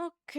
Ok.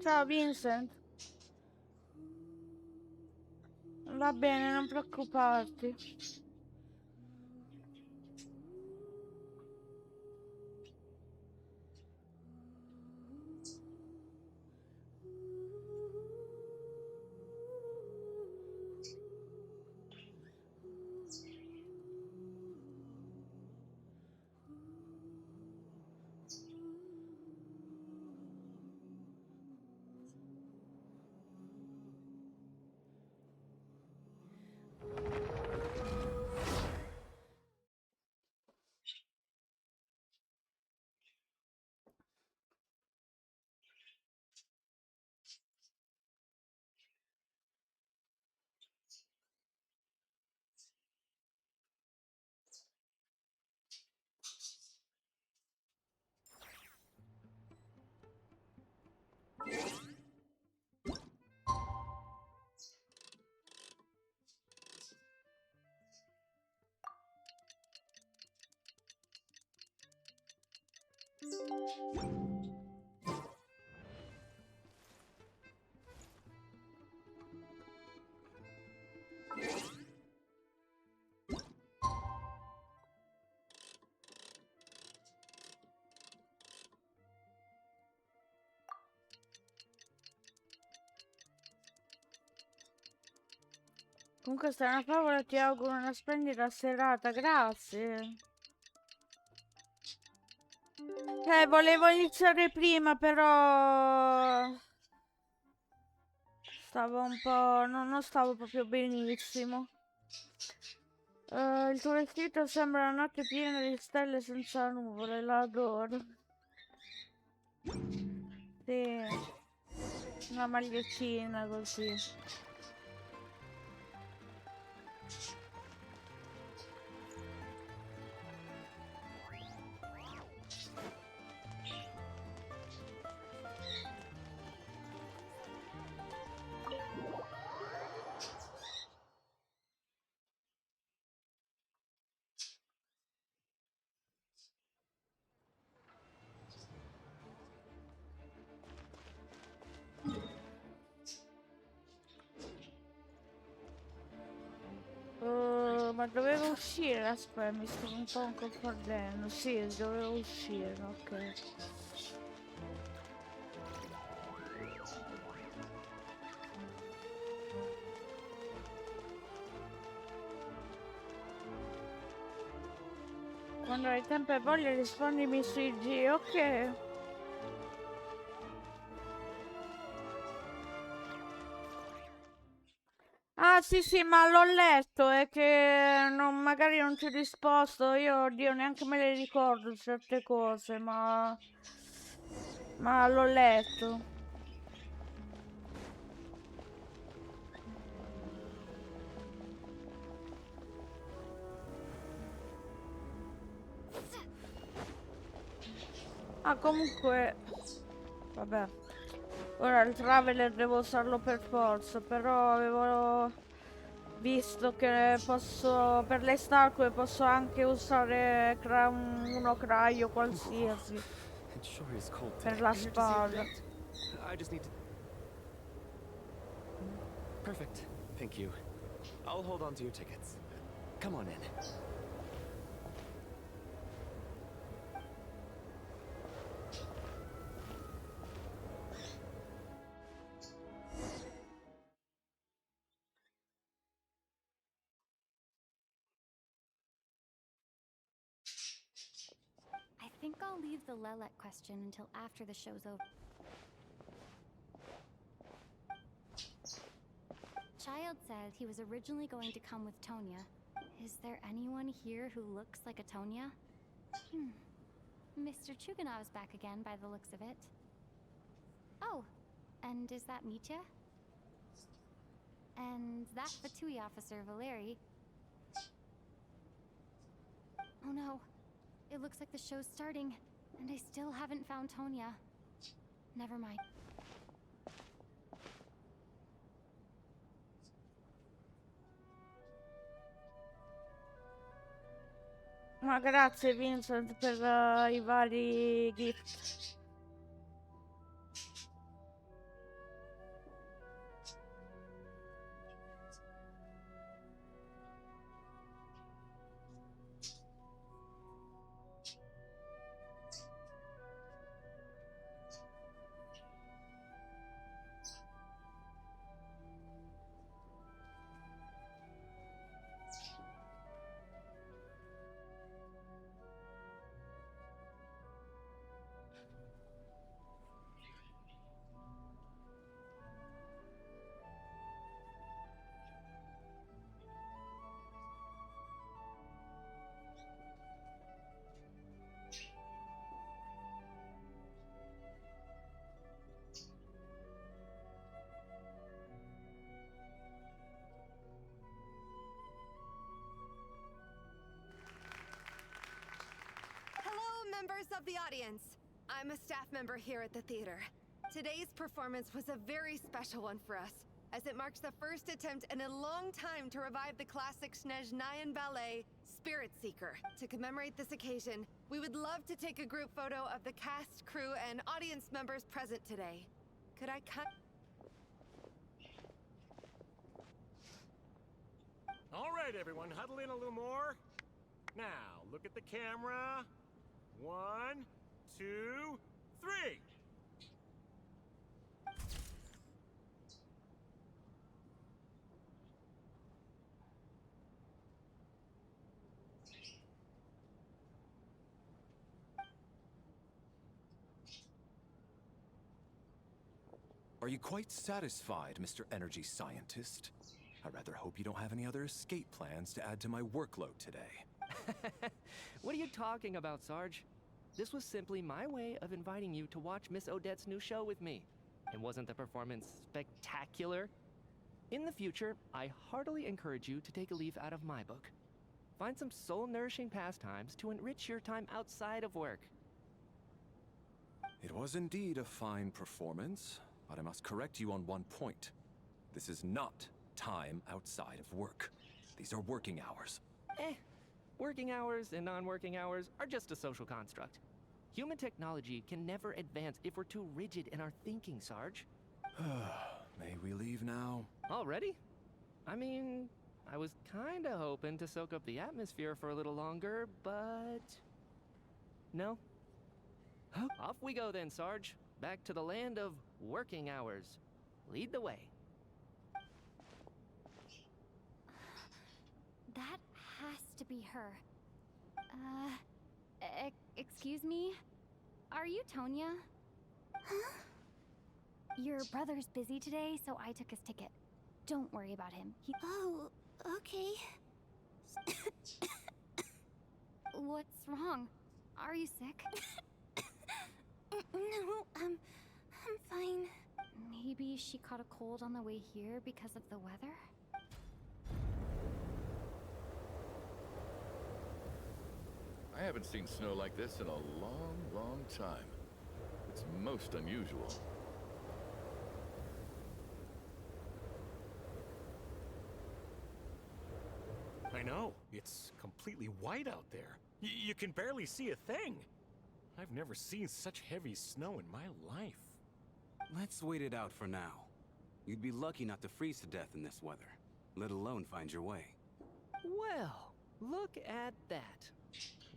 Ciao Vincent. Va bene, non preoccuparti. Comunque sei una favola, ti auguro una splendida serata, grazie. Volevo iniziare prima, però stavo un po'... non stavo proprio benissimo. Il tuo vestito sembra una notte piena di stelle senza nuvole, la adoro. Sì, una magliettina così. Ma dovevo uscire, aspetta, mi sto un po' confondendo. Sì, dovevo uscire, ok. Quando hai tempo e voglia rispondimi sui G, ok. Ah sì sì, ma l'ho letto, è che magari non ci ho risposto, io oddio neanche me le ricordo certe cose, ma l'ho letto. Ah comunque, vabbè, ora il Traveler devo usarlo per forza, però avevo visto che posso, per le statue posso anche usare uno craio qualsiasi It sure is cold per today. la Eager to see your spada. date? I just need to... Perfect. Thank you. I'll hold on to your tickets. Come on in. think I'll leave the Lelek question until after the show's over. Child said he was originally going to come with Tonya. Is there anyone here who looks like a Tonya? Mr. Chuganov's back again by the looks of it. Oh, and is that Mitya? And that Fatui officer, Valeri. Oh no, it looks like the show's starting, and I still haven't found Tonya. Never mind. Ma grazie Vincent per I vari gift. Members of the audience, I'm a staff member here at the theater. Today's performance was a very special one for us, as it marks the first attempt in a long time to revive the classic Snezhnayan ballet, Spirit Seeker. To commemorate this occasion, we would love to take a group photo of the cast, crew, and audience members present today. Could I cut? All right, everyone, huddle in a little more. Now, look at the camera. 1, 2, 3. Are you quite satisfied, Mr. Energy Scientist? I rather hope you don't have any other escape plans to add to my workload today. What are you talking about, Sarge? This was simply my way of inviting you to watch Miss Odette's new show with me. And wasn't the performance spectacular? In the future, I heartily encourage you to take a leaf out of my book. Find some soul-nourishing pastimes to enrich your time outside of work. It was indeed a fine performance, but I must correct you on one point. This is not time outside of work. These are working hours. Working hours and non-working hours are just a social construct. Human technology can never advance if we're too rigid in our thinking, Sarge. May we leave now? Already? I mean, I was kinda hoping to soak up the atmosphere for a little longer, but... No? Off we go then, Sarge. Back to the land of working hours. Lead the way. That has to be her. Excuse me? Are you Tonya? Huh? Your brother's busy today, so I took his ticket. Don't worry about him. Oh, okay. What's wrong? Are you sick? No, I'm fine. Maybe she caught a cold on the way here because of the weather? I haven't seen snow like this in a long, long time. It's most unusual. I know. It's completely white out there. You can barely see a thing. I've never seen such heavy snow in my life. Let's wait it out for now. You'd be lucky not to freeze to death in this weather, let alone find your way. Well, look at that.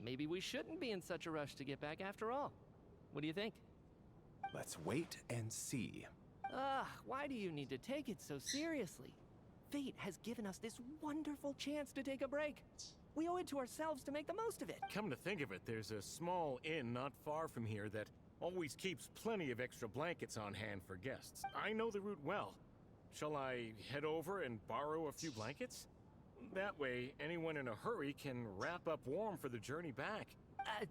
Maybe we shouldn't be in such a rush to get back after all. What do you think? Let's wait and see. Why do you need to take it so seriously? Fate has given us this wonderful chance to take a break. We owe it to ourselves to make the most of it. Come to think of it, there's a small inn not far from here that always keeps plenty of extra blankets on hand for guests. I know the route well. Shall I head over and borrow a few blankets? That way, anyone in a hurry can wrap up warm for the journey back.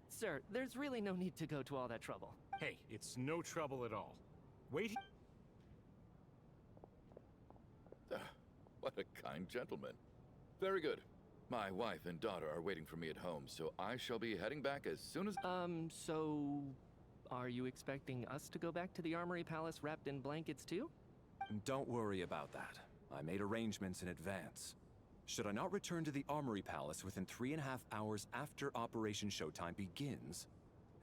Sir, there's really no need to go to all that trouble. Hey, it's no trouble at all. Wait. What a kind gentleman. Very good. My wife and daughter are waiting for me at home, so I shall be heading back as soon as... So... Are you expecting us to go back to the Armory Palace wrapped in blankets too? Don't worry about that. I made arrangements in advance. Should I not return to the Armory Palace within 3.5 hours after Operation Showtime begins,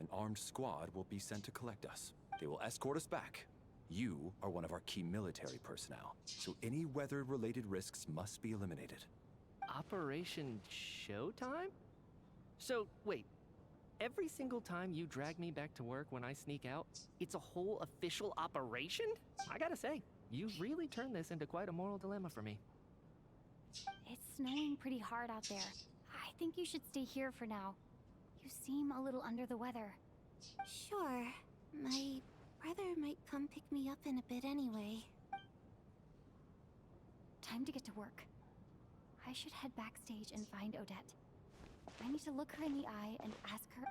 an armed squad will be sent to collect us. They will escort us back. You are one of our key military personnel, so any weather-related risks must be eliminated. Operation Showtime? So, wait. Every single time you drag me back to work when I sneak out, it's a whole official operation? I gotta say, you've really turned this into quite a moral dilemma for me. It's snowing pretty hard out there. I think you should stay here for now. You seem a little under the weather. Sure. My brother might come pick me up in a bit anyway. Time to get to work. I should head backstage and find Odette. I need to look her in the eye and ask her...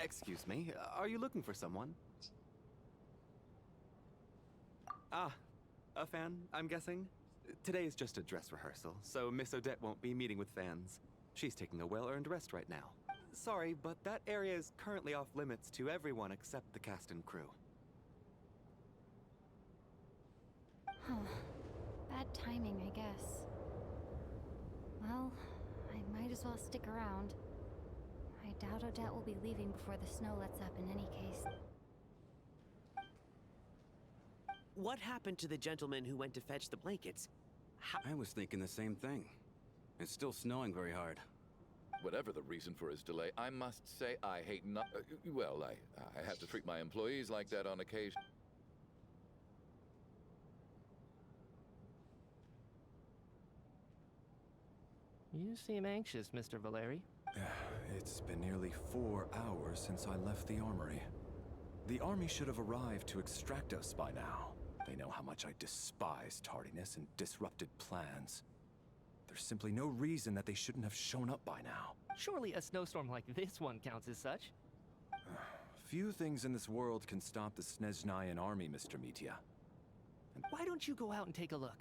Excuse me, are you looking for someone? Ah, a fan, I'm guessing? Today is just a dress rehearsal, so Miss Odette won't be meeting with fans. She's taking a well-earned rest right now. Sorry, but that area is currently off limits to everyone except the cast and crew. Huh. Bad timing, I guess. Well, I might as well stick around. I doubt Odette will be leaving before the snow lets up in any case. What happened to the gentleman who went to fetch the blankets? I was thinking the same thing. It's still snowing very hard. Whatever the reason for his delay, I must say I hate not... well, I have to treat my employees like that on occasion. You seem anxious, Mr. Valeri. It's been nearly 4 hours since I left the armory. The army should have arrived to extract us by now. They know how much I despise tardiness and disrupted plans. There's simply no reason that they shouldn't have shown up by now. Surely a snowstorm like this one counts as such. Few things in this world can stop the Snezhnayan army, Mr. Mitya. Why don't you go out and take a look?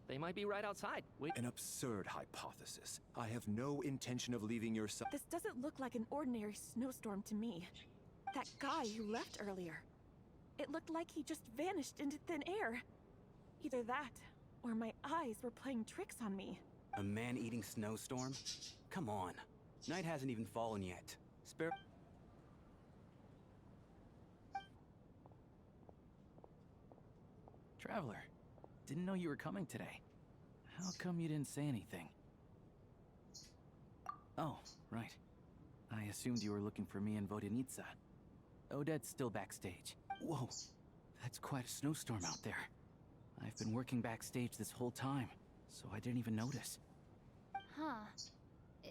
They might be right outside. Wait. An absurd hypothesis. I have no intention of leaving your side. This doesn't look like an ordinary snowstorm to me. That guy who left earlier. It looked like he just vanished into thin air. Either that, or my eyes were playing tricks on me. A man-eating snowstorm? Come on. Night hasn't even fallen yet. Spare... Traveler, didn't know you were coming today. How come you didn't say anything? Oh, right. I assumed you were looking for me and Vodenitsa. Odette's still backstage. Whoa, that's quite a snowstorm out there. I've been working backstage this whole time, so I didn't even notice. Huh.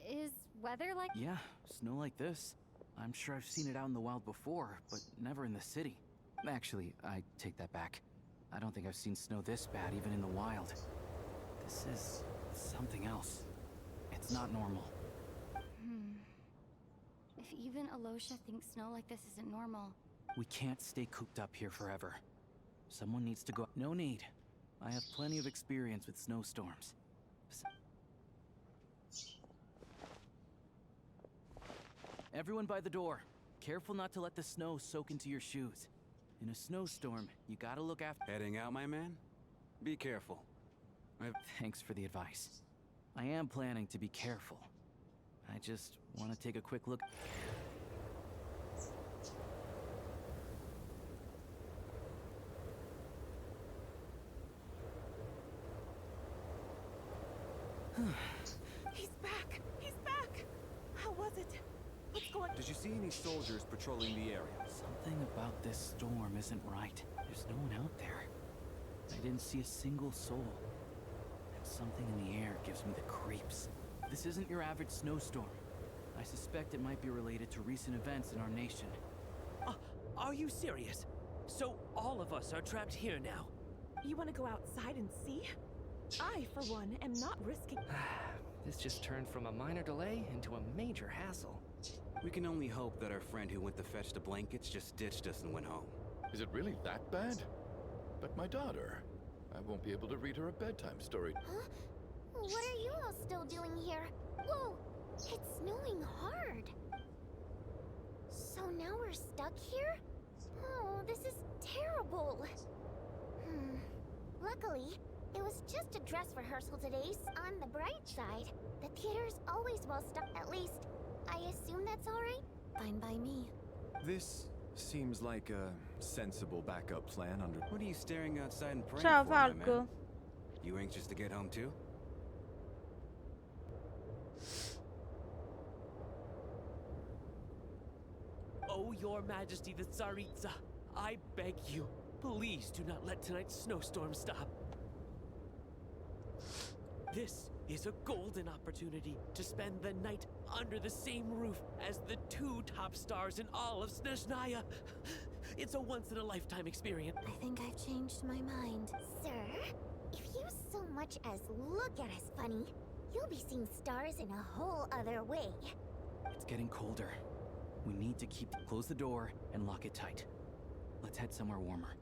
Is weather like... Yeah, snow like this. I'm sure I've seen it out in the wild before, but never in the city. Actually, I take that back. I don't think I've seen snow this bad even in the wild. This is something else. It's not normal. If even Alosha thinks snow like this isn't normal... We can't stay cooped up here forever. Someone needs to go... No need. I have plenty of experience with snowstorms. Everyone by the door. Careful not to let the snow soak into your shoes. In a snowstorm, you gotta look after... Heading out, my man? Be careful. Thanks for the advice. I am planning to be careful. I just want to take a quick look... He's back! He's back! How was it? What's going... Did you see any soldiers patrolling the area? Something about this storm isn't right. There's no one out there. I didn't see a single soul. And something in the air gives me the creeps. This isn't your average snowstorm. I suspect it might be related to recent events in our nation. Are you serious? So all of us are trapped here now? You want to go outside and see? I, for one, am not risking... This just turned from a minor delay into a major hassle. We can only hope that our friend who went to fetch the blankets just ditched us and went home. Is it really that bad? But my daughter, I won't be able to read her a bedtime story. Huh? What are you all still doing here? Whoa! It's snowing hard! So now we're stuck here? Oh, this is terrible! Luckily, it was just a dress rehearsal today. On the bright side, the theater's always well stocked. At least, I assume that's alright? Fine by me. This seems like a sensible backup plan under... What are you staring outside and praying Ciao, for, my man? Falco. You anxious to get home too? Oh, your majesty the Tsaritsa, I beg you, please do not let tonight's snowstorm stop. This is a golden opportunity to spend the night under the same roof as the two top stars in all of Snezhnaya. It's a once-in-a-lifetime experience. I think I've changed my mind. Sir, if you so much as look at us funny, you'll be seeing stars in a whole other way. It's getting colder. We need to close the door and lock it tight. Let's head somewhere warmer.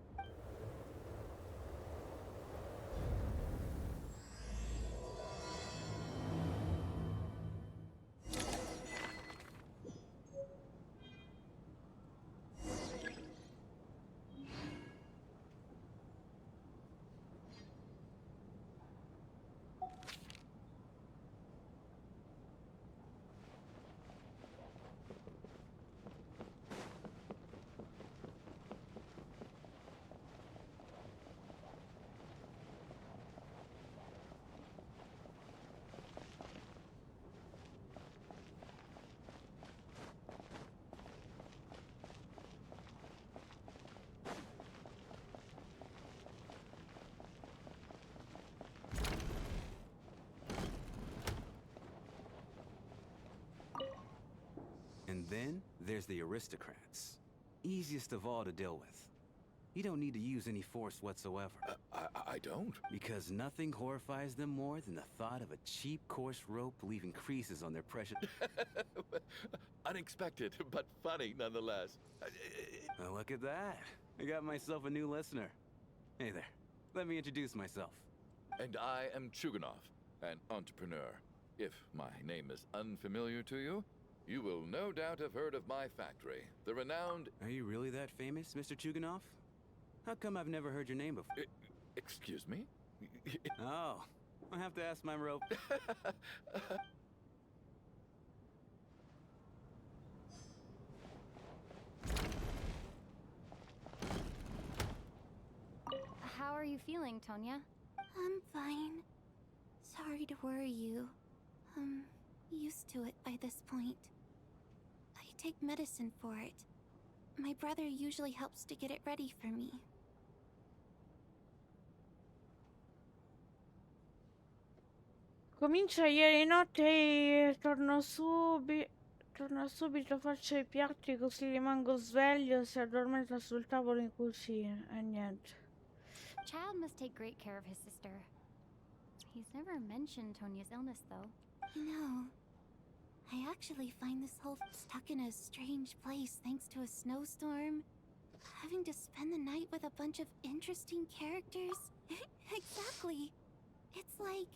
And then there's the aristocrats. Easiest of all to deal with. You don't need to use any force whatsoever. I don't. Because nothing horrifies them more than the thought of a cheap, coarse rope leaving creases on their precious... Unexpected, but funny nonetheless. Oh, look at that. I got myself a new listener. Hey there. Let me introduce myself. And I am Chuganov, an entrepreneur. If my name is unfamiliar to you, you will no doubt have heard of my factory, the renowned... Are you really that famous, Mr. Chuganov? How come I've never heard your name before? Excuse me? Oh, I'll have to ask my rope. How are you feeling, Tonya? I'm fine. Sorry to worry you. I'm used to it by this point. I take medicine for it. My brother usually helps to get it ready for me. Comincia ieri notte e torno subito, faccio i piatti così rimango sveglio, si addormenta sul tavolo in cucina e niente. Child must take great care of his sister. He's never mentioned Tonya's illness, though. You know, I actually find this whole stuck in a strange place thanks to a snowstorm. Having to spend the night with a bunch of interesting characters. Exactly. It's like...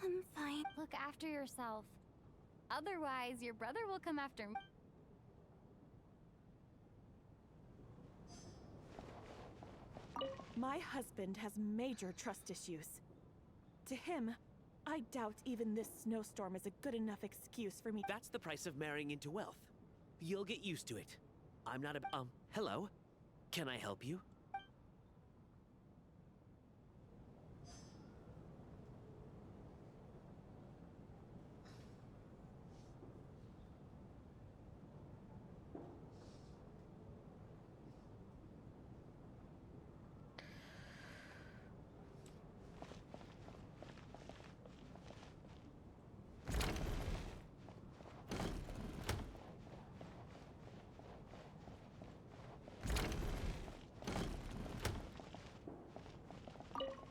I'm fine. Look after yourself. Otherwise, your brother will come after me. My husband has major trust issues. To him, I doubt even this snowstorm is a good enough excuse for me. That's the price of marrying into wealth. You'll get used to it. I'm not a... hello? Can I help you?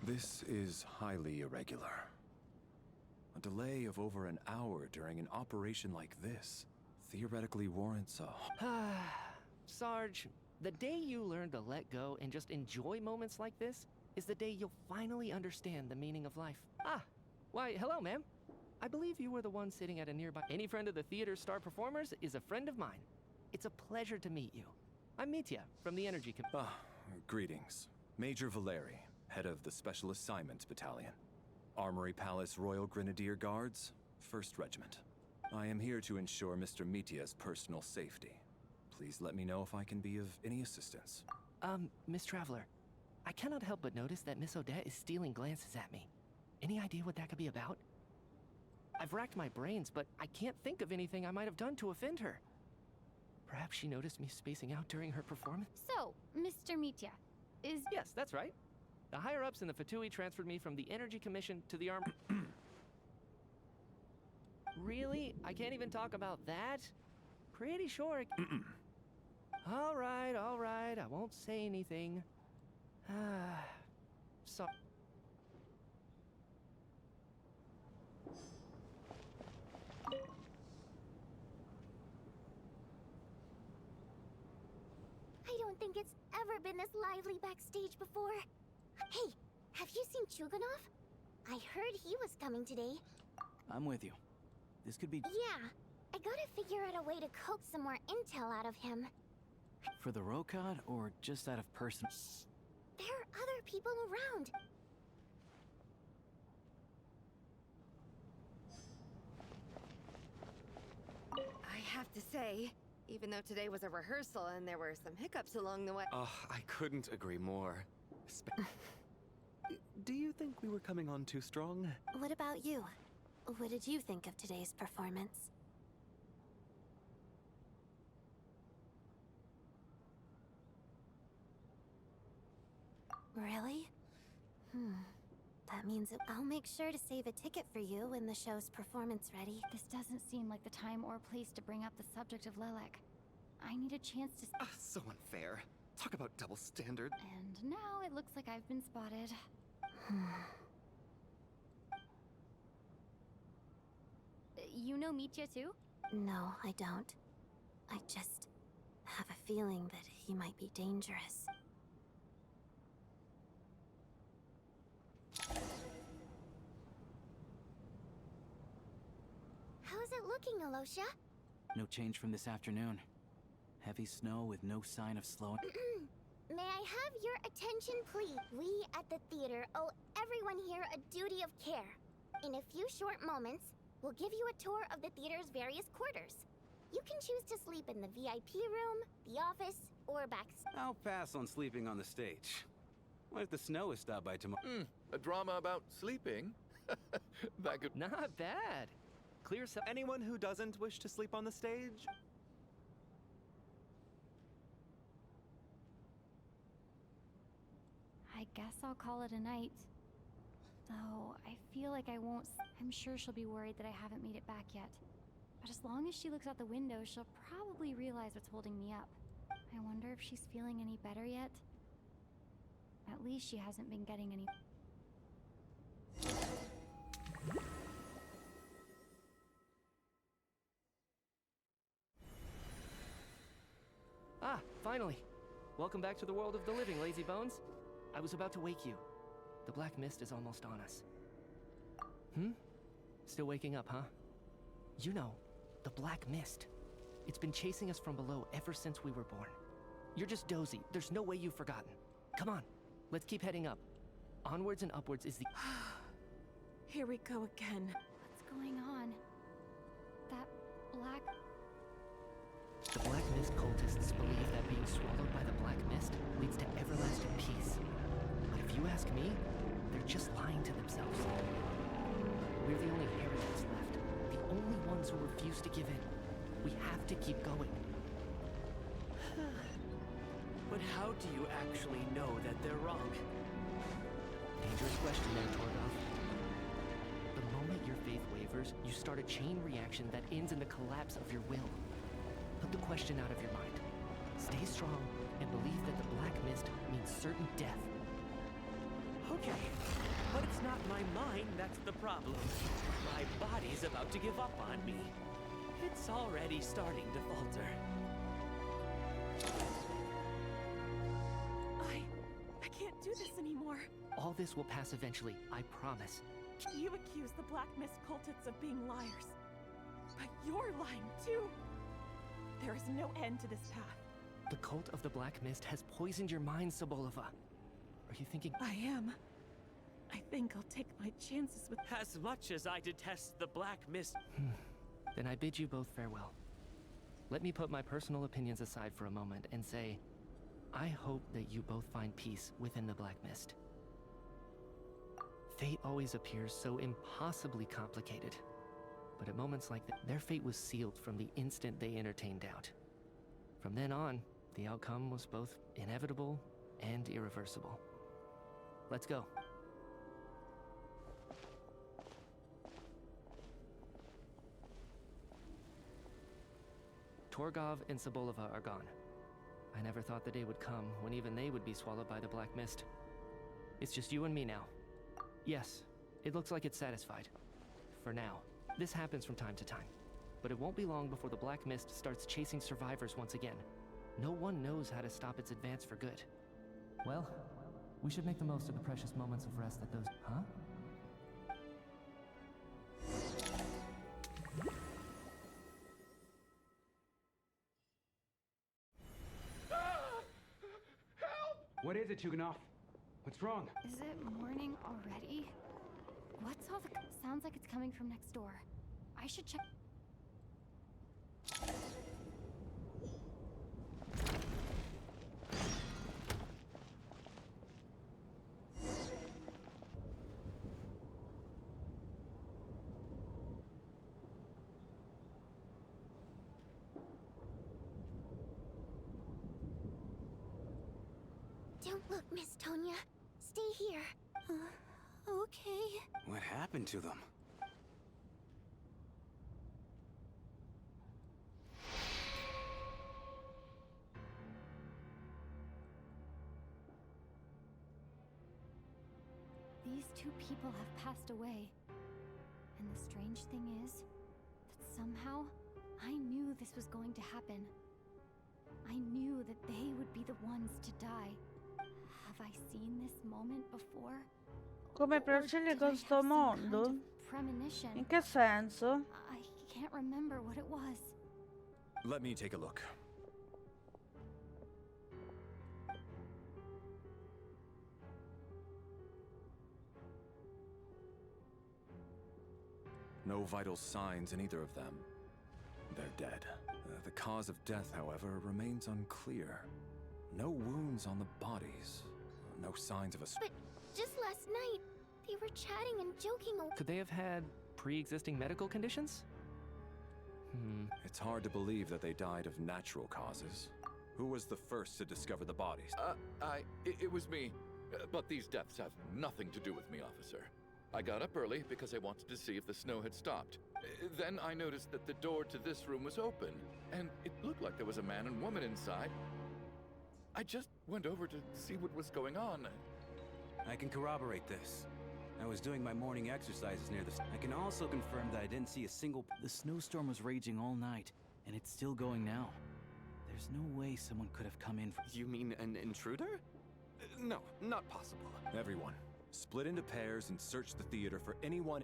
This is highly irregular. A delay of over an hour during an operation like this theoretically warrants a... Sarge, the day you learn to let go and just enjoy moments like this is the day you'll finally understand the meaning of life. Ah, why, hello, ma'am. I believe you were the one sitting at a nearby... Any friend of the theater's star performers is a friend of mine. It's a pleasure to meet you. I'm Mitya, from the Energy Greetings. Major Valeri, head of the Special Assignments Battalion. Armory Palace Royal Grenadier Guards, 1st Regiment. I am here to ensure Mr. Mitya's personal safety. Please let me know if I can be of any assistance. Miss Traveler, I cannot help but notice that Miss Odette is stealing glances at me. Any idea what that could be about? I've racked my brains, but I can't think of anything I might have done to offend her. Perhaps she noticed me spacing out during her performance? So, Mr. Mitya, is... Yes, that's right. The higher-ups in the Fatui transferred me from the Energy Commission to the Arm... Really? I can't even talk about that? Pretty sure... All right, I won't say anything. So... I don't think it's ever been this lively backstage before. Hey, have you seen Chuganov? I heard he was coming today. I'm with you. This could be... Yeah, I gotta figure out a way to coax some more intel out of him. For the Rokad, or just out of personal... Shh! There are other people around. I have to say, even though today was a rehearsal and there were some hiccups along the way... I couldn't agree more. Do you think we were coming on too strong? What about you? What did you think of today's performance? Really? That means I'll make sure to save a ticket for you when the show's performance ready. This doesn't seem like the time or place to bring up the subject of Lelek. I need a chance to... So unfair. Talk about double standard. And now it looks like I've been spotted. You know Mitya too? No, I don't. I just have a feeling that he might be dangerous. How's it looking, Alosha? No change from this afternoon. Heavy snow with no sign of slowing. May I have your attention, please? We at the theater owe everyone here a duty of care. In a few short moments, we'll give you a tour of the theater's various quarters. You can choose to sleep in the VIP room, the office, or backstage. I'll pass on sleeping on the stage. What if the snow is stopped by tomorrow? A drama about sleeping? That could... Not bad. Clear some... Anyone who doesn't wish to sleep on the stage? I guess I'll call it a night. Though, I feel like I won't... I'm sure she'll be worried that I haven't made it back yet. But as long as she looks out the window, she'll probably realize what's holding me up. I wonder if she's feeling any better yet? At least she hasn't been getting any... Ah, finally. Welcome back to the world of the living, lazy bones. I was about to wake you. The black mist is almost on us. Still waking up, huh? You know, the black mist. It's been chasing us from below ever since we were born. You're just dozy. There's no way you've forgotten. Come on, let's keep heading up. Onwards and upwards is the... Here we go again. What's going on? That black... The Black Mist cultists believe that being swallowed by the Black Mist leads to everlasting peace. But if you ask me, they're just lying to themselves. We're the only heretics left. The only ones who refuse to give in. We have to keep going. But how do you actually know that they're wrong? Dangerous question there, Torgov. The moment your faith wavers, you start a chain reaction that ends in the collapse of your will. Put the question out of your mind. Stay strong and believe that the Black Mist means certain death. Okay. not my mind that's the problem. My body's about to give up on me. It's already starting to falter. I can't do this anymore. All this will pass eventually, I promise. You accuse the Black Mist cultists of being liars. But you're lying too. There is no end to this path. The cult of the Black Mist has poisoned your mind, Sobolova. Are you thinking— I am. I think I'll take my chances with— As much as I detest the Black Mist— Then I bid you both farewell. Let me put my personal opinions aside for a moment and say, I hope that you both find peace within the Black Mist. Fate always appears so impossibly complicated. But at moments like that, their fate was sealed from the instant they entertained doubt. From then on, the outcome was both inevitable and irreversible. Let's go. Torgov and Sobolova are gone. I never thought the day would come when even they would be swallowed by the Black Mist. It's just you and me now. Yes, it looks like it's satisfied. For now. This happens from time to time. But it won't be long before the Black Mist starts chasing survivors once again. No one knows how to stop its advance for good. Well, we should make the most of the precious moments of rest that those— Huh? What is it, Chuganov? What's wrong? Is it morning already? What's all the— Sounds like it's coming from next door. I should check— Don't look, Miss Tonya. Stay here. Okay. What happened to them? These two people have passed away. And the strange thing is that somehow I knew this was going to happen. I knew that they would be the ones to die. Have I seen this moment before? Come procede questo mondo? Premonition. In che senso? I can't remember what it was. Let me take a look. No vital signs in either of them. They're dead. The cause of death, however, remains unclear. No wounds on the bodies. No signs of a— But just last night, they were chatting and joking. Could they have had pre-existing medical conditions? It's hard to believe that they died of natural causes. Who was the first to discover the bodies? It was me. But these deaths have nothing to do with me, officer. I got up early because I wanted to see if the snow had stopped. Then I noticed that the door to this room was open, and it looked like there was a man and woman inside. I just went over to see what was going on. I can corroborate this. I was doing my morning exercises near the— I can also confirm that I didn't see a single— The snowstorm was raging all night, and it's still going now. There's no way someone could have come in from— You mean an intruder? No, not possible. Everyone, split into pairs and search the theater for anyone—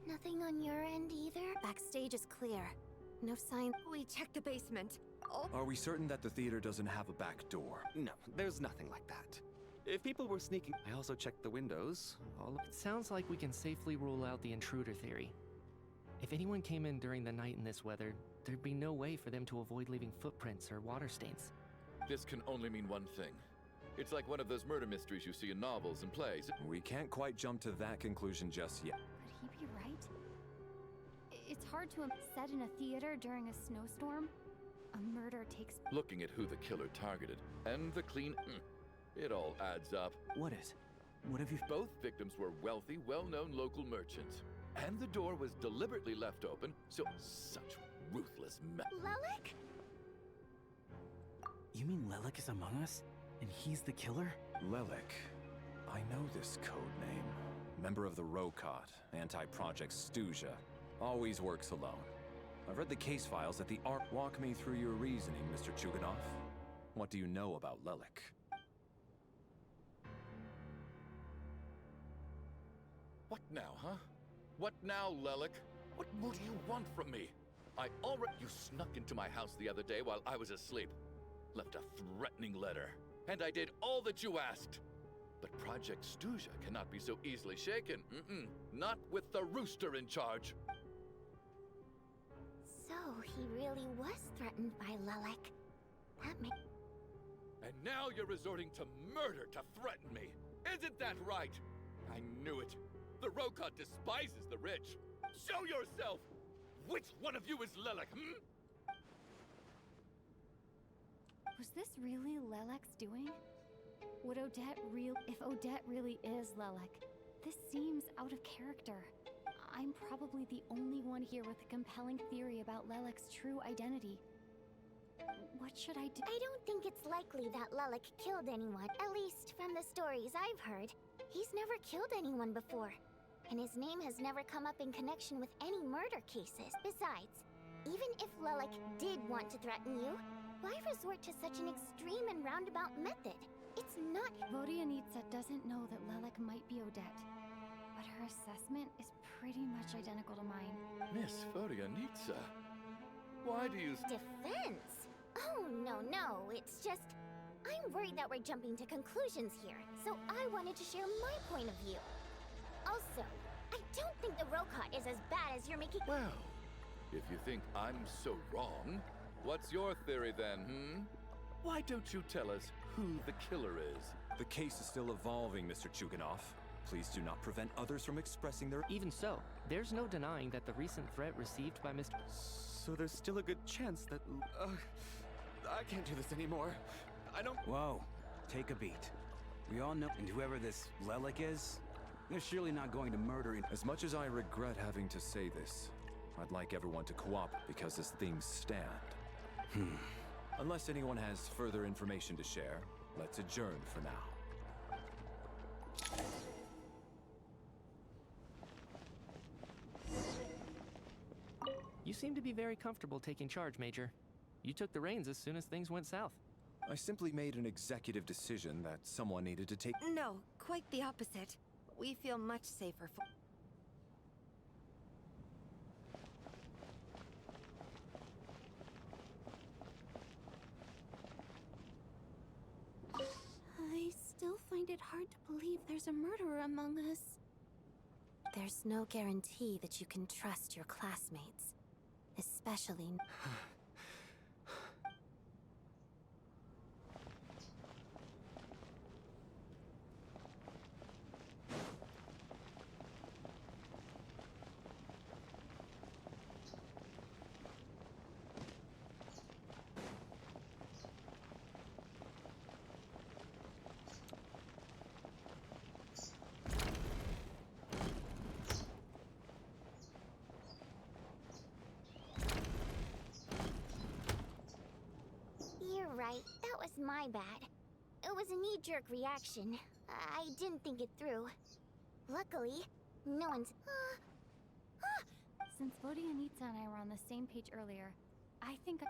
Nothing on your end either? Backstage is clear. No sign. We checked the basement. Oh, Are we certain that the theater doesn't have a back door? No, there's nothing like that. If people were sneaking— I also checked the windows. It sounds like we can safely rule out the intruder theory. If anyone came in during the night in this weather, there'd be no way for them to avoid leaving footprints or water stains. This can only mean one thing. It's like one of those murder mysteries you see in novels and plays. We can't quite jump to that conclusion just yet. Could he be right? It's hard to set in a theater during a snowstorm. A murder takes— Looking at who the killer targeted, and the clean— it all adds up. What is? What have you— Both victims were wealthy, well-known local merchants. And the door was deliberately left open, so such ruthless Lelik? You mean Lelik is among us? And he's the killer? Lelik. I know this code name. Member of the Rokot, anti-Project Snezhnaya. Always works alone. I've read the case files at the Ark. Walk me through your reasoning, Mr. Chuganov. What do you know about Lelik? What now, huh? What now, Lelik? What more do you want from me? You snuck into my house the other day while I was asleep. Left a threatening letter. And I did all that you asked. But Project Snezhnaya cannot be so easily shaken. Not with the rooster in charge. So, he really was threatened by Lelik. That makes... And now you're resorting to murder to threaten me. Isn't that right? I knew it. The Rokot despises the rich. Show yourself! Which one of you is Lelik, Was this really Lelek's doing? Would if Odette really is Lelik, this seems out of character. I'm probably the only one here with a compelling theory about Lelek's true identity. What should I do? I don't think it's likely that Lelik killed anyone, at least from the stories I've heard. He's never killed anyone before, and his name has never come up in connection with any murder cases. Besides, even if Lelik did want to threaten you, why resort to such an extreme and roundabout method? It's not... Vodianitsa doesn't know that Lelik might be Odette, but her assessment is pretty much identical to mine. Miss Vodianitsa, why do you... Defense? Oh, no, it's just... I'm worried that we're jumping to conclusions here, so I wanted to share my point of view. Also, I don't think the Rokot is as bad as you're making... Well, if you think I'm so wrong, what's your theory then, Why don't you tell us who the killer is? The case is still evolving, Mr. Chuganov. Please do not prevent others from expressing their... Even so, there's no denying that the recent threat received by Mr. So there's still a good chance that... I can't do this anymore. I don't... Whoa, take a beat. We all know, and whoever this Lelik is, they're surely not going to murder in... As much as I regret having to say this, I'd like everyone to cooperate because as things stand. Unless anyone has further information to share, let's adjourn for now. You seem to be very comfortable taking charge, Major. You took the reins as soon as things went south. I simply made an executive decision that someone needed to take... No, quite the opposite. We feel much safer for... I still find it hard to believe there's a murderer among us. There's no guarantee that you can trust your classmates. Especially... You're right, that was my bad. It was a knee-jerk reaction. I didn't think it through. Luckily, no one's... Since Vodianitsa and I were on the same page earlier, I think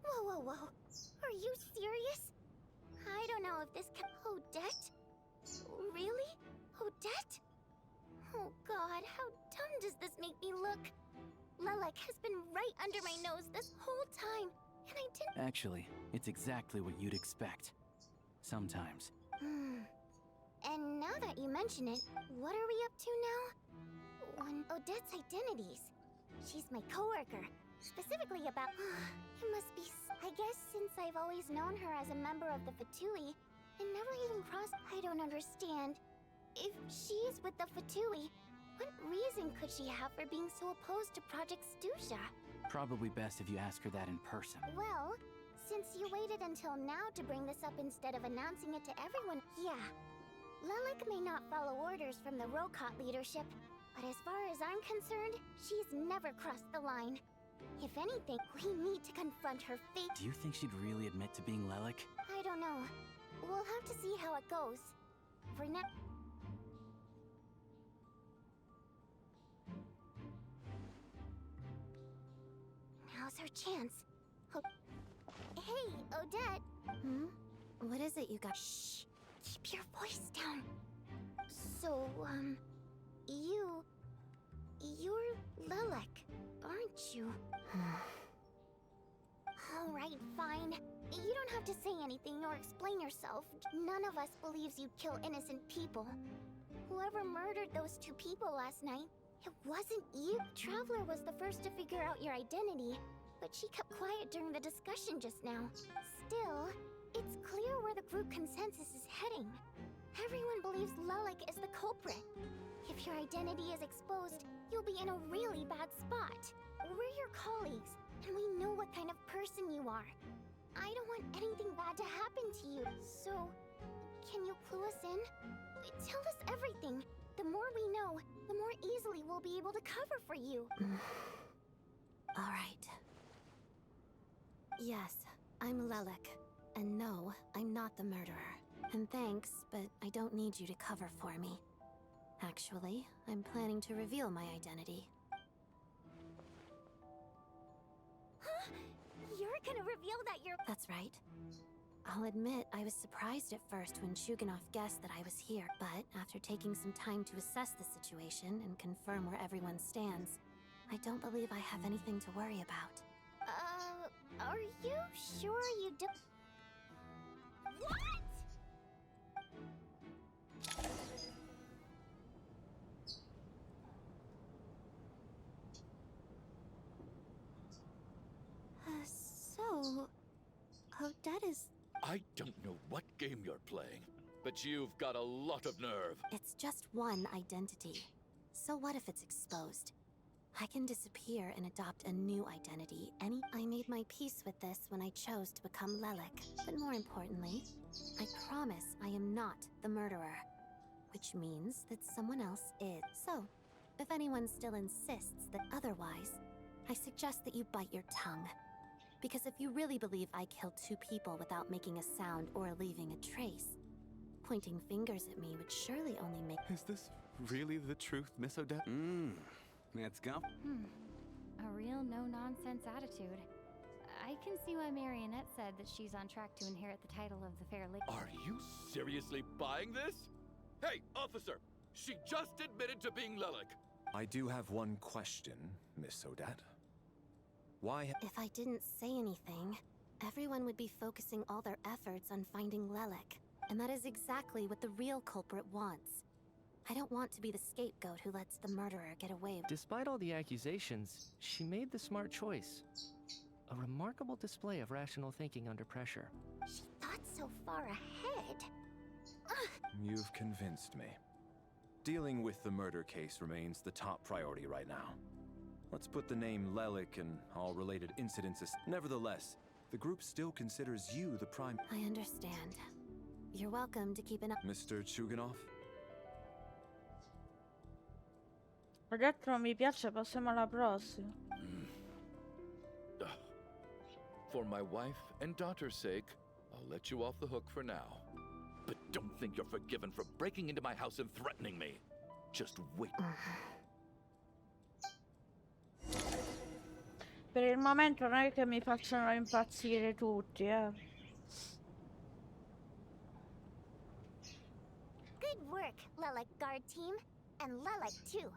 Whoa. Are you serious? I don't know if this can... Odette? Really? Odette? Oh god, how dumb does this make me look? Lelik has been right under my nose this whole time, and I didn't... Actually, it's exactly what you'd expect. Sometimes. And now that you mention it, what are we up to now? On Odette's identities. She's my coworker. Specifically about... it must be... I guess since I've always known her as a member of the Fatui, and never even crossed... I don't understand. If she's with the Fatui, what reason could she have for being so opposed to Project Snezhnaya? Probably best if you ask her that in person. Well, since you waited until now to bring this up instead of announcing it to everyone... Yeah. Lelik may not follow orders from the Rokot leadership. But as far as I'm concerned, she's never crossed the line. If anything, we need to confront her fate. Do you think she'd really admit to being Lelik? I don't know. We'll have to see how it goes. For now. Now's her chance. Hey, Odette. What is it you got? Shh. Keep your voice down. So, you're Lelik, aren't you? Alright, fine. You don't have to say anything or explain yourself. None of us believes you'd kill innocent people. Whoever murdered those 2 people last night, it wasn't you. Traveler was the first to figure out your identity, but she kept quiet during the discussion just now. Still, it's clear where the group consensus is heading. Everyone believes Lelik is the culprit. If your identity is exposed, you'll be in a really bad spot. We're your colleagues, and we know what kind of person you are. I don't want anything bad to happen to you, so can you clue us in? Tell us everything. The more we know, the more easily we'll be able to cover for you. All right. Yes, I'm Lelik. And no, I'm not the murderer. And thanks, but I don't need you to cover for me. Actually, I'm planning to reveal my identity. Huh? You're gonna reveal that you're— That's right. I'll admit I was surprised at first when Chuganov guessed that I was here, but after taking some time to assess the situation and confirm where everyone stands, I don't believe I have anything to worry about. Are you sure you do— What?! So, Odette is— I don't know what game you're playing, but you've got a lot of nerve. It's just one identity. So what if it's exposed? I can disappear and adopt a new identity. I made my peace with this when I chose to become Lelik. But more importantly, I promise I am not the murderer. Which means that someone else is. So, if anyone still insists that otherwise, I suggest that you bite your tongue. Because if you really believe I killed 2 people without making a sound or leaving a trace, pointing fingers at me would surely only make— Is this really the truth, Miss Odette? Let's go. A real no-nonsense attitude. I can see why Marionette said that she's on track to inherit the title of the Fair Lady. Are you seriously buying this? Hey, officer! She just admitted to being Lelik. I do have one question, Miss Odette. Why— If I didn't say anything, everyone would be focusing all their efforts on finding Lelik. And that is exactly what the real culprit wants. I don't want to be the scapegoat who lets the murderer get away. Despite all the accusations, she made the smart choice. A remarkable display of rational thinking under pressure. She thought so far ahead. You've convinced me. Dealing with the murder case remains the top priority right now. Let's put the name Lelik and all related incidents as— Nevertheless, the group still considers you the prime— I understand. You're welcome to keep an eye— Mr. Chuganov? Ho detto non mi piace, passiamo alla prossima. For my wife and daughter's sake, I'll let you off the hook for now. But don't think you're forgiven for breaking into my house and threatening me. Just wait. Per il momento non è che mi facciano impazzire tutti, Good work, Lelik guard team. And Lelik too.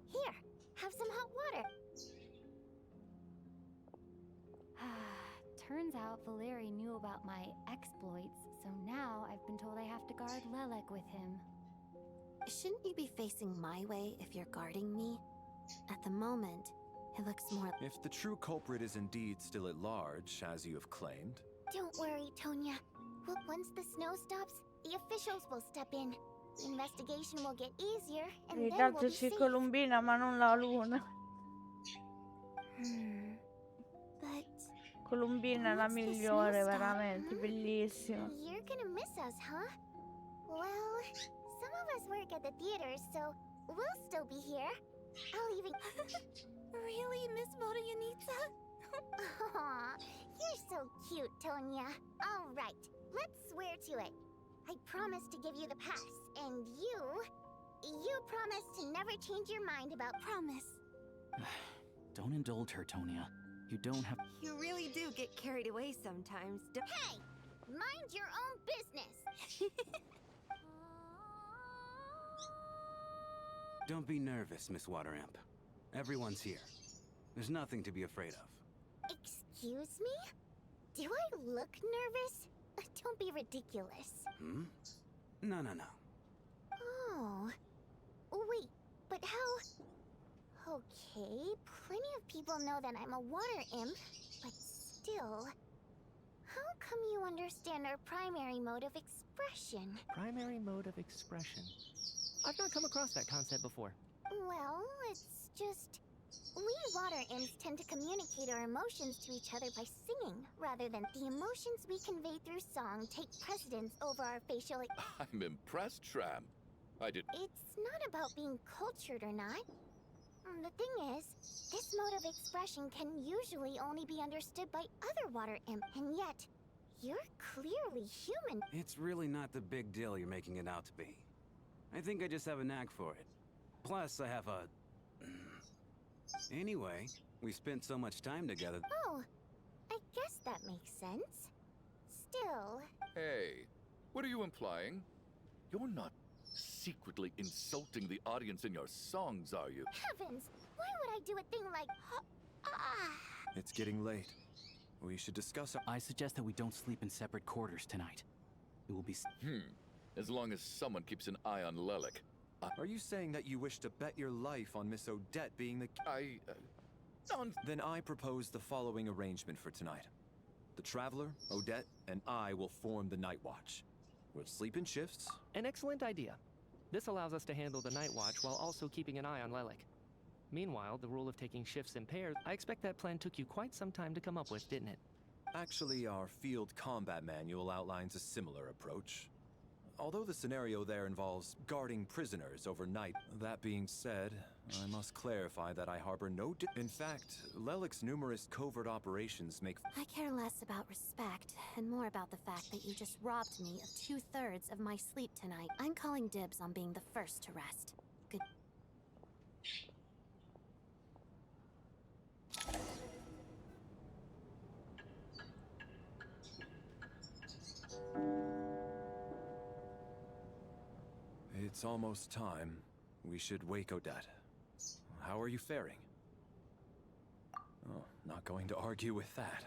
Here, have some hot water. Turns out Valeri knew about my exploits, so now I've been told I have to guard Lelik with him. Shouldn't you be facing my way if you're guarding me? At the moment, it looks more— If the true culprit is indeed still at large, as you have claimed— Don't worry, Tonya. Once the snow stops, the officials will step in. The investigation will get easier, and then we'll be Ridarci safe. Columbina ma non la luna. But Columbina è la once the migliore, snow stop, veramente, bellissima. You're gonna miss us, huh? Well, some of us work at the theater, so we'll still be here. I'll even... Really, Miss Motoyanitsa? Aw, you're so cute, Tonya. All right, let's swear to it. I promise to give you the pass, and you promise to never change your mind about promise. Don't indulge her, Tonya. You don't have... You really do get carried away sometimes, Hey! Mind your own business! Don't be nervous, Miss Water Imp. Everyone's here. There's nothing to be afraid of. Excuse me? Do I look nervous? Don't be ridiculous. Hmm? No. Oh. Wait, but how... Okay, plenty of people know that I'm a water imp, but still... How come you understand our primary mode of expression? Primary mode of expression. I've not come across that concept before. Well, it's just... We water imps tend to communicate our emotions to each other by singing, rather than the emotions we convey through song take precedence over our facial... I'm impressed, Shram. It's not about being cultured or not. The thing is, this mode of expression can usually only be understood by other water imps, and yet, you're clearly human. It's really not the big deal you're making it out to be. I think I just have a knack for it. Plus, I have a... Anyway, we spent so much time together. Oh, I guess that makes sense. Still... Hey, what are you implying? You're not secretly insulting the audience in your songs, are you? Heavens! Why would I do a thing like... It's getting late. We should discuss our... I suggest that we don't sleep in separate quarters tonight. It will be... As long as someone keeps an eye on Lelik. Are you saying that you wish to bet your life on Miss Odette being the... Then I propose the following arrangement for tonight. The Traveler, Odette, and I will form the Night Watch. We'll sleep in shifts. An excellent idea. This allows us to handle the Night Watch while also keeping an eye on Lelik. Meanwhile, the rule of taking shifts in pairs, I expect that plan took you quite some time to come up with, didn't it? Actually, our field combat manual outlines a similar approach. Although the scenario there involves guarding prisoners overnight, that being said, I must clarify that I harbor no In fact, Lelik's numerous covert operations make... I care less about respect and more about the fact that you just robbed me of 2/3 of my sleep tonight. I'm calling dibs on being the first to rest. Good. It's almost time. We should wake Odette. How are you faring? Oh, not going to argue with that.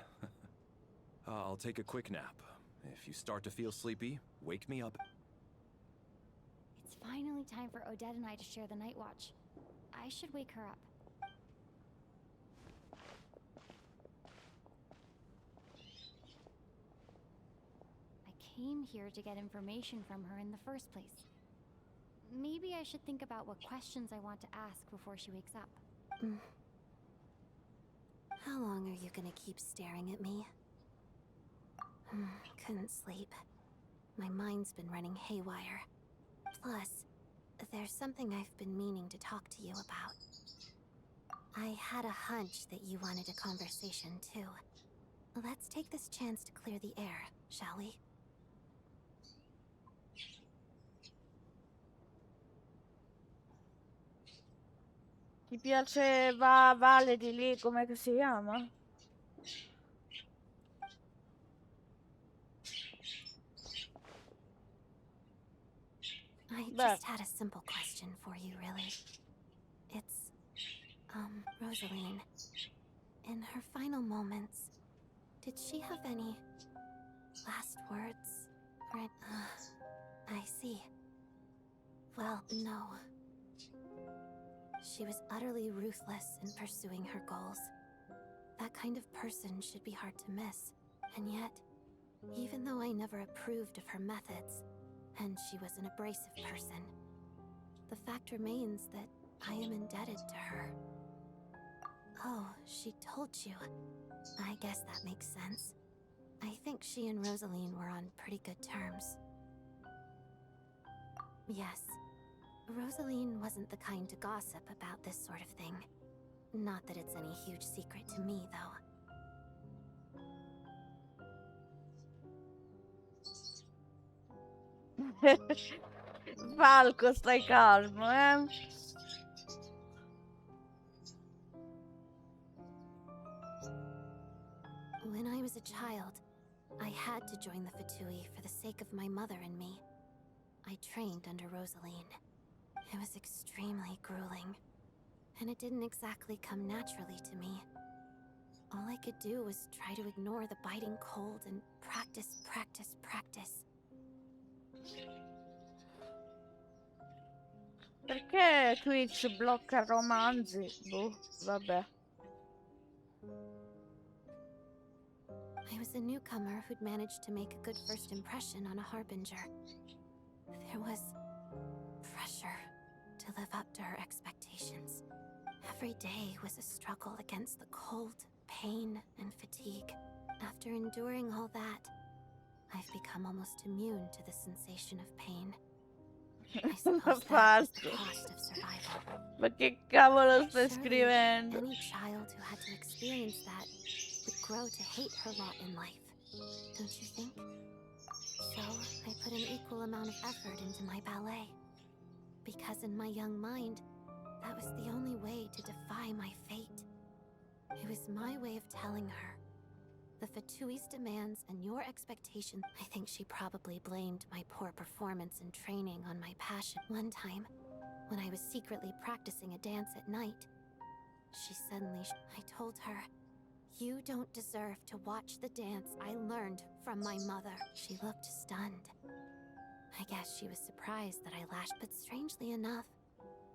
I'll take a quick nap. If you start to feel sleepy, wake me up. It's finally time for Odette and I to share the night watch. I should wake her up. I came here to get information from her in the first place. Maybe I should think about what questions I want to ask before she wakes up. How long are you gonna keep staring at me? Couldn't sleep. My mind's been running haywire. Plus, there's something I've been meaning to talk to you about. I had a hunch that you wanted a conversation too. Let's take this chance to clear the air, shall we? Ti piaceva Vale di lì, come che si chiama? I just had a simple question for you, really. It's, Rosaline. In her final moments, did she have any last words? Right? I see. Well, no. She was utterly ruthless in pursuing her goals. That kind of person should be hard to miss. And yet, even though I never approved of her methods, and she was an abrasive person, the fact remains that I am indebted to her. Oh, she told you. I guess that makes sense. I think she and Rosaline were on pretty good terms. Yes, Rosaline wasn't the kind to gossip about this sort of thing. Not that it's any huge secret to me, though. Falco, stai calmo, eh? When I was a child, I had to join the Fatui for the sake of my mother and me. I trained under Rosaline. It was extremely grueling, and it didn't exactly come naturally to me. All I could do was try to ignore the biting cold and practice, practice, practice. Perché Twitch blocca romanzi? Boh, vabbè. I was a newcomer who'd managed to make a good first impression on a harbinger. There was pressure to live up to her expectations. Every day was a struggle against the cold, pain, and fatigue. After enduring all that, I've become almost immune to the sensation of pain. I suppose that was the cost of survival. Ma che cavolo stai Surely scrivendo? any child who had to experience that would grow to hate her lot in life, don't you think? So, I put an equal amount of effort into my ballet. Because in my young mind, that was the only way to defy my fate. It was my way of telling her. The Fatui's demands and your expectations. I think she probably blamed my poor performance in training on my passion. One time, when I was secretly practicing a dance at night, she suddenly... I told her, "You don't deserve to watch the dance I learned from my mother." She looked stunned. I guess she was surprised that I lashed, but strangely enough,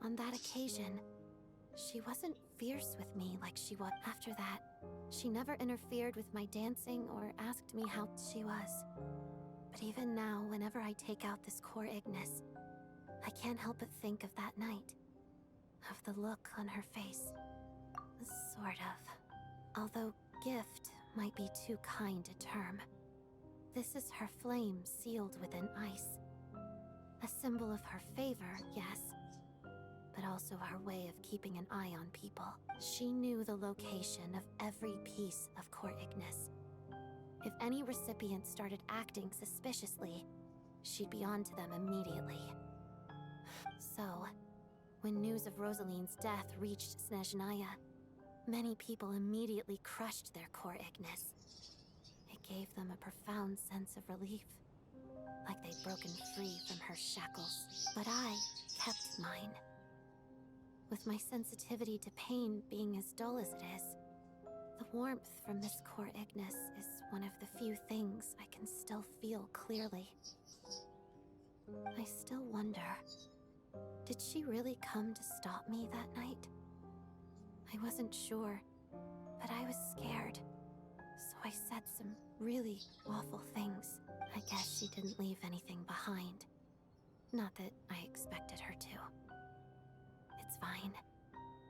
on that occasion, she wasn't fierce with me like she was. After that, she never interfered with my dancing or asked me how she was. But even now, whenever I take out this core Ignis, I can't help but think of that night. Of the look on her face. Sort of. Although gift might be too kind a term. This is her flame sealed within ice. A symbol of her favor, yes, but also her way of keeping an eye on people. She knew the location of every piece of core Ignis. If any recipient started acting suspiciously, she'd be on to them immediately. So, when news of Rosaline's death reached Snezhnaya, many people immediately crushed their core Ignis. It gave them a profound sense of relief, like they'd broken free from her shackles. But I kept mine. With my sensitivity to pain being as dull as it is, the warmth from this core Ignis is one of the few things I can still feel clearly. I still wonder, did she really come to stop me that night? I wasn't sure, but I was scared, so I said some really awful things. I guess she didn't leave anything behind. Not that I expected her to. It's fine.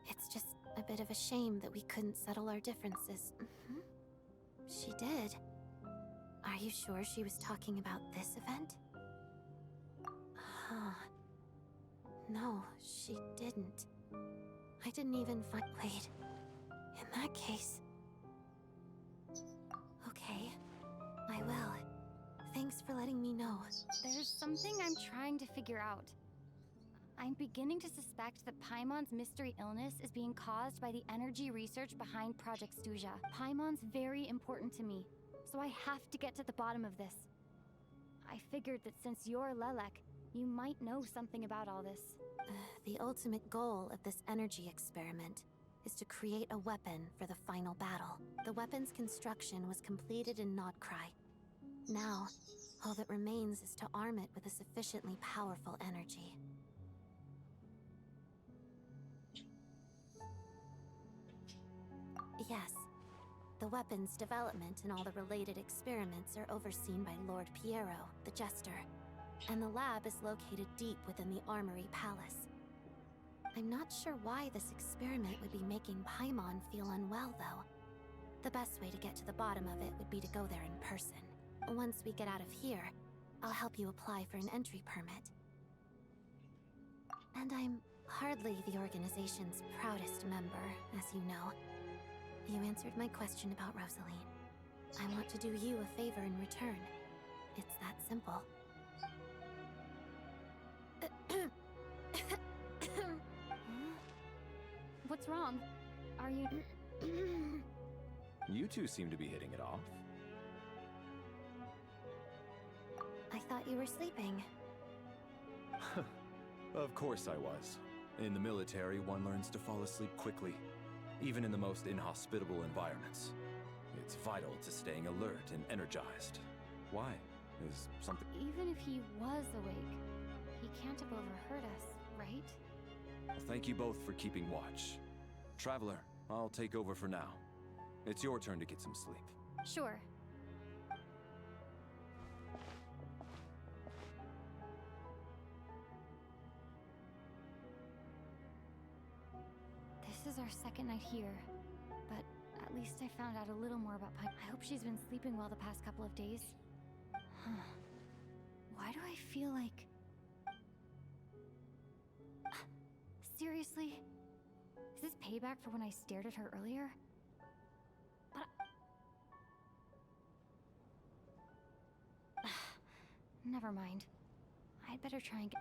It's just a bit of a shame that we couldn't settle our differences. She did. Are you sure she was talking about this event? Huh. No, she didn't. I didn't even find... Wait. In that case... Okay. I will. Thanks for letting me know. There's something I'm trying to figure out. I'm beginning to suspect that Paimon's mystery illness is being caused by the energy research behind Project Stuja. Paimon's very important to me, so I have to get to the bottom of this. I figured that since you're Lelek, you might know something about all this. The ultimate goal of this energy experiment is to create a weapon for the final battle. The weapon's construction was completed in Nodcry. Now, all that remains is to arm it with a sufficiently powerful energy. Yes. The weapon's development and all the related experiments are overseen by Lord Piero, the Jester, and the lab is located deep within the Armory Palace. I'm not sure why this experiment would be making Paimon feel unwell, though. The best way to get to the bottom of it would be to go there in person. Once we get out of here, I'll help you apply for an entry permit. And I'm hardly the organization's proudest member, as you know. You answered my question about Rosaline. I want to do you a favor in return. It's that simple. What's wrong? Are you... You two seem to be hitting it off. I thought you were sleeping. Of course I was. In the military, one learns to fall asleep quickly, even in the most inhospitable environments. It's vital to staying alert and energized. Why? Is something... Even if he was awake, he can't have overheard us, right? Well, thank you both for keeping watch. Traveler, I'll take over for now. It's your turn to get some sleep. Sure. This is our second night here, but at least I found out a little more about Pine. I hope she's been sleeping well the past couple of days. Why do I feel like... Seriously? Is this payback for when I stared at her earlier? But... Never mind. I'd better try and get...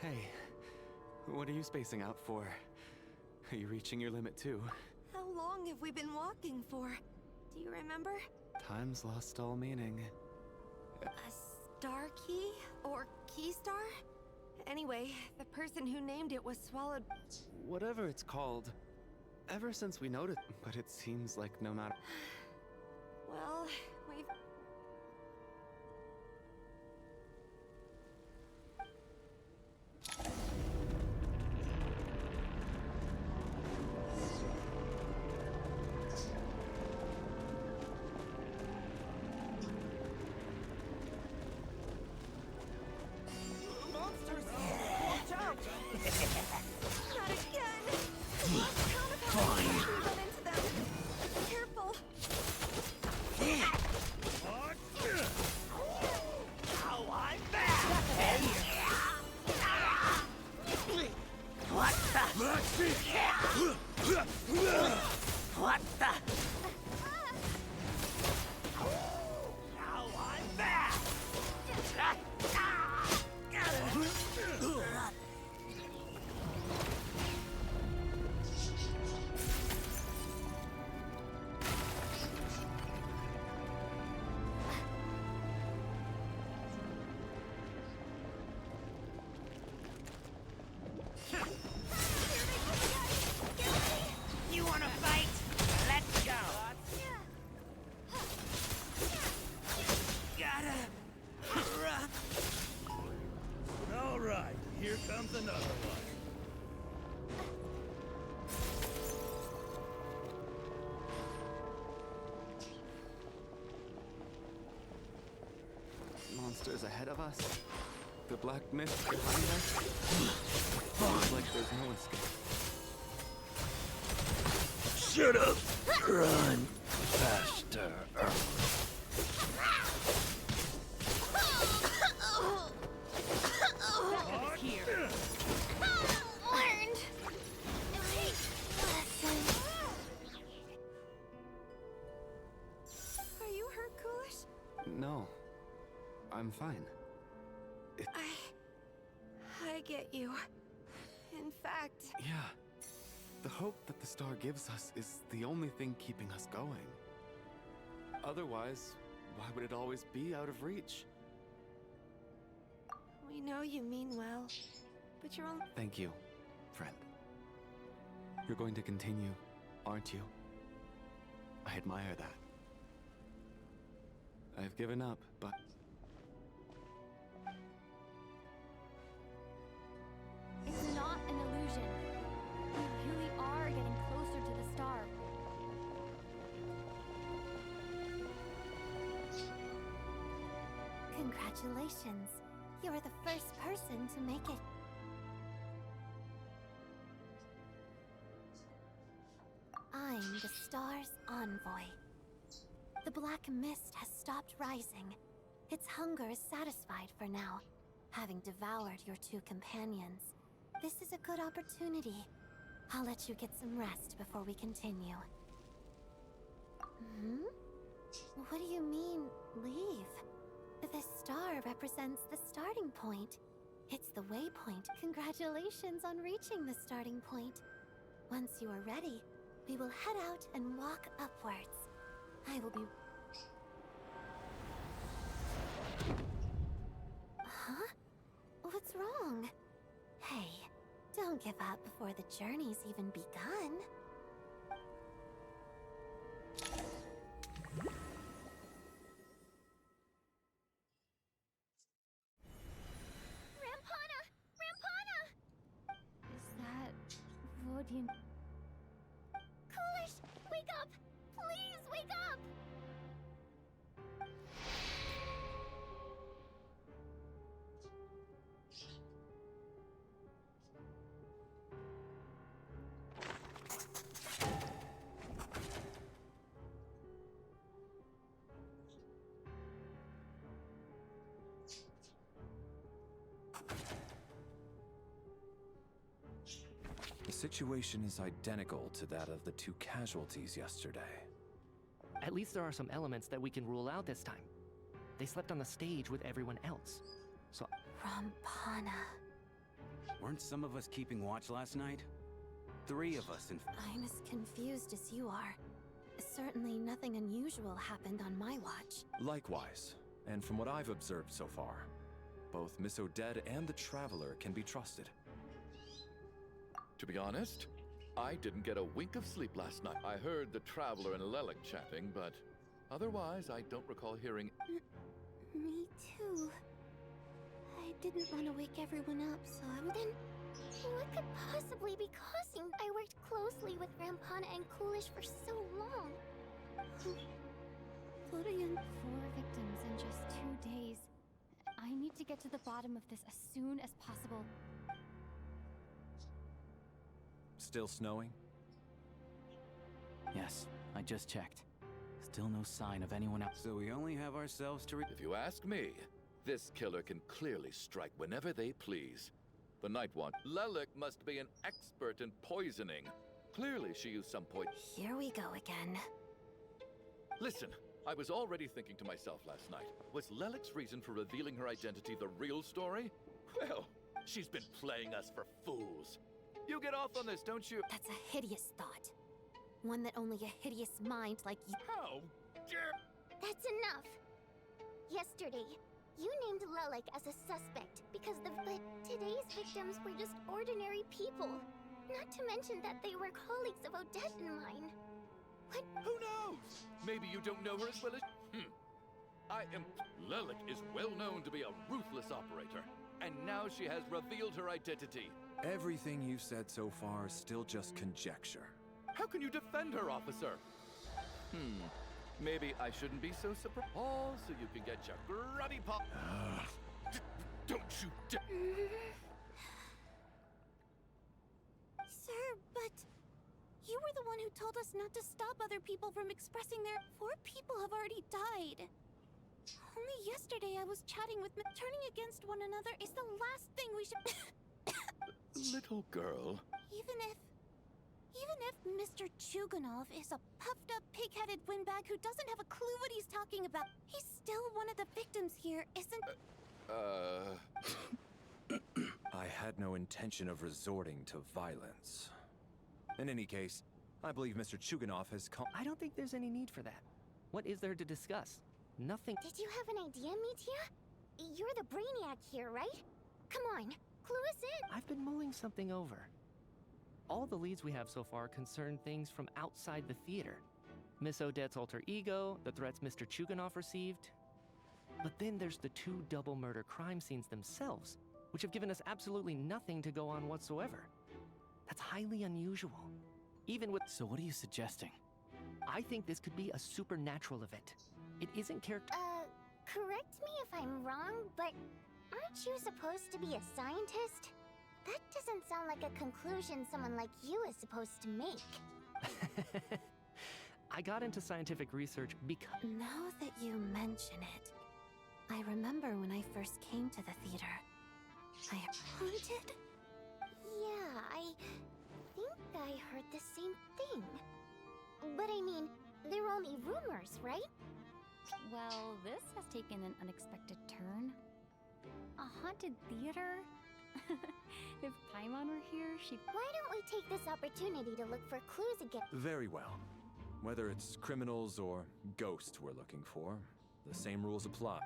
Hey, what are you spacing out for? Are you reaching your limit too? How long have we been walking for? Do you remember? Time's lost all meaning. A star key? Or key star? Anyway, the person who named it was swallowed. Whatever it's called. Ever since we noticed, but it seems like no matter... Well, we've... Monsters! Watch out! Not again! Lost count of how many times we run into them. Careful! Now I'm back! What the? What the? Now I'm back! You wanna fight? Let's go! Gotta run. All right, here comes another one. Monsters ahead of us? The black mist behind us? Feels like there's no escape. Shut up! Run faster. Here. Learned. Lesson. Are you hurt, Coolish? No. I'm fine. I get you. In fact... Yeah. The hope that the star gives us is the only thing keeping us going. Otherwise, why would it always be out of reach? We know you mean well, but you're only... Thank you, friend. You're going to continue, aren't you? I admire that. I've given up, but... It's not an illusion. We really are getting closer to the star. Congratulations. You're the first person to make it. The black mist has stopped rising. Its hunger is satisfied for now, having devoured your two companions. This is a good opportunity. I'll let you get some rest before we continue. Hmm? What do you mean, leave? The star represents the starting point. It's the waypoint. Congratulations on reaching the starting point. Once you are ready, we will head out and walk upwards. I will be... Huh? What's wrong? Hey, don't give up before the journey's even begun. Rampana! Rampana! Is that Vodian? Coolish, wake up! Please wake up! The situation is identical to that of the two casualties yesterday. At least there are some elements that we can rule out this time. They slept on the stage with everyone else. So Rampana. Weren't some of us keeping watch last night? 3 of us, in I'm as confused as you are. Certainly nothing unusual happened on my watch. Likewise, and from what I've observed so far, both Miss Odette and the Traveler can be trusted. To be honest, I didn't get a wink of sleep last night. I heard the Traveler and Lelik chatting, but otherwise I don't recall hearing... Me too. I didn't want to wake everyone up, so then... What could possibly be causing? I worked closely with Rampana and Coolish for so long. Florian, 4 victims in just 2 days. I need to get to the bottom of this as soon as possible. Still snowing? Yes, I just checked. Still no sign of anyone else. So we only have ourselves to If you ask me, this killer can clearly strike whenever they please. The Night Watch. Lelik must be an expert in poisoning. Clearly she used some poison. Here we go again. Listen, I was already thinking to myself last night, was Lelik's reason for revealing her identity the real story? Well, she's been playing us for fools. You get off on this, don't you? That's a hideous thought. One that only a hideous mind like you... How dare... That's enough. Yesterday, you named Lelik as a suspect because but today's victims were just ordinary people. Not to mention that they were colleagues of Odette and mine. What? Who knows? Maybe you don't know her as well as... Lelik is well known to be a ruthless operator. And now she has revealed her identity. Everything you've said so far is still just conjecture. How can you defend her, officer? Maybe I shouldn't be so surprised. All so you can get your grubby pop. Don't you dare. Sir, but you were the one who told us not to stop other people from expressing their... 4 people have already died. Only yesterday I was chatting with turning against one another is the last thing we should... Little girl. Even if Mr. Chuganov is a puffed-up, pig-headed windbag who doesn't have a clue what he's talking about, he's still one of the victims here, isn't... I had no intention of resorting to violence. In any case, I believe Mr. Chuganov has I don't think there's any need for that. What is there to discuss? Nothing. Did you have an idea, Mitya? You're the brainiac here, right? Come on, clue us in! I've been mulling something over. All the leads we have so far concern things from outside the theater. Miss Odette's alter ego, the threats Mr. Chuganov received. But then there's the 2 double murder crime scenes themselves, which have given us absolutely nothing to go on whatsoever. That's highly unusual. Even with... So what are you suggesting? I think this could be a supernatural event. It isn't character... Correct me if I'm wrong, but aren't you supposed to be a scientist? That doesn't sound like a conclusion someone like you is supposed to make. I got into scientific research because... Now that you mention it, I remember when I first came to the theater. Haunted? Yeah, I think I heard the same thing. But I mean, they're only rumors, right? Well, this has taken an unexpected turn. A haunted theater? If Paimon were here, she'd... Why don't we take this opportunity to look for clues again? Very well. Whether it's criminals or ghosts we're looking for, the same rules apply.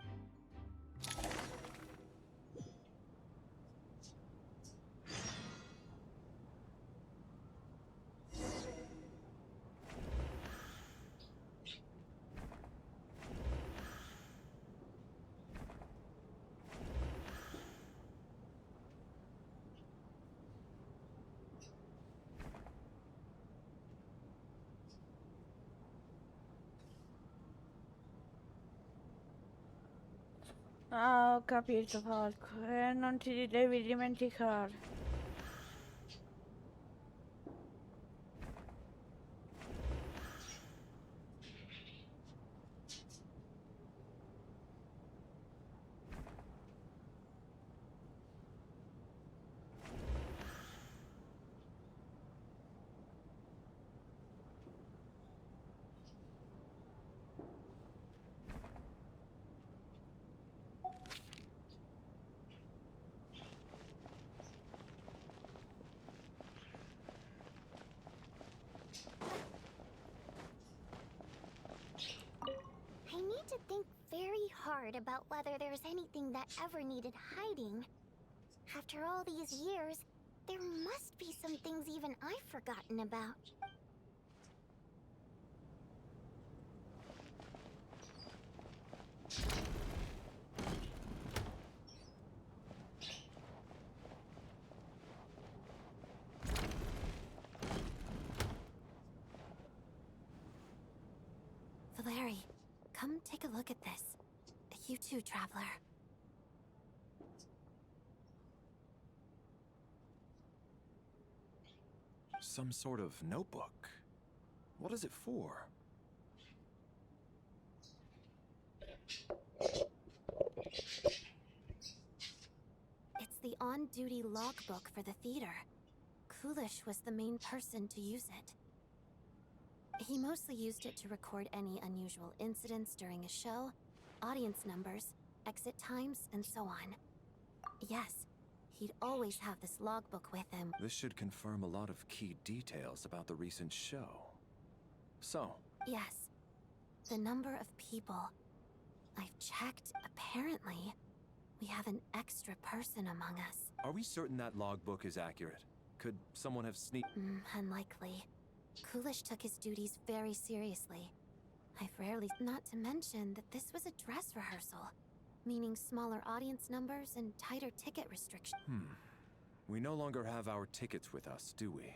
Ah, ho capito, Falco. E non ti devi dimenticare. I need to think very hard about whether there's anything that ever needed hiding. After all these years, there must be some things even I've forgotten about. Valeri, come take a look at this. You too, traveler. Some sort of notebook. What is it for? It's the on-duty logbook for the theater. Coolish was the main person to use it. He mostly used it to record any unusual incidents during a show, audience numbers, exit times, and so on. Yes, he'd always have this logbook with him. This should confirm a lot of key details about the recent show. So, Yes, the number of people. I've checked, apparently, we have an extra person among us. are we certain that logbook is accurate? Could someone have sneaked... Unlikely. Coolish took his duties very seriously. I've rarely... Not to mention that this was a dress rehearsal, meaning smaller audience numbers and tighter ticket restrictions. We no longer have our tickets with us, do we?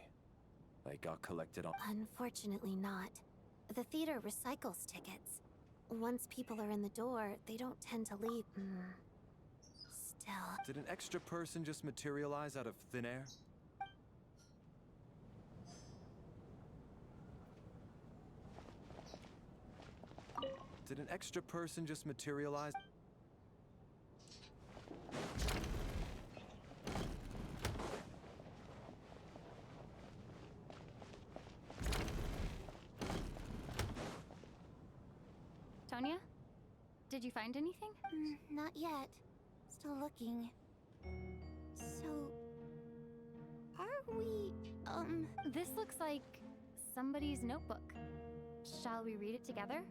They got collected on... Unfortunately not. The theater recycles tickets. Once people are in the door, they don't tend to leave. Still... Did an extra person just materialize out of thin air? Did an extra person just materialize? Tonya? Did you find anything? Not yet. Still looking. So... are we... This looks like somebody's notebook. Shall we read it together?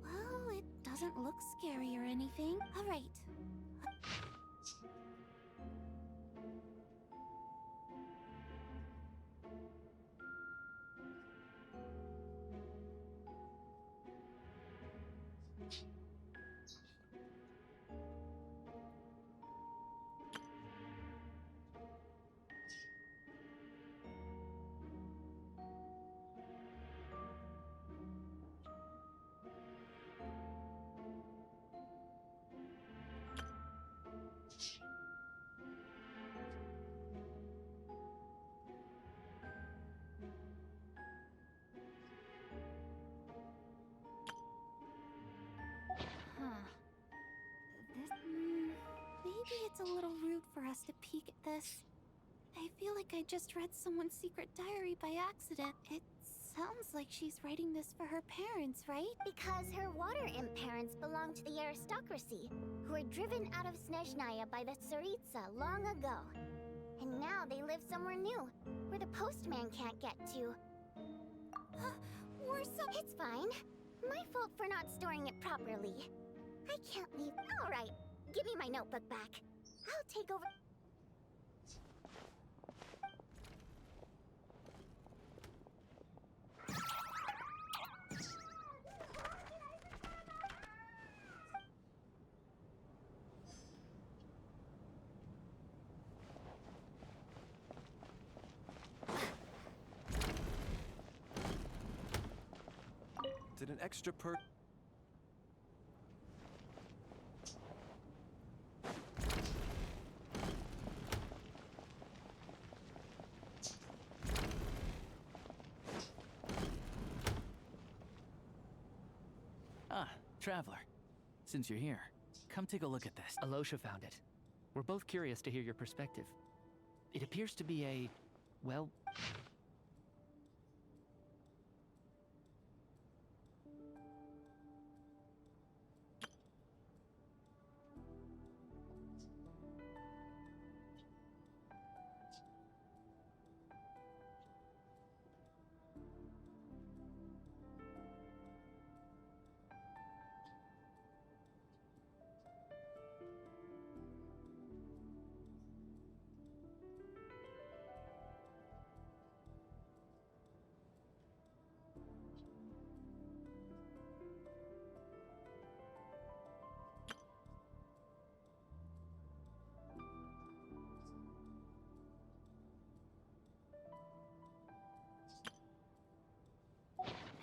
Well, it doesn't look scary or anything. All right. a little rude for us to peek at this. I feel like I just read someone's secret diary by accident. It sounds like she's writing this for her parents, right? Because her water imp parents belong to the aristocracy, who were driven out of Snezhnaya by the Tsaritsa long ago. And now they live somewhere new, where the postman can't get to. It's fine. My fault for not storing it properly. I can't leave. Alright, give me my notebook back. I'll take over. Did an extra perk? Ah, Traveler. Since you're here, come take a look at this. Alosha found it. We're both curious to hear your perspective. It appears to be a, well...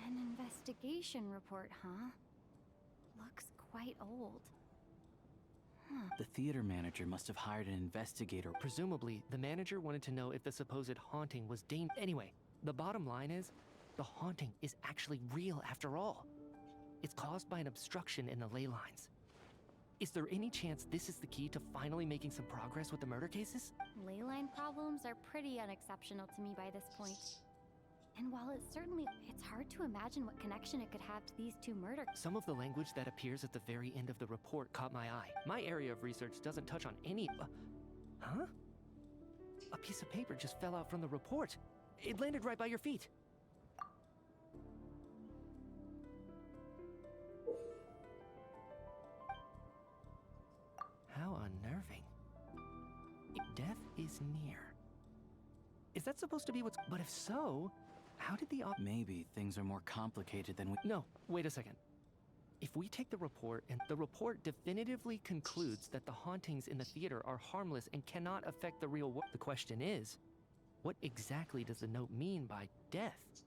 An investigation report, huh? Looks quite old. Huh. The theater manager must have hired an investigator. Presumably, the manager wanted to know if the supposed haunting was dangerous. Anyway, the bottom line is, the haunting is actually real after all. It's caused by an obstruction in the ley lines. Is there any chance this is the key to finally making some progress with the murder cases? Ley line problems are pretty unexceptional to me by this point. And while it's hard to imagine what connection it could have to these two murders. Some of the language that appears at the very end of the report caught my eye. My area of research doesn't touch on any... huh? A piece of paper just fell out from the report. It landed right by your feet. How unnerving. Death is near. Is that supposed to be what's... But if so, how did the... Maybe things are more complicated than we... No, wait a second. If we take the report, and the report definitively concludes that the hauntings in the theater are harmless and cannot affect the real world, the question is, what exactly does the note mean by death?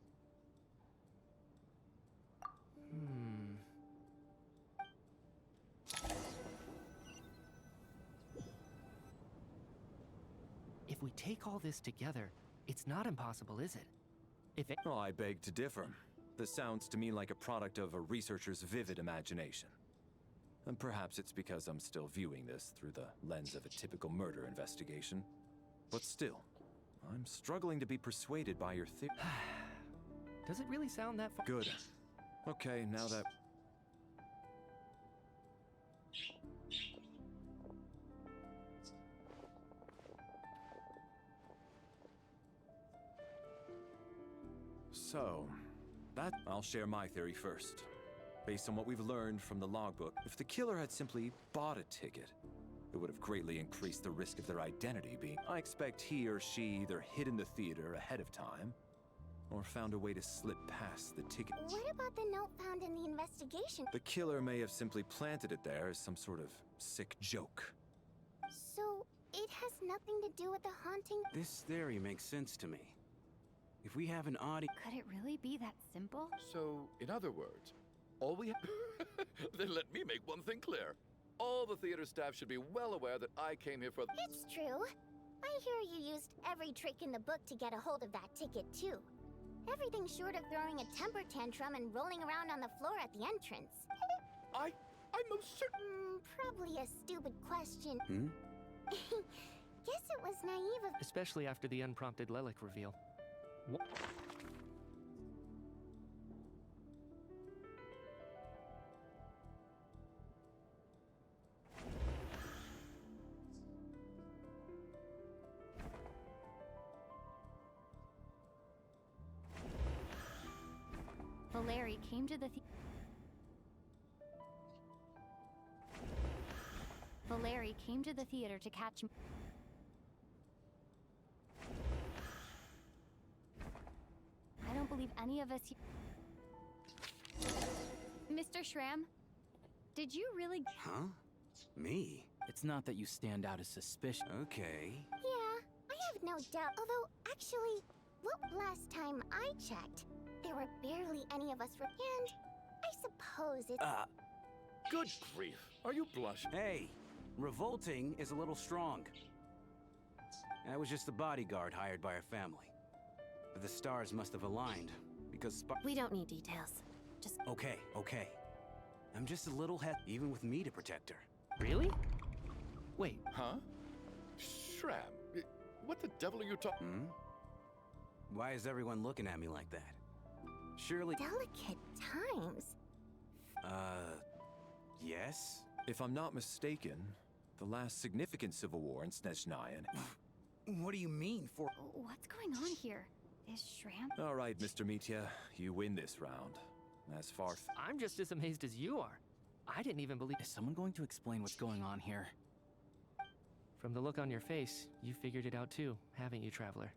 If we take all this together, it's not impossible, is it? If it... Oh, I beg to differ. This sounds to me like a product of a researcher's vivid imagination. And perhaps it's because I'm still viewing this through the lens of a typical murder investigation. But still, I'm struggling to be persuaded by your theory. Does it really sound that far? Good. Okay, now that... So, I'll share my theory first. Based on what we've learned from the logbook, if the killer had simply bought a ticket, it would have greatly increased the risk of their identity being... I expect he or she either hid in the theater ahead of time, or found a way to slip past the ticket. What about the note found in the investigation? The killer may have simply planted it there as some sort of sick joke. So, it has nothing to do with the haunting? This theory makes sense to me. If we have an audience... Could it really be that simple? So, in other words, all we have... Then let me make one thing clear. All the theater staff should be well aware that I came here for... It's true. I hear you used every trick in the book to get a hold of that ticket, too. Everything short of throwing a temper tantrum and rolling around on the floor at the entrance. I'm most certain... Probably a stupid question. Guess it was naive of— Especially after the unprompted Lelik reveal. Valeri came to the Valeri came to the theater to catch me. I don't believe any of us Mr. Shram, did you really— Huh? Me? It's not that you stand out as suspicious. Okay. Yeah, I have no doubt. Although, actually, well, last time I checked, there were barely any of us and I suppose it's— Good grief. Are you blushing? Hey, revolting is a little strong. I was just a bodyguard hired by our family. But the stars must have aligned, because We don't need details. Just— Okay. I'm just a little even with me to protect her. Really? Wait. Huh? Shram, what the devil are you talking? Why is everyone looking at me like that? Surely— Delicate times. Yes? If I'm not mistaken, the last significant civil war in Snezhnaya. What do you mean for— What's going on here? Is Shram— All right, Mr. Mitya, you win this round. As far I'm just as amazed as you are. I didn't even believe— Is someone going to explain what's going on here? From the look on your face, you figured it out too, haven't you, Traveler?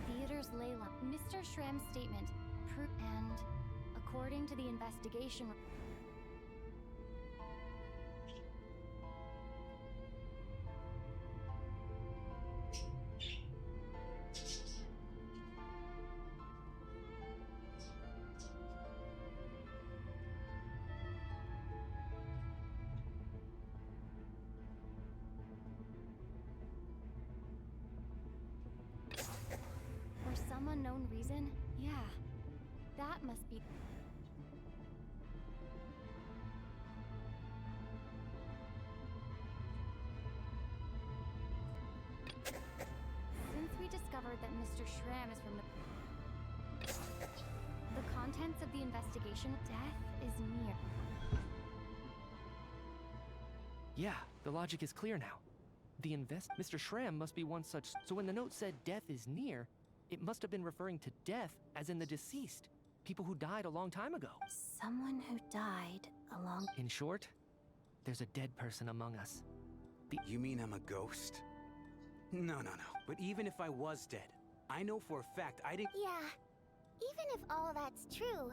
Theater's Layla. Mr. Shram's statement. And according to the investigation. For some unknown reason, yeah, that must be. Since we discovered that Mr. Shram is from the contents of the investigation, death is near. Yeah, the logic is clear now. Mr. Shram must be one such. So when the note said death is near, it must have been referring to death as in the deceased. People who died a long time ago. Someone who died a long— In short, there's a dead person among us. You mean I'm a ghost? No. But even if I was dead, I know for a fact I didn't— Yeah, even if all that's true.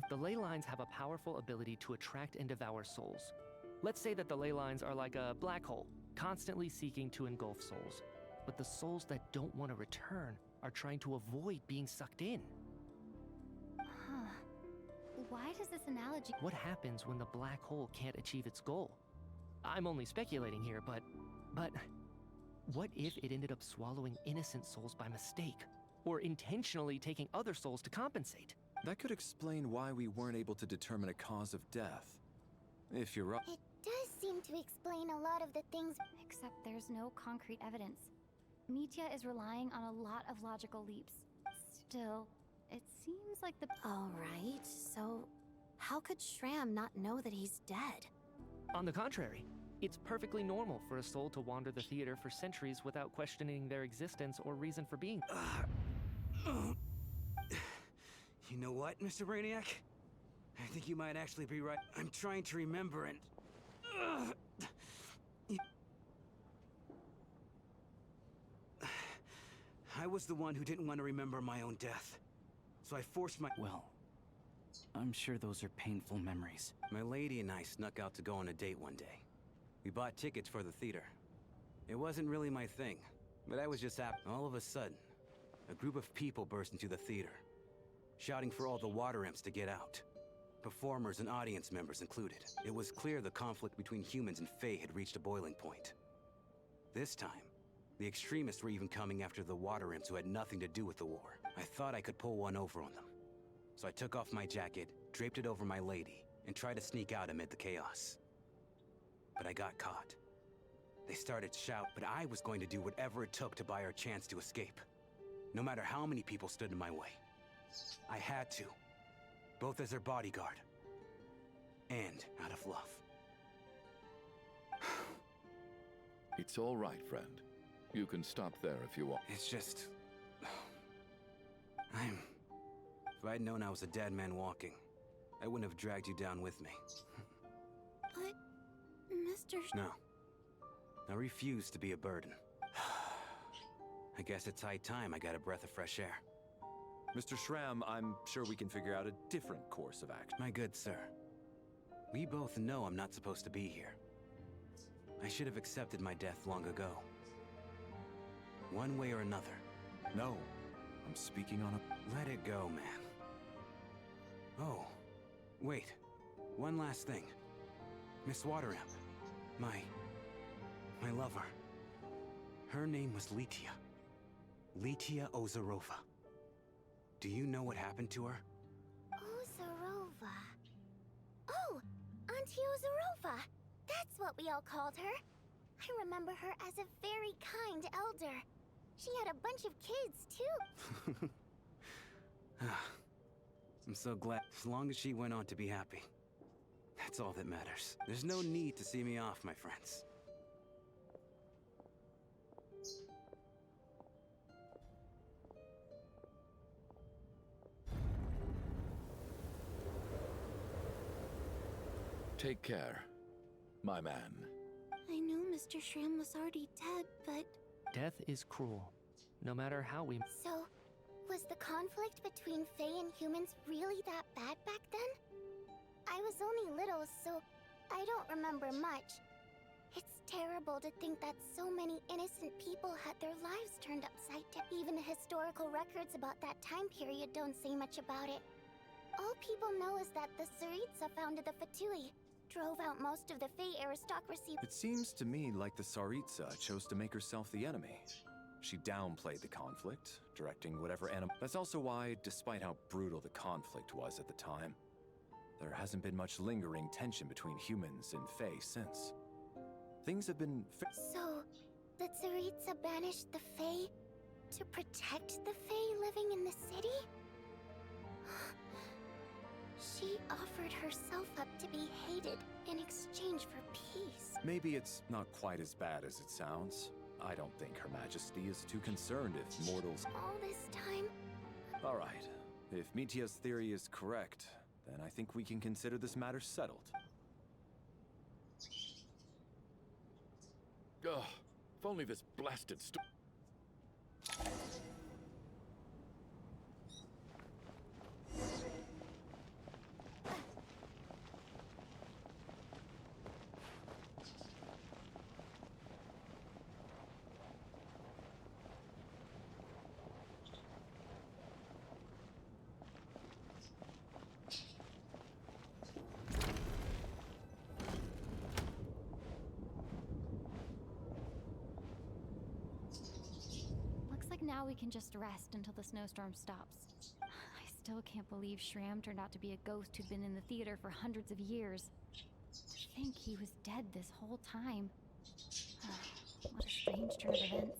The ley lines have a powerful ability to attract and devour souls. Let's say that the ley lines are like a black hole, constantly seeking to engulf souls. But the souls that don't want to return are trying to avoid being sucked in. Huh. Why does this analogy— What happens when the black hole can't achieve its goal? I'm only speculating here, but what if it ended up swallowing innocent souls by mistake? Or intentionally taking other souls to compensate? That could explain why we weren't able to determine a cause of death. If you're right. It does seem to explain a lot of the things. Except there's no concrete evidence. Mitya is relying on a lot of logical leaps. Still, it seems like the— All right, so how could Shram not know that he's dead? On the contrary, it's perfectly normal for a soul to wander the theater for centuries without questioning their existence or reason for being. You know what, Mr. Brainiac? I think you might actually be right. I'm trying to remember and... I was the one who didn't want to remember my own death. So I forced my... Well, I'm sure those are painful memories. My lady and I snuck out to go on a date one day. We bought tickets for the theater. It wasn't really my thing, but I was just happy. All of a sudden, a group of people burst into the theater, shouting for all the water imps to get out. performers and audience members included. It was clear the conflict between humans and Fae had reached a boiling point. This time, the extremists were even coming after the water imps who had nothing to do with the war. I thought I could pull one over on them. So I took off my jacket, draped it over my lady, and tried to sneak out amid the chaos. But I got caught. They started to shout, but I was going to do whatever it took to buy our chance to escape. No matter how many people stood in my way. I had to. Both as their bodyguard. And out of love. It's all right, friend. You can stop there if you want. It's just... If I'd known I was a dead man walking, I wouldn't have dragged you down with me. But, Mr. No. I refuse to be a burden. I guess it's high time I got a breath of fresh air. Mr. Shram, I'm sure we can figure out a different course of action. My good sir, we both know I'm not supposed to be here. I should have accepted my death long ago. One way or another. No, I'm speaking on a... Let it go, man. Oh, wait. One last thing. Miss Wateramp. My lover. Her name was Litia. Litia Ozarova. Do you know what happened to her? Ozarova. Oh, Auntie Ozarova. That's what we all called her. I remember her as a very kind elder. She had a bunch of kids, too. I'm so glad. As long as she went on to be happy. That's all that matters. There's no need to see me off, my friends. Take care, my man. I knew Mr. Shram was already dead, but... Death is cruel, no matter how we... So, was the conflict between Fae and humans really that bad back then? I was only little, so I don't remember much. It's terrible to think that so many innocent people had their lives turned upside down. Even the historical records about that time period don't say much about it. All people know is that the Tsaritsa founded the Fatui, drove out most of the Fae aristocracy. It seems to me like the Tsaritsa chose to make herself the enemy. She downplayed the conflict, directing whatever animal... That's also why, despite how brutal the conflict was at the time, there hasn't been much lingering tension between humans and Fae since. Things have been... So, the Tsaritsa banished the Fae to protect the Fae living in the city? She offered herself up to be hated in exchange for peace. Maybe it's not quite as bad as it sounds. I don't think Her Majesty is too concerned if mortals... All this time? All right. If Mitia's theory is correct, then I think we can consider this matter settled. Ugh, if only this blasted Now we can just rest until the snowstorm stops. I still can't believe Shram turned out to be a ghost who'd been in the theater for hundreds of years. To think he was dead this whole time. What a strange turn of events.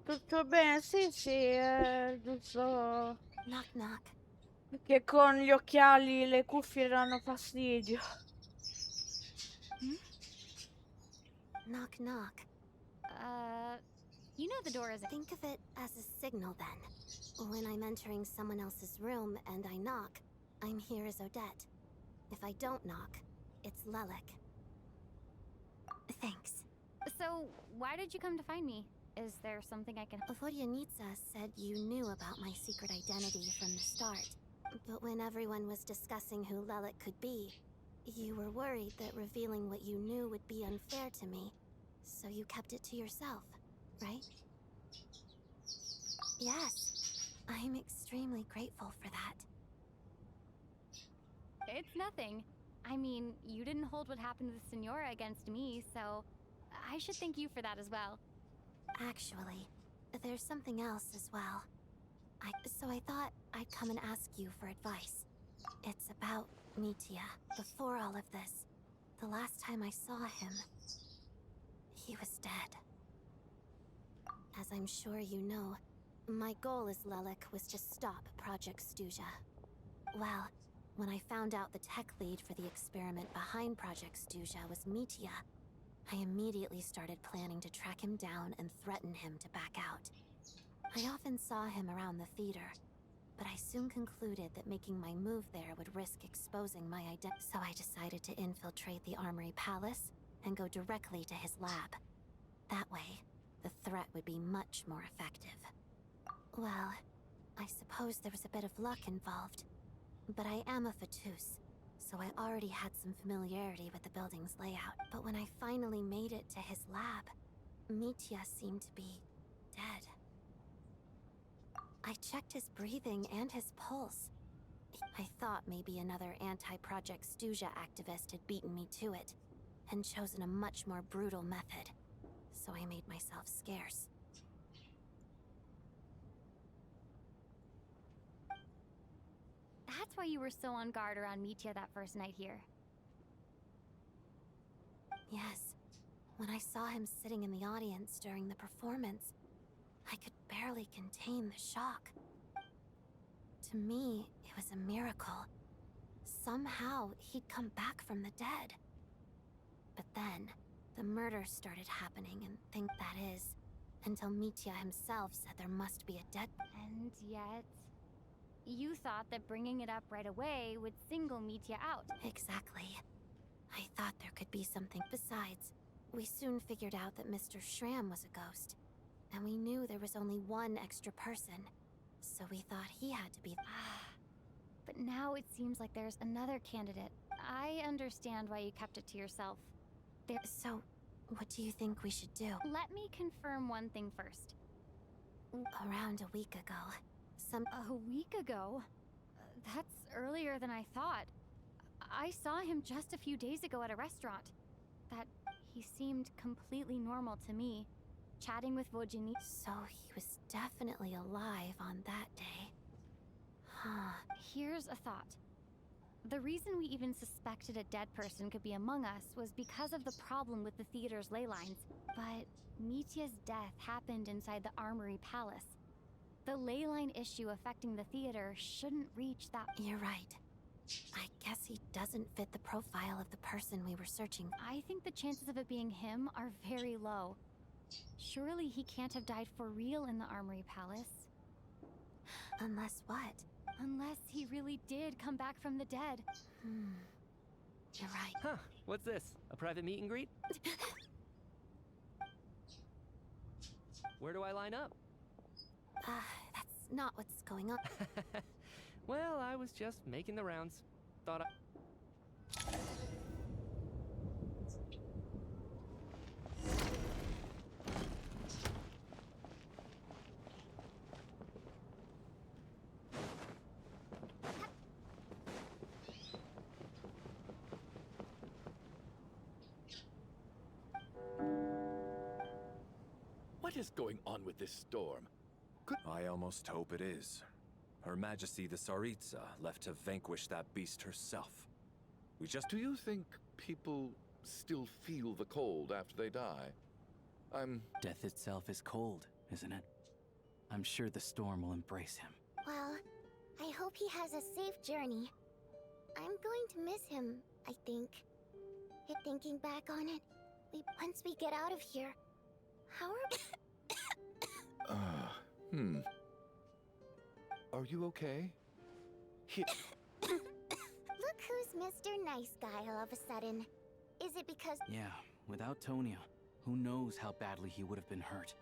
Tutto bene? Sì, giusto. Knock knock. Che con gli occhiali le cuffie danno fastidio. Knock knock. You know the door is... Think of it as a signal then. When I'm entering someone else's room and I knock, I'm here as Odette. If I don't knock, it's Lelik. Thanks. So, why did you come to find me? Is there something I can... Vodyanitsa said you knew about my secret identity from the start. But when everyone was discussing who Lelik could be, you were worried that revealing what you knew would be unfair to me, so you kept it to yourself, right? Yes, I'm extremely grateful for that. It's nothing. I mean, you didn't hold what happened with Senora against me, so I should thank you for that as well. Actually, there's something else as well. So I thought I'd come and ask you for advice. It's about Mitya. Before all of this, the last time I saw him, he was dead. As I'm sure you know, my goal as Lelik was to stop Project Snezhnaya. Well, when I found out the tech lead for the experiment behind Project Snezhnaya was Mitya, I immediately started planning to track him down and threaten him to back out. I often saw him around the theater, but I soon concluded that making my move there would risk exposing my identity. So I decided to infiltrate the Armory Palace and go directly to his lab. That way, the threat would be much more effective. Well, I suppose there was a bit of luck involved, but I am a Fatus, so I already had some familiarity with the building's layout. But when I finally made it to his lab, Mitya seemed to be dead. I checked his breathing and his pulse. I thought maybe another anti-Project Snezhnaya activist had beaten me to it, and chosen a much more brutal method, so I made myself scarce. That's why you were so on guard around Mitya that first night here. Yes. When I saw him sitting in the audience during the performance, I could barely contain the shock. To me, it was a miracle. Somehow, he'd come back from the dead. But then, the murders started happening, and think that is, until Mitya himself said there must be a dead... And yet... you thought that bringing it up right away would single Mitya out. Exactly. I thought there could be something. Besides, we soon figured out that Mr. Schramm was a ghost. And we knew there was only one extra person. So we thought he had to be... But now it seems like there's another candidate. I understand why you kept it to yourself. So, what do you think we should do? Let me confirm one thing first. Around a week ago, A week ago? That's earlier than I thought. I saw him just a few days ago at a restaurant. He seemed completely normal to me, chatting with Vojini. So he was definitely alive on that day. Huh. Here's a thought. The reason we even suspected a dead person could be among us was because of the problem with the theater's ley lines. But Mitya's death happened inside the Armory Palace. The ley line issue affecting the theater shouldn't reach that... You're right. I guess he doesn't fit the profile of the person we were searching. I think the chances of it being him are very low. Surely he can't have died for real in the Armory Palace. Unless what? Unless he really did come back from the dead. You're right. Huh, what's this? A private meet and greet? Where do I line up? That's not what's going on. Well, I was just making the rounds. Thought I... What is going on with this storm? I almost hope it is. Her Majesty the Tsaritsa left to vanquish that beast herself. We just... Do you think people still feel the cold after they die? Death itself is cold, isn't it? I'm sure the storm will embrace him. Well, I hope he has a safe journey. I'm going to miss him, I think. Thinking back on it, once we get out of here, how are... Are you okay? Look who's Mr. Nice Guy all of a sudden. Is it because... Yeah, without Tonya, who knows how badly he would have been hurt.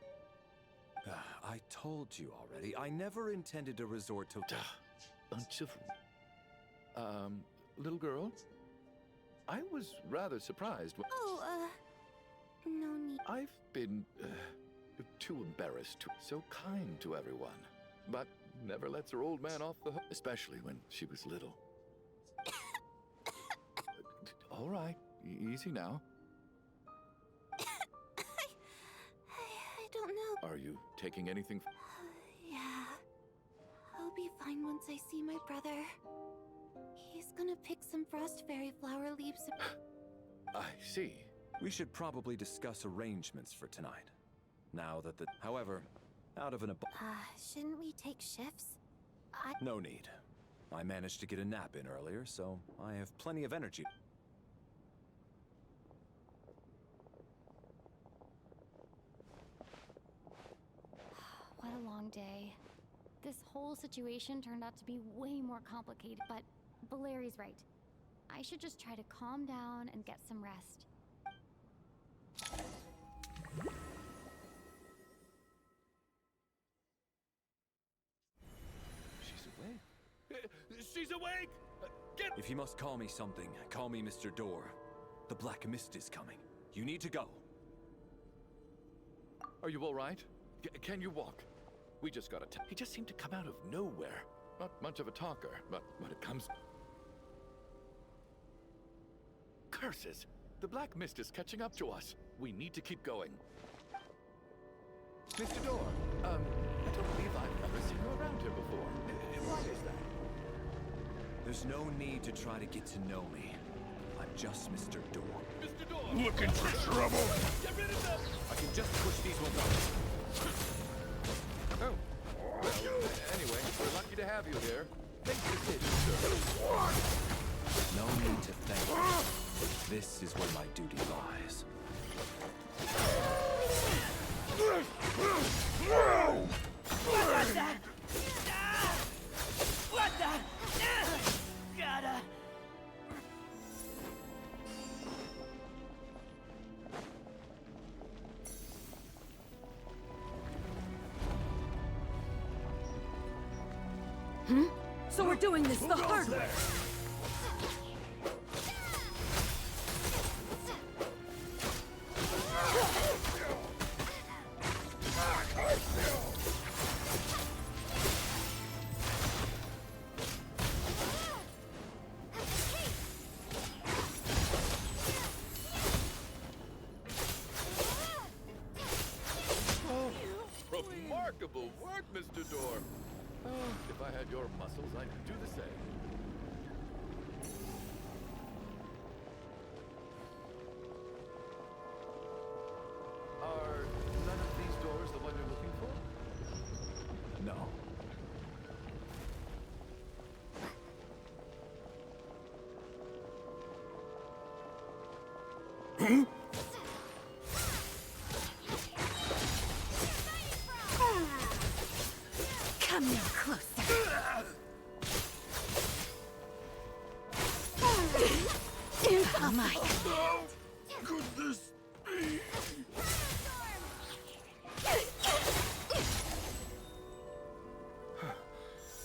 I told you already, I never intended to resort to... bunch of... little girl? I was rather surprised. Oh, no need. I've been too embarrassed to so kind to everyone, but never lets her old man off the hook, especially when she was little. All right, easy now. I don't know. Are you taking anything? Yeah. I'll be fine once I see my brother. He's gonna pick some frost fairy flower leaves. I see. We should probably discuss arrangements for tonight. Now that however, out of an Shouldn't we take shifts? No need. I managed to get a nap in earlier, so I have plenty of energy. What a long day. This whole situation turned out to be way more complicated, but Valeri's right. I should just try to calm down and get some rest. She's awake. She's awake! Get... If you must call me something, call me Mr. Door. The Black Mist is coming. You need to go. Are you all right? Can you walk? We just got he just seemed to come out of nowhere. Not much of a talker, but when it comes... Curses! The Black Mist is catching up to us. We need to keep going. Mr. Door, I don't believe I've ever seen you around here before. Why is that? There's no need to try to get to know me. I'm just Mr. Door. Mr. Door! Looking for trouble? Get rid of them! I can just push these ones out. Oh. Well, anyway, we're lucky to have you here. Make the decision, sir. No need to thank me. This is where my duty lies. What the? Gotta. So we're doing this the hard way. Remarkable work, Mr. Door. Oh, if I had your muscles, I'd do the same. Are none of these doors the one you're looking for? No. Come here closer. Oh my. How could this be?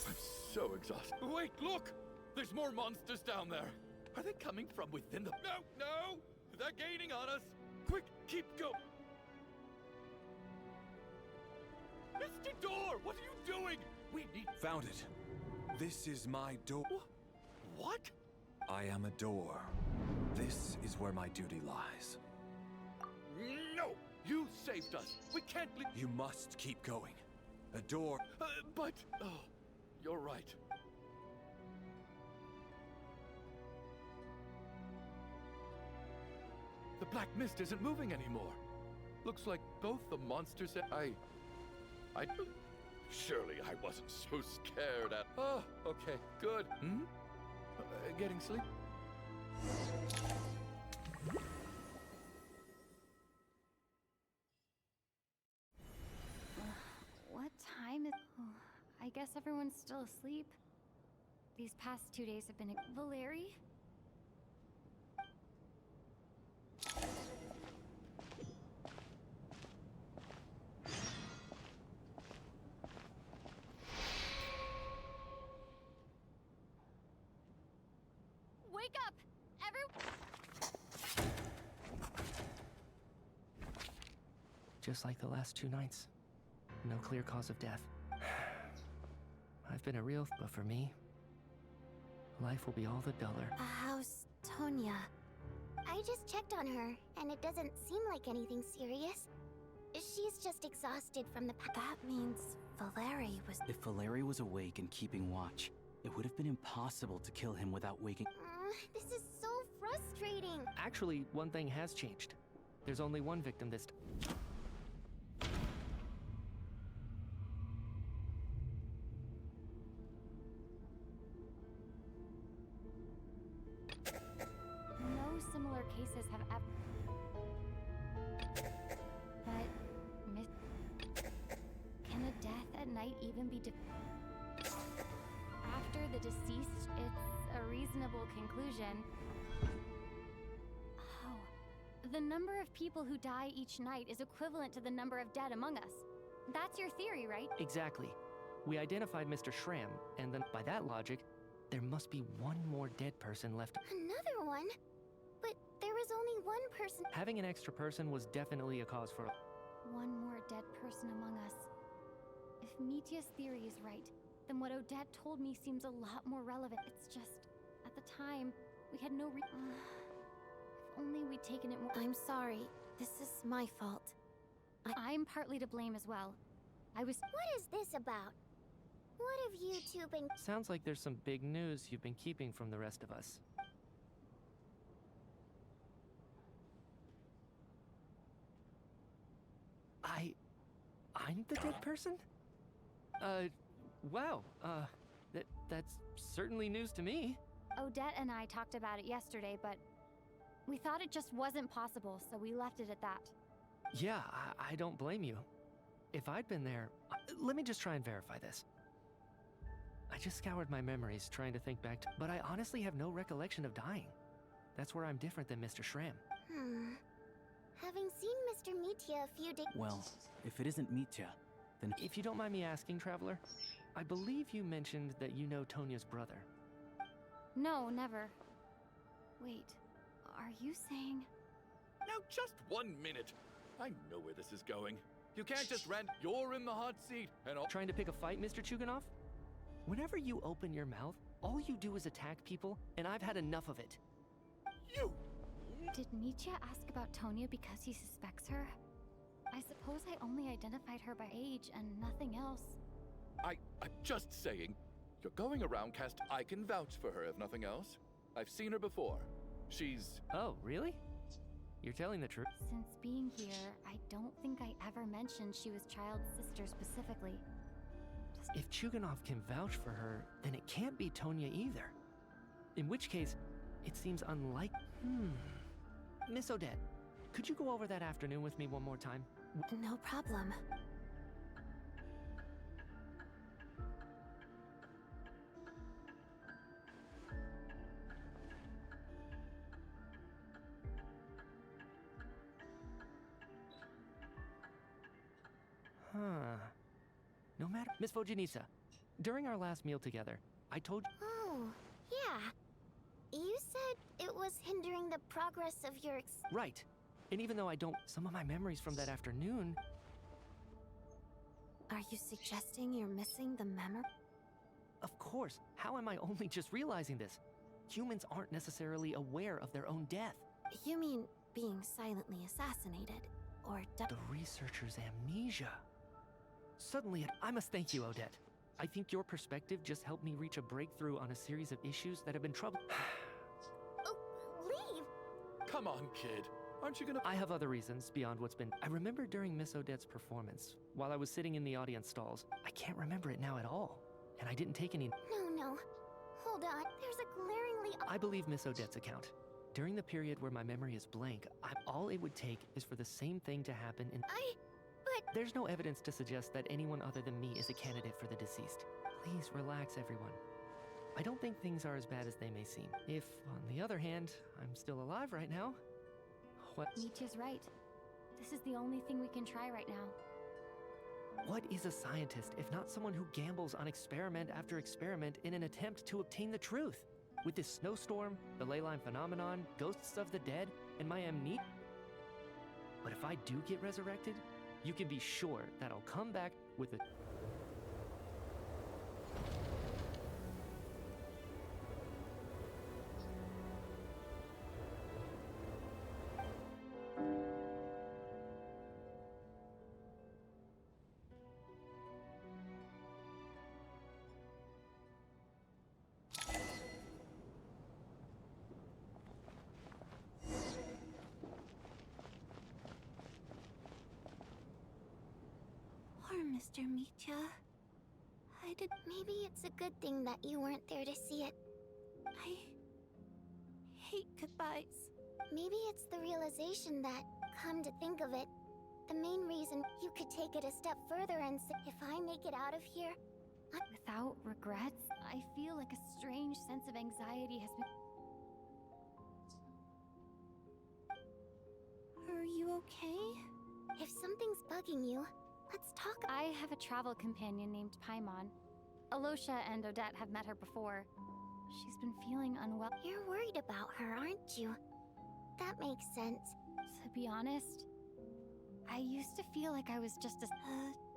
I'm so exhausted. Wait, look! There's more monsters down there. Are they coming from within the... No, no! They're gaining on us! Quick, keep going! Mr. Door, what are you doing? We need... Found it. This is my door. What? I am a door. This is where my duty lies. No! You saved us! We can't leave... You must keep going. A door... but... Oh, you're right. The Black Mist isn't moving anymore. Looks like both the monsters... Surely I wasn't so scared at... Oh, okay, good. Getting sleep? What time is... Oh, I guess everyone's still asleep. These past 2 days have been... Valeri? Wake up! Just like the last 2 nights. No clear cause of death. I've been a real, but for me, life will be all the duller. How's Tonya? I just checked on her, and it doesn't seem like anything serious. She's just exhausted from the That means Valeri was... If Valeri was awake and keeping watch, it would have been impossible to kill him without waking. This is so frustrating. Actually, one thing has changed. There's only one victim this time. No similar cases have ever... But... Can a death at night even be after the deceased? It's a reasonable conclusion. Oh. The number of people who die each night is equivalent to the number of dead among us. That's your theory, right? Exactly. We identified Mr. Schramm, and then, by that logic, there must be one more dead person left. Another one? But there was only one person. Having an extra person was definitely a cause for... One more dead person among us. If Mitya's theory is right, then what Odette told me seems a lot more relevant. It's just, at the time, we had no if only we'd taken it more... I'm sorry. This is my fault. I'm partly to blame as well. What is this about? What have you two been... Sounds like there's some big news you've been keeping from the rest of us. I'm the dead person? Wow, that's certainly news to me. Odette and I talked about it yesterday, but we thought it just wasn't possible, so we left it at that. Yeah, I don't blame you. If I'd been there... let me just try and verify this. I just scoured my memories trying to think back to... But I honestly have no recollection of dying. That's where I'm different than Mr. Schramm. Having seen Mr. Mitya a few days... Well, if it isn't Mitya, then... If you don't mind me asking, Traveler, I believe you mentioned that you know Tonya's brother. No, never. Wait, are you saying... Now, just 1 minute. I know where this is going. You can't just rant, you're in the hot seat, and all... Trying to pick a fight, Mr. Chuganov? Whenever you open your mouth, all you do is attack people, and I've had enough of it. You! Did Mitya ask about Tonya because he suspects her? I suppose I only identified her by age and nothing else. I'm just saying. You're going around cast I can vouch for her if nothing else. I've seen her before. She's... Oh, really? You're telling the truth? Since being here, I don't think I ever mentioned she was Child's sister specifically. If Chuganov can vouch for her, then it can't be Tonya either. In which case, it seems unlikely. Miss Odette, could you go over that afternoon with me one more time? No problem. No matter... Miss Vojanisa, during our last meal together, I told you... Oh, yeah. You said it was hindering the progress of your Right. And even though I don't... Some of my memories from that afternoon... Are you suggesting you're missing the memory? Of course. How am I only just realizing this? Humans aren't necessarily aware of their own death. You mean being silently assassinated? Or the researcher's amnesia. Suddenly, I must thank you, Odette. I think your perspective just helped me reach a breakthrough on a series of issues that have been troubling. Leave! Come on, kid. Aren't you gonna... I have other reasons beyond what's been... I remember during Miss Odette's performance, while I was sitting in the audience stalls, I can't remember it now at all. And I didn't take any... No. Hold on. There's a glaringly... I believe Miss Odette's account. During the period where my memory is blank, all it would take is for the same thing to happen in... But... There's no evidence to suggest that anyone other than me is a candidate for the deceased. Please relax, everyone. I don't think things are as bad as they may seem. If, on the other hand, I'm still alive right now... What? Mitya's right. This is the only thing we can try right now. What is a scientist if not someone who gambles on experiment after experiment in an attempt to obtain the truth? With this snowstorm, the ley line phenomenon, ghosts of the dead, and my amnesia. But if I do get resurrected, you can be sure that I'll come back with a... Poor Mr. Mitya. I did. Maybe it's a good thing that you weren't there to see it. I hate goodbyes. Maybe it's the realization that, come to think of it, the main reason you could take it a step further and say, if I make it out of here, Without regrets, I feel like a strange sense of anxiety has been... Are you okay? If something's bugging you, let's talk. I have a travel companion named Paimon. Alosha and Odette have met her before. She's been feeling unwell. You're worried about her, aren't you? That makes sense. To be honest, I used to feel like I was just a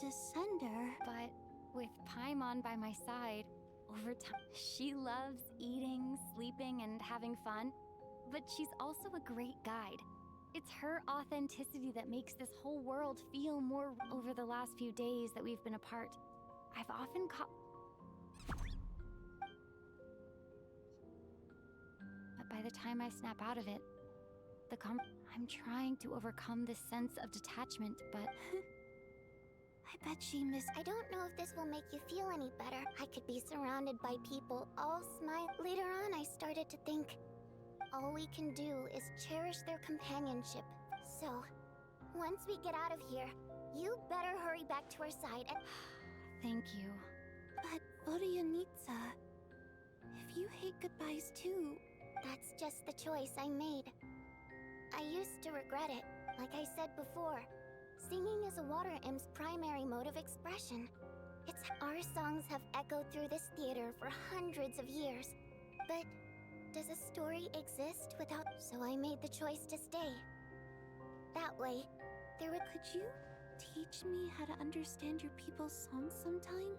descender. But with Paimon by my side, over time, she loves eating, sleeping, and having fun. But she's also a great guide. It's her authenticity that makes this whole world feel more. Over the last few days that we've been apart, I've often caught... But by the time I snap out of it, I'm trying to overcome this sense of detachment, but... I bet she I don't know if this will make you feel any better. I could be surrounded by people, all smile. Later on, I started to think, all we can do is cherish their companionship. So, once we get out of here, you better hurry back to our side and... Thank you. But, Vodyanitsa, if you hate goodbyes too... That's just the choice I made. I used to regret it, like I said before. Singing is a water imp's primary mode of expression. Our songs have echoed through this theater for hundreds of years. But does a story exist without... So I made the choice to stay. That way, there would... Could you teach me how to understand your people's songs sometime?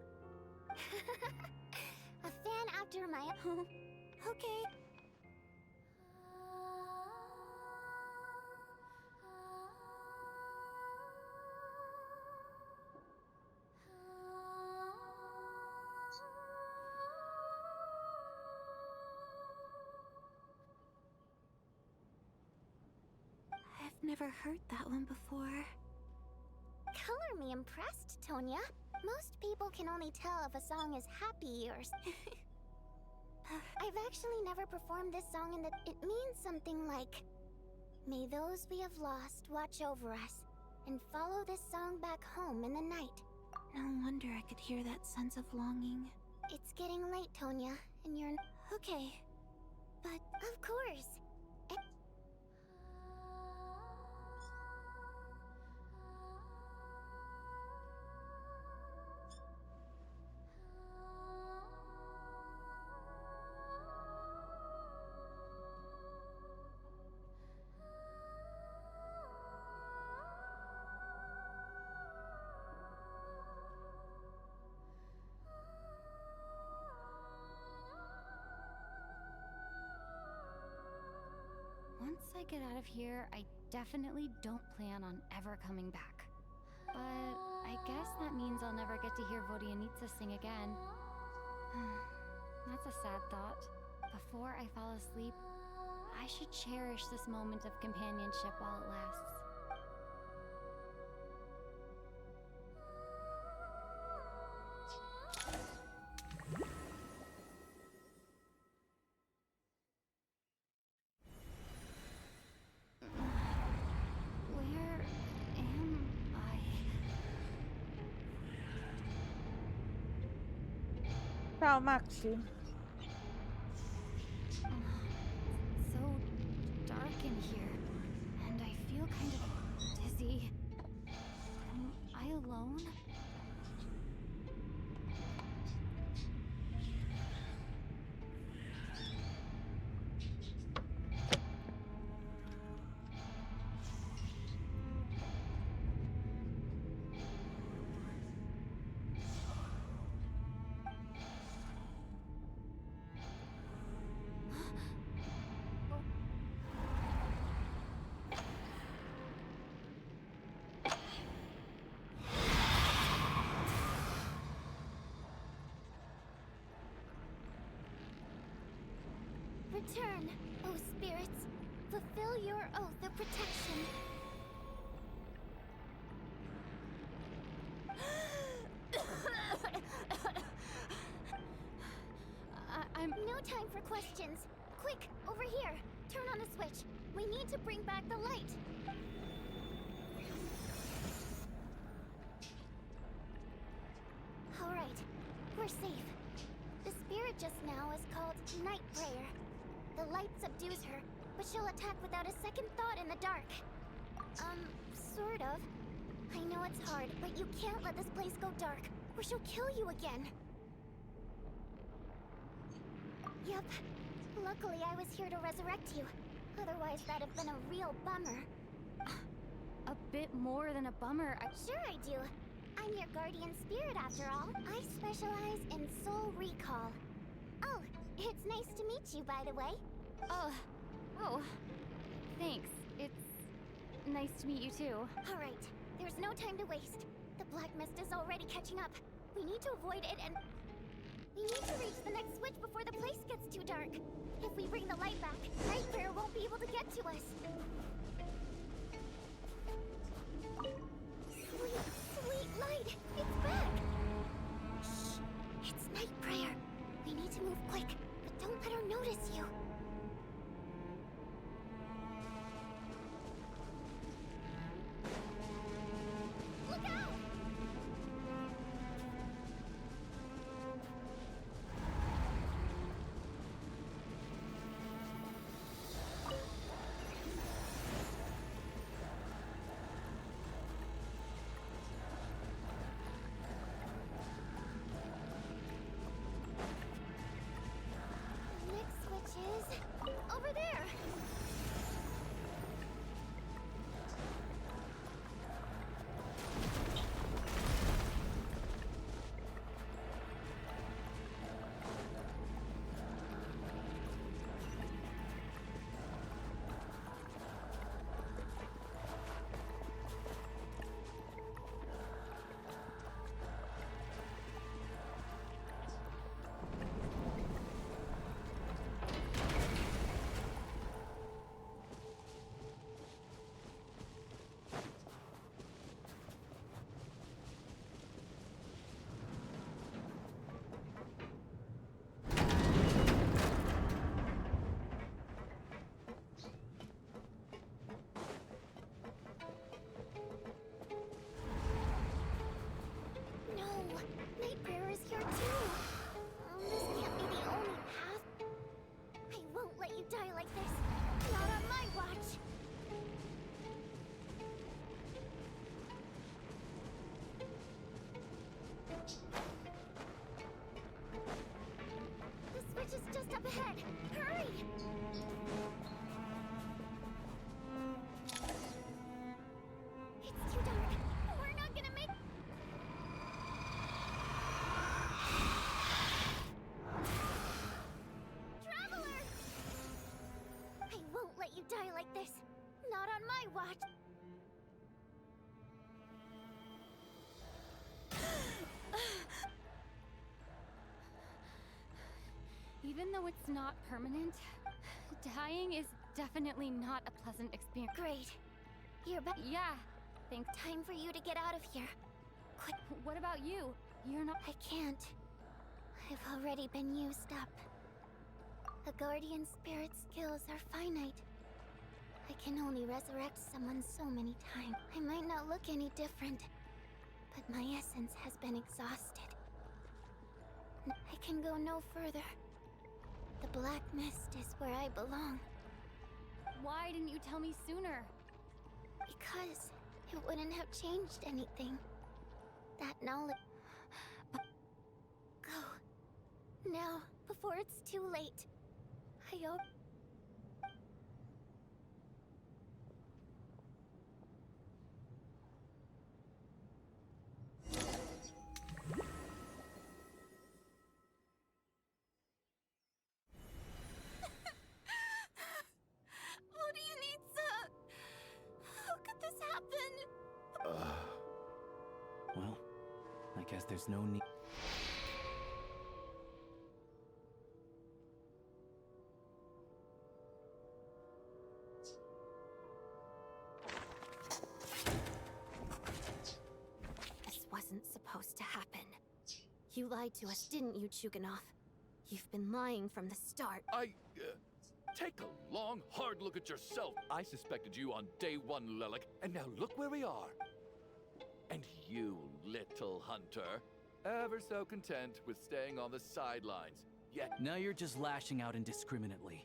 A fan after my... Okay. I've never heard that one before. Color me impressed, Tonya. Most people can only tell if a song is happy or... I've actually never performed this song in the... It means something like... May those we have lost watch over us, and follow this song back home in the night. No wonder I could hear that sense of longing. It's getting late, Tonya, and you're... Okay, but... Of course! Once I get out of here, I definitely don't plan on ever coming back. But I guess that means I'll never get to hear Vodyanitsa sing again. That's a sad thought. Before I fall asleep, I should cherish this moment of companionship while it lasts. Ciao Maxi. So dark in here, and I feel kind of dizzy. Am I alone? Return, O spirits. Fulfill your oath of protection. I'm... No time for questions. Quick, over here. Turn on the switch. We need to bring back the light. Alright, we're safe. The spirit just now is called Night Prayer. The light subdues her, but she'll attack without a second thought in the dark. Sort of. I know it's hard, but you can't let this place go dark, or she'll kill you again. Yep. Luckily, I was here to resurrect you. Otherwise, that'd have been a real bummer. A bit more than a bummer. Sure I do. I'm your guardian spirit after all. I specialize in soul recall. Oh, it's nice to meet you, by the way. Oh, thanks. It's nice to meet you too. Alright, there's no time to waste. The black mist is already catching up. We need to avoid it and... We need to reach the next switch before the place gets too dark. If we bring the light back, Nightmare won't be able to get to us. Sweet light! It's back! Shh! It's Night Prayer. We need to move quick, but don't let her notice you. Look out! Over there! Nightmare is here too. This can't be the only path. I won't let you die like this. Not on my watch. The switch is just up ahead. Hurry! It's too dark. We're not gonna make... Traveler! I won't let you die like this. Not on my watch. Even though it's not permanent, dying is definitely not a pleasant experience. Great. You're back. Yeah, thanks. Time for you to get out of here. Quick. What about you? You're not... I can't. I've already been used up. A guardian spirit's skills are finite. I can only resurrect someone so many times. I might not look any different, but my essence has been exhausted. I can go no further. The black mist is where I belong. Why didn't you tell me sooner? Because it wouldn't have changed anything. That knowledge... Go. Now, before it's too late. I hope... What do you need, sir? How could this happen? Well, I guess there's no need. You lied to us, didn't you, Chuganov? You've been lying from the start. Take a long, hard look at yourself. I suspected you on day one, Lelik, and now look where we are. And you, little hunter, ever so content with staying on the sidelines. Yet Now you're just lashing out indiscriminately.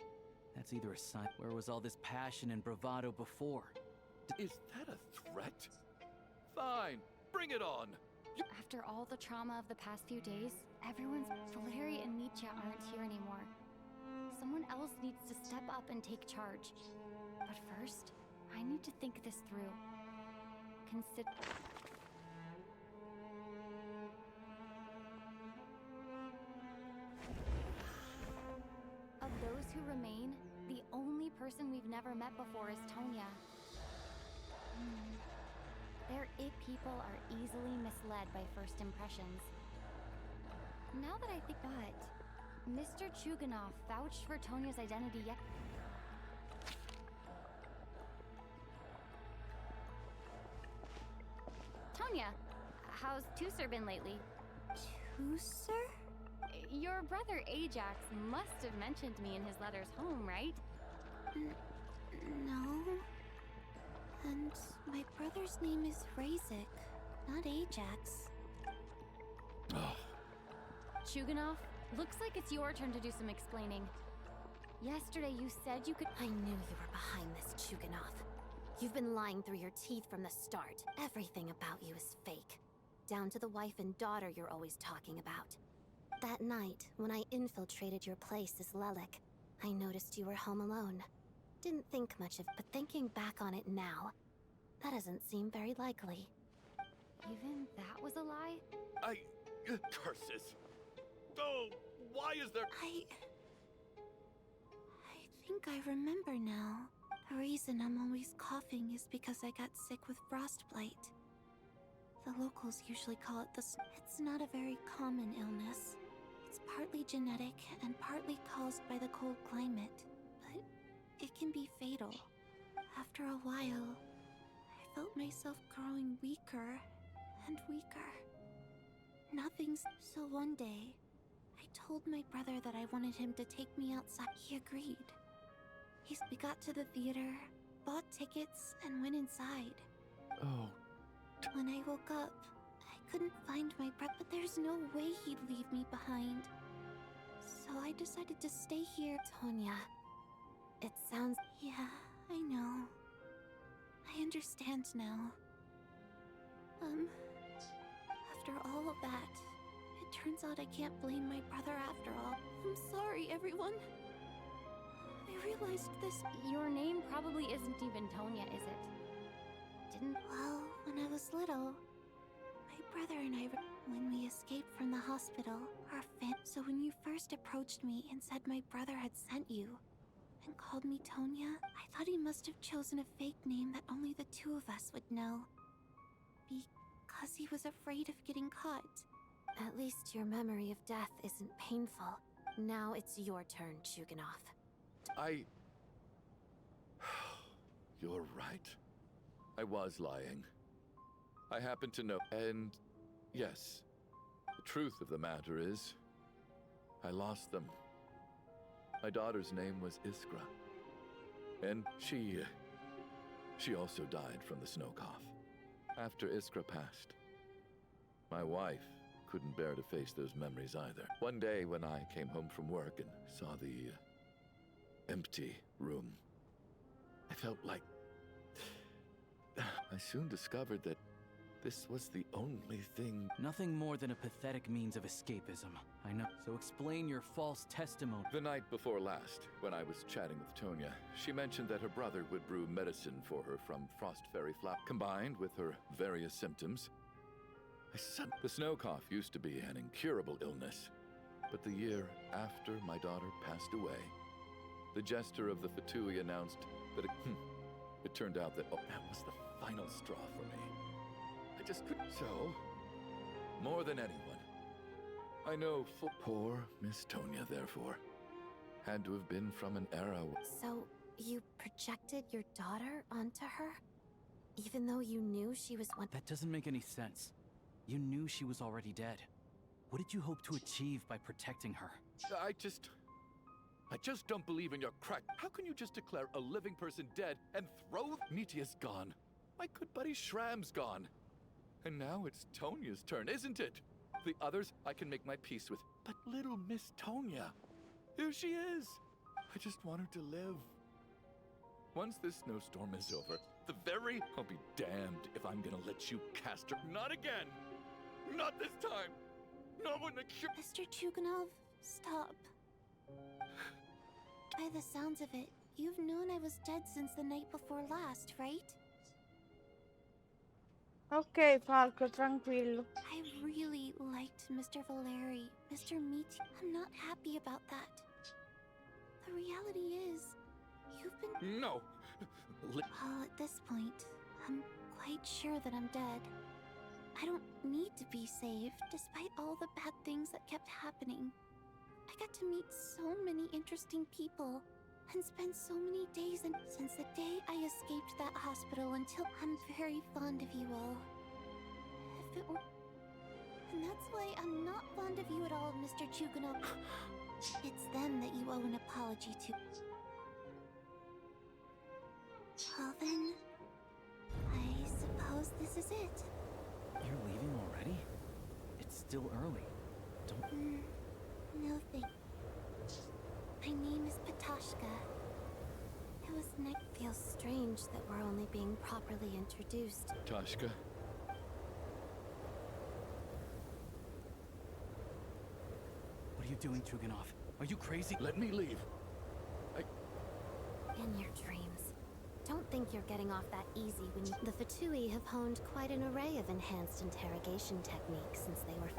That's either a sign. Where was all this passion and bravado before? is that a threat? Fine, bring it on. After all the trauma of the past few days, everyone's Valeri and Nietzsche aren't here anymore. Someone else needs to step up and take charge. But first, I need to think this through. Consider. Of those who remain, the only person we've never met before is Tonya. Their it people are easily misled by first impressions. Now that I think, but Mr. Chuganov vouched for Tonya's identity yet. Tonya, how's Tusser been lately? Tusser? Your brother Ajax must have mentioned me in his letters home, right? No. And my brother's name is Razik, not Ajax. Chuganov, looks like it's your turn to do some explaining. Yesterday you said you could— I knew you were behind this, Chuganov. You've been lying through your teeth from the start. Everything about you is fake. Down to the wife and daughter you're always talking about. That night, when I infiltrated your place as Lelik, I noticed you were home alone. Didn't think much of, but thinking back on it now, that doesn't seem very likely. Even that was a lie? Curses! Oh, why is there— I think I remember now. The reason I'm always coughing is because I got sick with frostbite. The locals usually call it It's not a very common illness. It's partly genetic and partly caused by the cold climate, but it can be fatal. After a while, I felt myself growing weaker and weaker. So one day, I told my brother that I wanted him to take me outside. He agreed. We got to the theater, bought tickets, and went inside. Oh. When I woke up, I couldn't find my brother, but there's no way he'd leave me behind. So I decided to stay here. Tonya, it sounds— Yeah, I know. I understand now. After all of that, it turns out I can't blame my brother after all. I'm sorry, everyone. I realized this— Your name probably isn't even Tonya, is it? Well, when I was little, my brother and I, when we escaped from the hospital, So when you first approached me and said my brother had sent you, and called me Tonya, I thought he must have chosen a fake name that only the two of us would know. Because he was afraid of getting caught. At least your memory of death isn't painful. Now it's your turn, Chuganov. You're right. I was lying. I happen to know, and yes, the truth of the matter is, I lost them. My daughter's name was Iskra, and she also died from the snow cough. After Iskra passed, my wife couldn't bear to face those memories either. One day when I came home from work and saw the empty room, I felt like I soon discovered that this was the only thing— Nothing more than a pathetic means of escapism. I know. So explain your false testimony. The night before last, when I was chatting with Tonya, she mentioned that her brother would brew medicine for her from frost fairy flower. Combined with her various symptoms, the snow cough used to be an incurable illness. But the year after my daughter passed away, the jester of the Fatui announced that it turned out that that was the final straw for me. I just couldn't. So, more than anyone, I know poor Miss Tonya, therefore, had to have been from an era. So, you projected your daughter onto her? Even though you knew she was one— That doesn't make any sense. You knew she was already dead. What did you hope to achieve by protecting her? I just don't believe in your crack. How can you just declare a living person dead and throw... Mitia's gone. My good buddy Shram's gone. And now it's Tonia's turn, isn't it? The others I can make my peace with. But little Miss Tonia, here she is. I just want her to live. Once this snowstorm is over, I'll be damned if I'm gonna let you cast her. Not again! Not this time! Not when the Mr. Chuganov, stop. By the sounds of it, you've known I was dead since the night before last, right? Ok, Falco, tranquillo. I really liked Mr. Valeri, Mr. Meat. I'm not happy about that. The reality is, you've been... No! Well, at this point, I'm quite sure that I'm dead. I don't need to be saved, despite all the bad things that kept happening. I got to meet so many interesting people, and spend so many days, and since the day I escaped that hospital until I'm very fond of you all. If it were... And that's why I'm not fond of you at all, Mr. Chuganov. It's them that you owe an apology to. Well then, I suppose this is it. You're leaving already? It's still early. Don't... No thanks. My name is Patashka. It was nice. Feels strange that we're only being properly introduced. Tashka. What are you doing, Chuganov? Are you crazy? Let me leave. In your dreams. Don't think you're getting off that easy when you... The Fatui have honed quite an array of enhanced interrogation techniques since they were...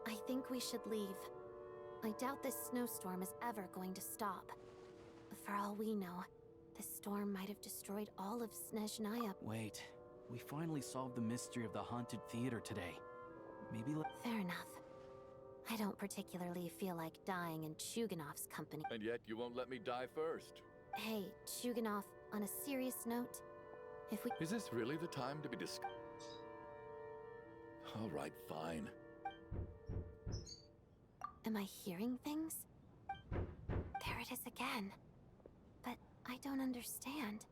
I think we should leave. I doubt this snowstorm is ever going to stop. For all we know, this storm might have destroyed all of Snezhnaya. Wait, we finally solved the mystery of the haunted theater today. Maybe Fair enough. I don't particularly feel like dying in Chuganov's company. And yet you won't let me die first. Hey, Chuganov, on a serious note, if we... Is this really the time to be All right, fine. Am I hearing things? There it is again. But I don't understand.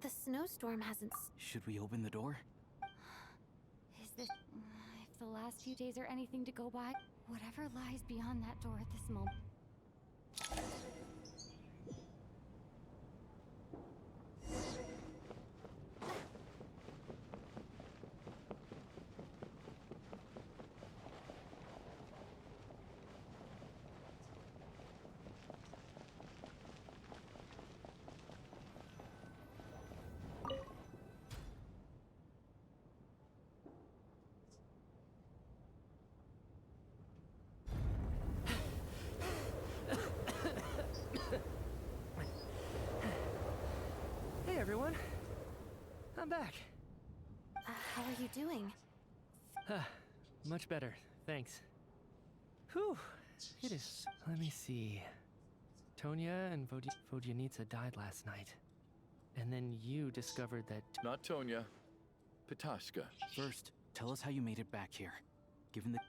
The snowstorm hasn't... Should we open the door? Is this... If the last few days are anything to go by, whatever lies beyond that door at this moment... Hey everyone, I'm back. How are you doing? Much better, thanks. Whew, it is. Let me see. Tonia and Vodyanitsa died last night. And then you discovered that... Not Tonia. Patashka. First, tell us how you made it back here. Given the...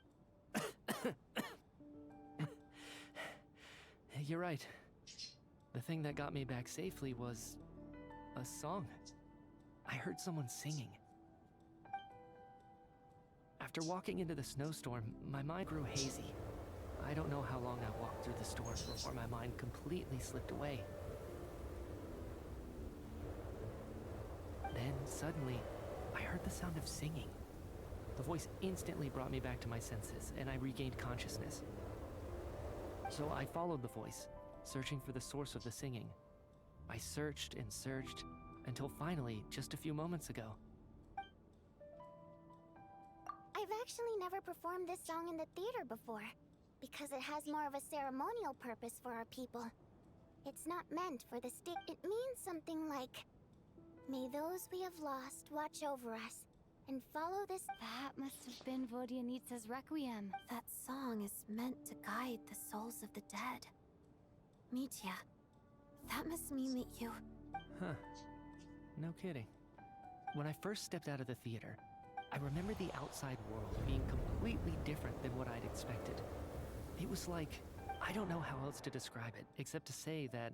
You're right. The thing that got me back safely was... a song. I heard someone singing. After walking into the snowstorm, my mind grew hazy. I don't know how long I walked through the storm before my mind completely slipped away. Then, suddenly, I heard the sound of singing. The voice instantly brought me back to my senses, and I regained consciousness. So I followed the voice, searching for the source of the singing. I searched and searched, until finally, just a few moments ago. I've actually never performed this song in the theater before, because it has more of a ceremonial purpose for our people. It's not meant for the stick. It means something like, may those we have lost watch over us, and follow this... That must have been Vodyanitsa's Requiem. That song is meant to guide the souls of the dead. Mitya, that must mean that you... Huh. No kidding. When I first stepped out of the theater, I remember the outside world being completely different than what I'd expected. It was like, I don't know how else to describe it, except to say that,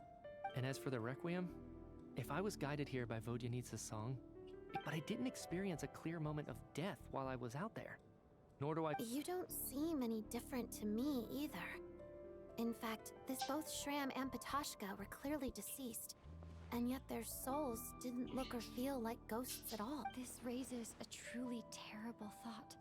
and as for the Requiem, if I was guided here by Vodyanitsa's song, but I didn't experience a clear moment of death while I was out there. Nor do I— You don't seem any different to me either. In fact, both Shram and Patashka were clearly deceased, and yet their souls didn't look or feel like ghosts at all. This raises a truly terrible thought.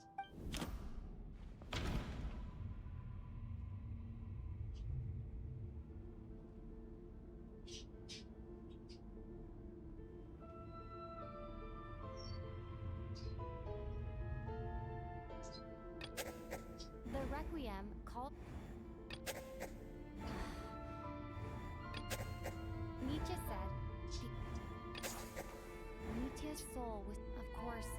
The Requiem called... Nietzsche said, Nietzsche's soul was, of course,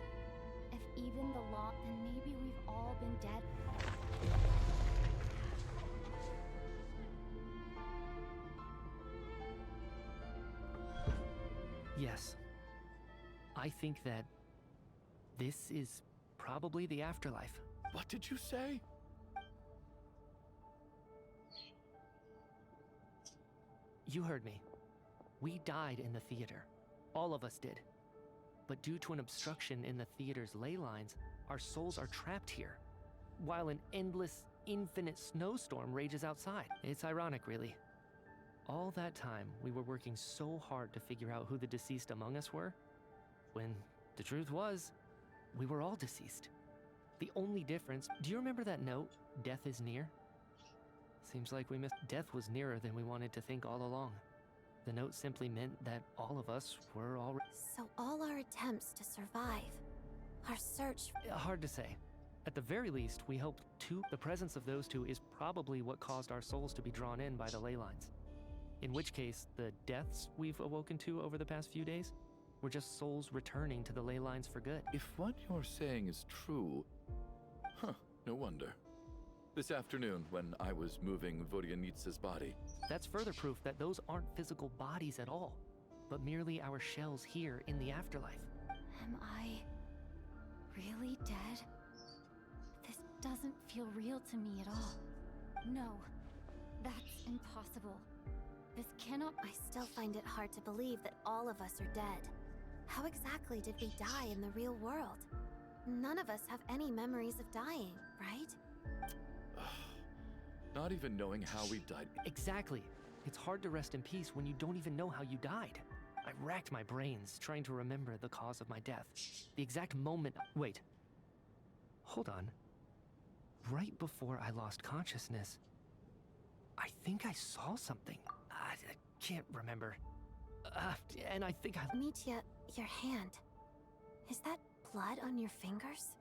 if even the law, then maybe we've all been dead. Yes. I think that this is probably the afterlife. What did you say? You heard me. We died in the theater. All of us did. But due to an obstruction in the theater's ley lines, our souls are trapped here, while an endless, infinite snowstorm rages outside. It's ironic, really. All that time, we were working so hard to figure out who the deceased among us were, when the truth was, we were all deceased. The only difference— do you remember that note, "Death is near"? Seems like we missed— death was nearer than we wanted to think all along. The note simply meant that all of us were already— So all our attempts to survive, our search— Hard to say. At the very least, we hoped the presence of those two is probably what caused our souls to be drawn in by the ley lines. In which case, the deaths we've awoken to over the past few days were just souls returning to the ley lines for good. If what you're saying is true, no wonder. This afternoon, when I was moving Vodyanitsa's body. That's further proof that those aren't physical bodies at all, but merely our shells here in the afterlife. Am I really dead? This doesn't feel real to me at all. No, that's impossible. This cannot— I still find it hard to believe that all of us are dead. How exactly did we die in the real world? None of us have any memories of dying, right? Not even knowing how we died. Exactly. It's hard to rest in peace when you don't even know how you died. I racked my brains trying to remember the cause of my death. The exact moment— Wait. Hold on. Right before I lost consciousness, I think I saw something. I can't remember. And I think I— Mitya, your hand. Is that blood on your fingers?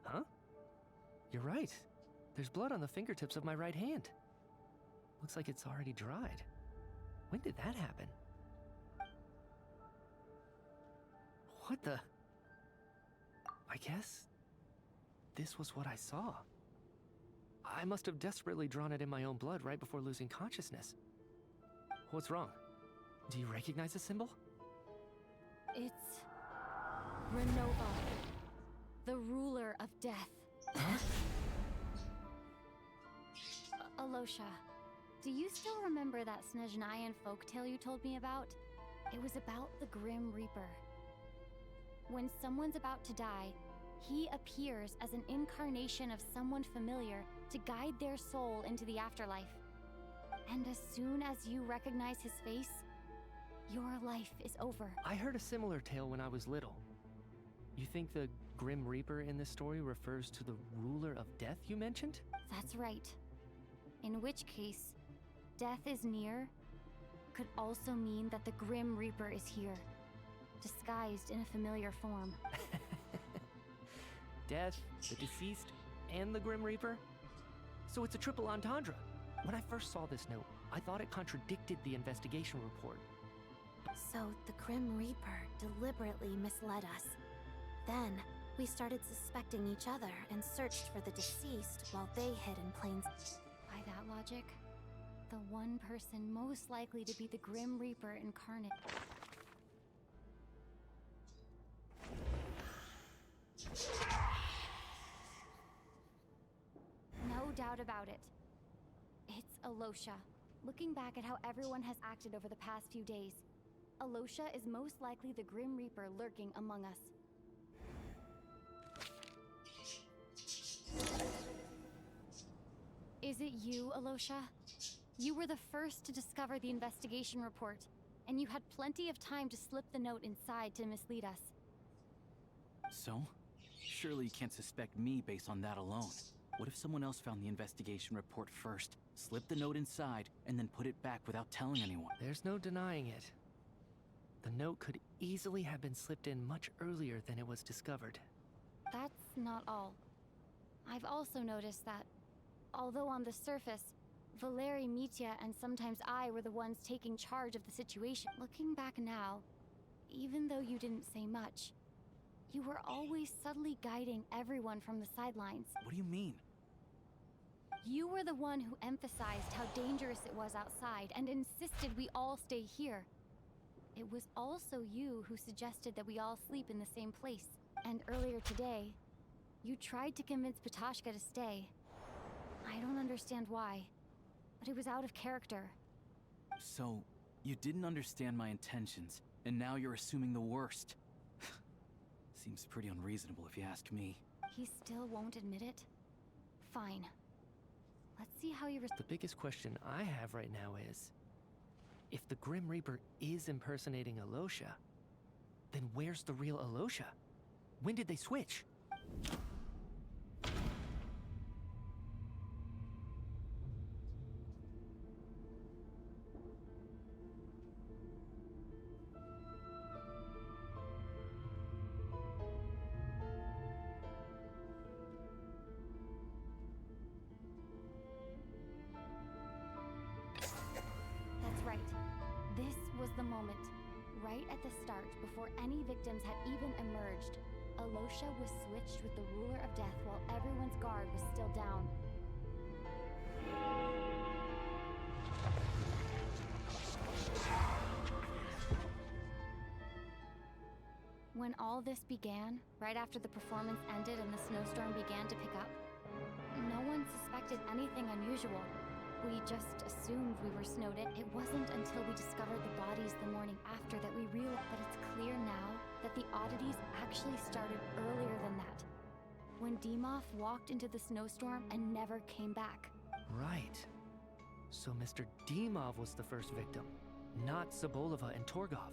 Huh? You're right. There's blood on the fingertips of my right hand. Looks like it's already dried. When did that happen? What the— I guess this was what I saw. I must have desperately drawn it in my own blood right before losing consciousness. What's wrong? Do you recognize the symbol? It's Renova, the ruler of death. Huh? Alosha, do you still remember that Snezhnayan folktale you told me about? It was about the Grim Reaper. When someone's about to die, he appears as an incarnation of someone familiar to guide their soul into the afterlife. And as soon as you recognize his face, your life is over. I heard a similar tale when I was little. You think the Grim Reaper in this story refers to the ruler of death you mentioned? That's right. In which case, death is near could also mean that the Grim Reaper is here, disguised in a familiar form. Death, the deceased, and the Grim Reaper? So it's a triple entendre. When I first saw this note, I thought it contradicted the investigation report. So the Grim Reaper deliberately misled us. Then, we started suspecting each other and searched for the deceased while they hid in plain sight. By that logic, The one person most likely to be the Grim Reaper incarnate. No doubt about it. It's Alosha. Looking back at how everyone has acted over the past few days, Alosha is most likely the Grim Reaper lurking among us. Is it you, Alosha? You were the first to discover the investigation report, and you had plenty of time to slip the note inside to mislead us. So? Surely you can't suspect me based on that alone. What if someone else found the investigation report first, slipped the note inside, and then put it back without telling anyone? There's no denying it. The note could easily have been slipped in much earlier than it was discovered. That's not all. I've also noticed that, although on the surface, Valeri, Mitya, and sometimes I were the ones taking charge of the situation. Looking back now, even though you didn't say much, you were always subtly guiding everyone from the sidelines. What do you mean? You were the one who emphasized how dangerous it was outside and insisted we all stay here. It was also you who suggested that we all sleep in the same place. And earlier today, you tried to convince Patashka to stay. I don't understand why, but it was out of character. So, you didn't understand my intentions, and now you're assuming the worst. Seems pretty unreasonable if you ask me. He still won't admit it? Fine. Let's see how he The biggest question I have right now is, if the Grim Reaper is impersonating Alosha, then where's the real Alosha? When did they switch? That's right. This was the moment. Right at the start, before any victims had even emerged, Alosha was switched with the Ruler of Death while everyone's guard was still down. When all this began, right after the performance ended and the snowstorm began to pick up, no one suspected anything unusual. We just assumed we were snowed in. It wasn't until we discovered the bodies the morning after that we realized that it's clear now that the oddities actually started earlier than that. When Dimov walked into the snowstorm and never came back. Right. So Mr. Dimov was the first victim, not Sobolova and Torgov.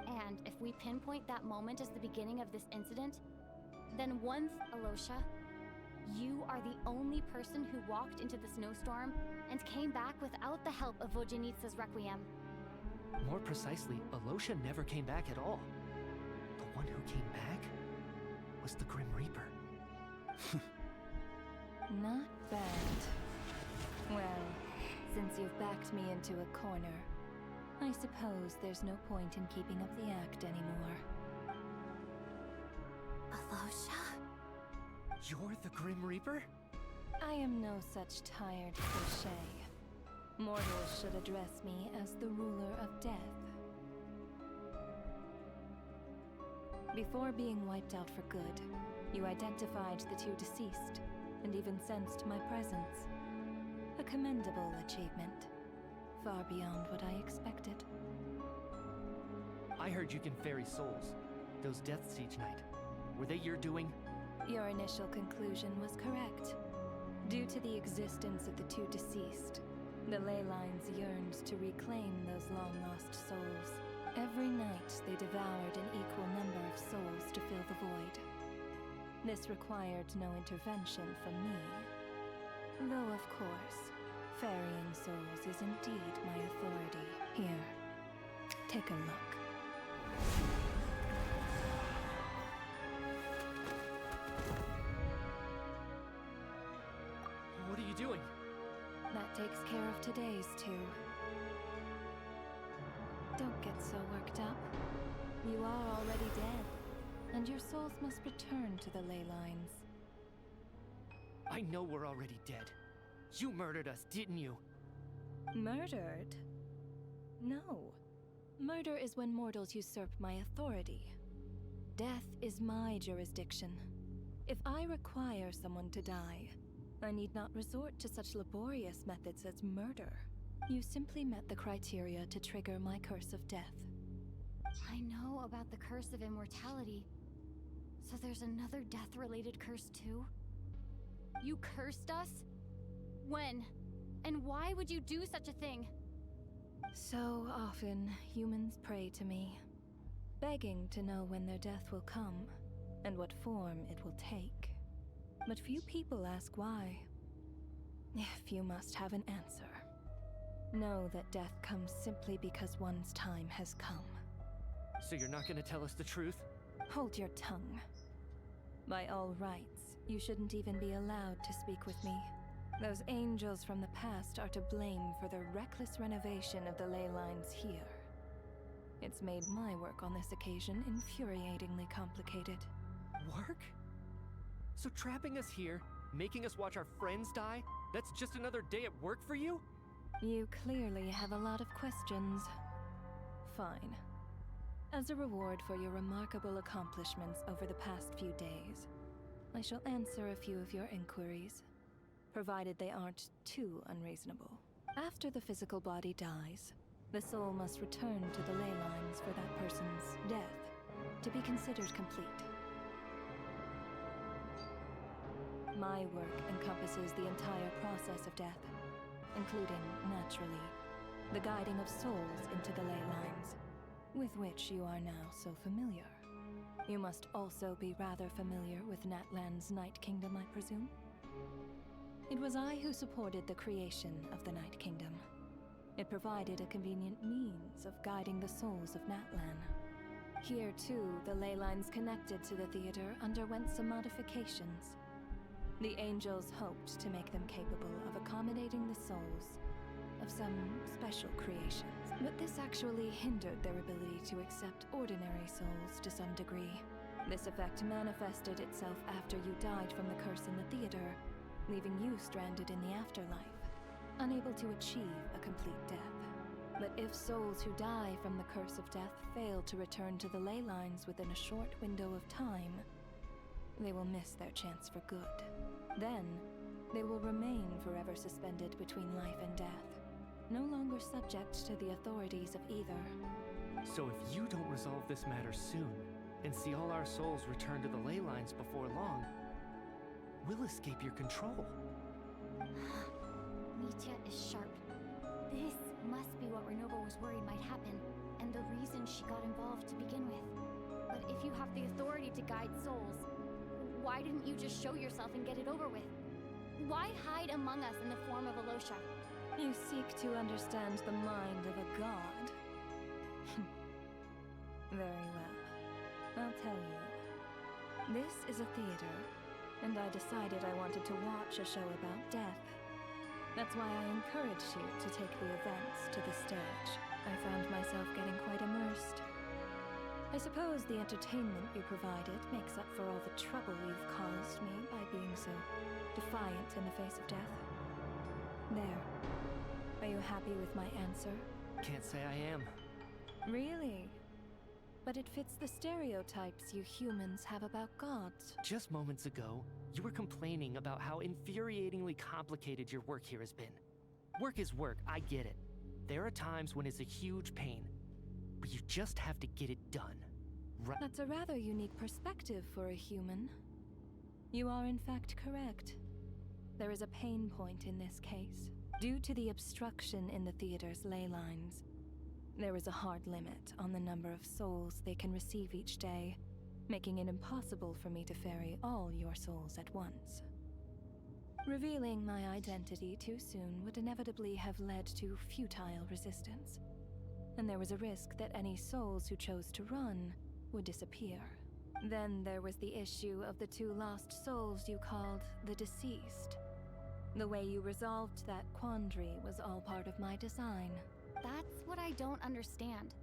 And if we pinpoint that moment as the beginning of this incident, then Alosha, you are the only person who walked into the snowstorm and came back without the help of Vojanitsa's Requiem. More precisely, Alosha never came back at all. The one who came back was the Grim Reaper. Not bad. Well, since you've backed me into a corner, I suppose there's no point in keeping up the act anymore. Alosha? You're the Grim Reaper? I am no such tired cliché. Mortals should address me as the Ruler of Death. Before being wiped out for good, you identified the two deceased, and even sensed my presence. A commendable achievement. Far beyond what I expected. I heard you can ferry souls. Those deaths each night. Were they your doing? Your initial conclusion was correct. Due to the existence of the two deceased, the ley lines yearned to reclaim those long-lost souls. Every night they devoured an equal number of souls to fill the void. This required no intervention from me. Though, of course, ferrying souls is indeed my authority. Here, take a look. What are you doing? That takes care of today's two. Don't get so worked up. You are already dead, and your souls must return to the ley lines. I know we're already dead. You murdered us, didn't you? Murdered? No. Murder is when mortals usurp my authority. Death is my jurisdiction. If I require someone to die, I need not resort to such laborious methods as murder. You simply met the criteria to trigger my curse of death. I know about the curse of immortality. So there's another death-related curse too? You cursed us? When? And why would you do such a thing? So often, humans pray to me, begging to know when their death will come, and what form it will take. But few people ask why. If you must have an answer, know that death comes simply because one's time has come. So you're not gonna tell us the truth? Hold your tongue. By all rights, you shouldn't even be allowed to speak with me. Those angels from the past are to blame for the reckless renovation of the ley lines here. It's made my work on this occasion infuriatingly complicated. Work? So trapping us here, making us watch our friends die, that's just another day at work for you? You clearly have a lot of questions. Fine. As a reward for your remarkable accomplishments over the past few days, I shall answer a few of your inquiries, provided they aren't too unreasonable. After the physical body dies, the soul must return to the ley lines for that person's death to be considered complete. My work encompasses the entire process of death, including, naturally, the guiding of souls into the ley lines, with which you are now so familiar. You must also be rather familiar with Natlan's Night Kingdom, I presume? It was I who supported the creation of the Night Kingdom. It provided a convenient means of guiding the souls of Natlan. Here, too, the ley lines connected to the theater underwent some modifications. The angels hoped to make them capable of accommodating the souls of some special creations, but this actually hindered their ability to accept ordinary souls to some degree. This effect manifested itself after you died from the curse in the theater, leaving you stranded in the afterlife, unable to achieve a complete death. But if souls who die from the curse of death fail to return to the ley lines within a short window of time, they will miss their chance for good. Then, they will remain forever suspended between life and death, no longer subject to the authorities of either. So if you don't resolve this matter soon, and see all our souls return to the ley lines before long, we'll escape your control. Mitya is sharp. This must be what Renova was worried might happen, and the reason she got involved to begin with. But if you have the authority to guide souls, why didn't you just show yourself and get it over with? Why hide among us in the form of Alosha? You seek to understand the mind of a god. Very well. I'll tell you. This is a theater, and I decided I wanted to watch a show about death. That's why I encouraged you to take the events to the stage. I found myself getting quite immersed. I suppose the entertainment you provided makes up for all the trouble you've caused me by being so defiant in the face of death. There. Are you happy with my answer? Can't say I am. Really? But it fits the stereotypes you humans have about gods. Just moments ago, you were complaining about how infuriatingly complicated your work here has been. Work is work, I get it. There are times when it's a huge pain, but you just have to get it done. Right? That's a rather unique perspective for a human. You are in fact correct. There is a pain point in this case. Due to the obstruction in the theater's ley lines, there is a hard limit on the number of souls they can receive each day, making it impossible for me to ferry all your souls at once. Revealing my identity too soon would inevitably have led to futile resistance, and there was a risk that any souls who chose to run would disappear. Then there was the issue of the 2 lost souls you called the deceased. The way you resolved that quandary was all part of my design. That's what I don't understand.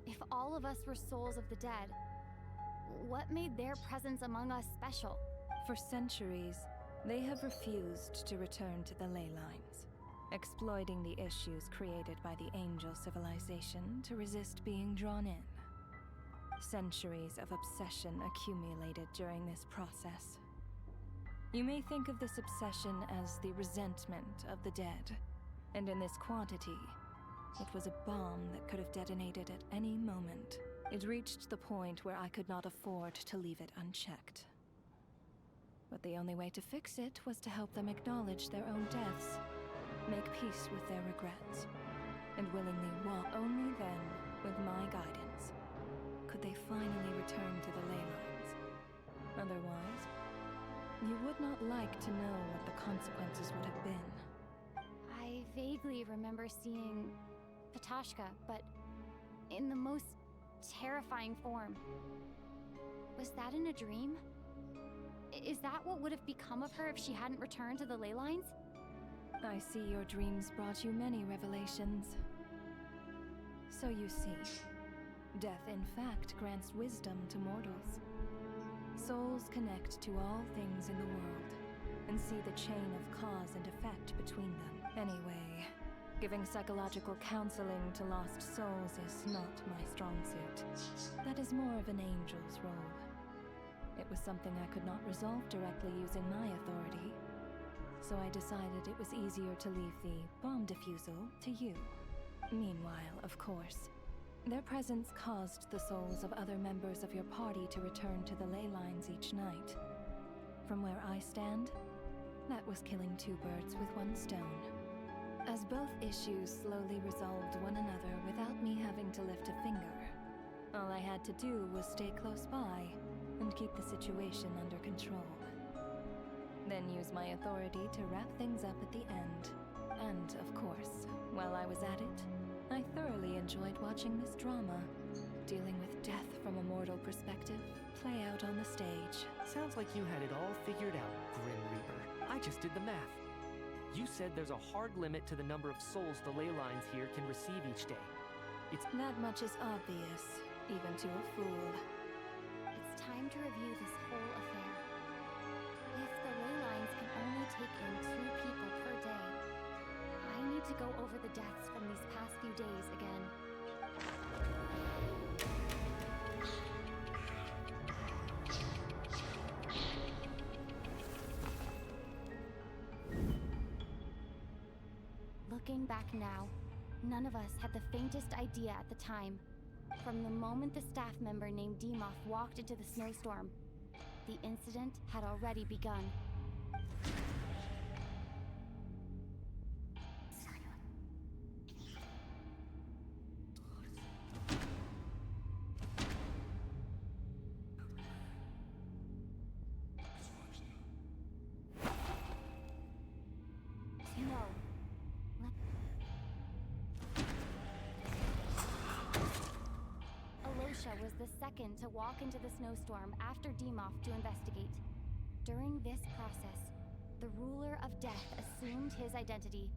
If all of us were souls of the dead, what made their presence among us special? For centuries, they have refused to return to the ley lines. exploiting the issues created by the angel civilization to resist being drawn in. Centuries of obsession accumulated during this process. You may think of this obsession as the resentment of the dead, and in this quantity, it was a bomb that could have detonated at any moment. It reached the point where I could not afford to leave it unchecked. But the only way to fix it was to help them acknowledge their own deaths, make peace with their regrets, and willingly walk. Only then, with my guidance, could they finally return to the ley lines. Otherwise, you would not like to know what the consequences would have been. I vaguely remember seeing Patashka, but in the most terrifying form. Was that in a dream? Is that what would have become of her if she hadn't returned to the ley lines? I see your dreams brought you many revelations. So you see, death in fact grants wisdom to mortals. Souls connect to all things in the world, and see the chain of cause and effect between them. Anyway, giving psychological counseling to lost souls is not my strong suit. That is more of an angel's role. It was something I could not resolve directly using my authority, so I decided it was easier to leave the bomb defusal to you. Meanwhile, of course, their presence caused the souls of other members of your party to return to the ley lines each night. From where I stand, that was killing two birds with one stone. As both issues slowly resolved one another without me having to lift a finger, all I had to do was stay close by and keep the situation under control. Then use my authority to wrap things up at the end. And, of course, while I was at it, I thoroughly enjoyed watching this drama, dealing with death from a mortal perspective, play out on the stage. Sounds like you had it all figured out, Grim Reaper. I just did the math. You said there's a hard limit to the number of souls the ley lines here can receive each day. It's that much is obvious, even to a fool. It's time to review this whole affair. If the ley lines can only take in 2 people per day, I need to go over the deaths from these past few days again. Looking back now, none of us had the faintest idea at the time. From the moment the staff member named Demoff walked into the snowstorm, the incident had already begun. Was the second to walk into the snowstorm after Demoff to investigate. During this process, the ruler of death assumed his identity,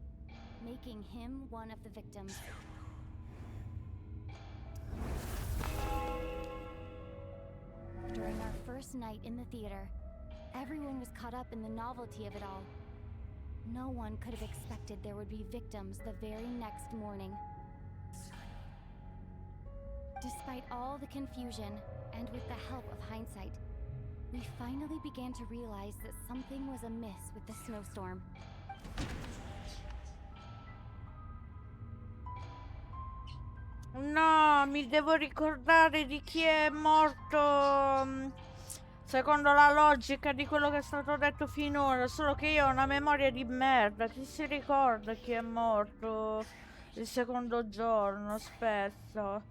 making him one of the victims. During our first night in the theater, everyone was caught up in the novelty of it all. No one could have expected there would be victims the very next morning. Despite all the confusion, and with the help of hindsight, we finally began to realize that something was amiss with the snowstorm. No, mi devo ricordare di chi è morto secondo la logica di quello che è stato detto finora, solo che io ho una memoria di merda. Chi si ricorda chi è morto il secondo giorno? Aspetta.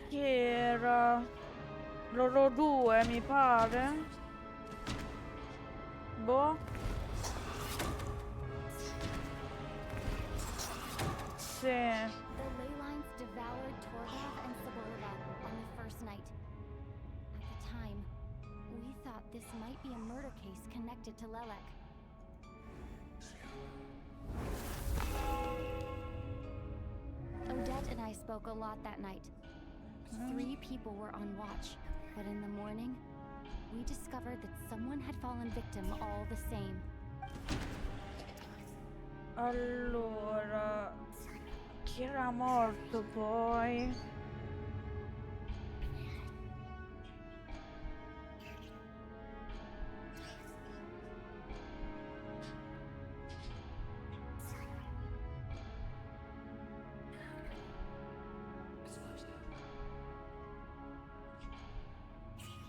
Chi era? Loro due, mi pare. Boh. Sì. The ley lines devoured Torgav and Sabolova on the first night. At the time, we thought this might be a murder case connected to Lelek. Odette and I spoke a lot that night. 3 people were on watch, but in the morning, we discovered that someone had fallen victim all the same. Allora, chi era morto poi?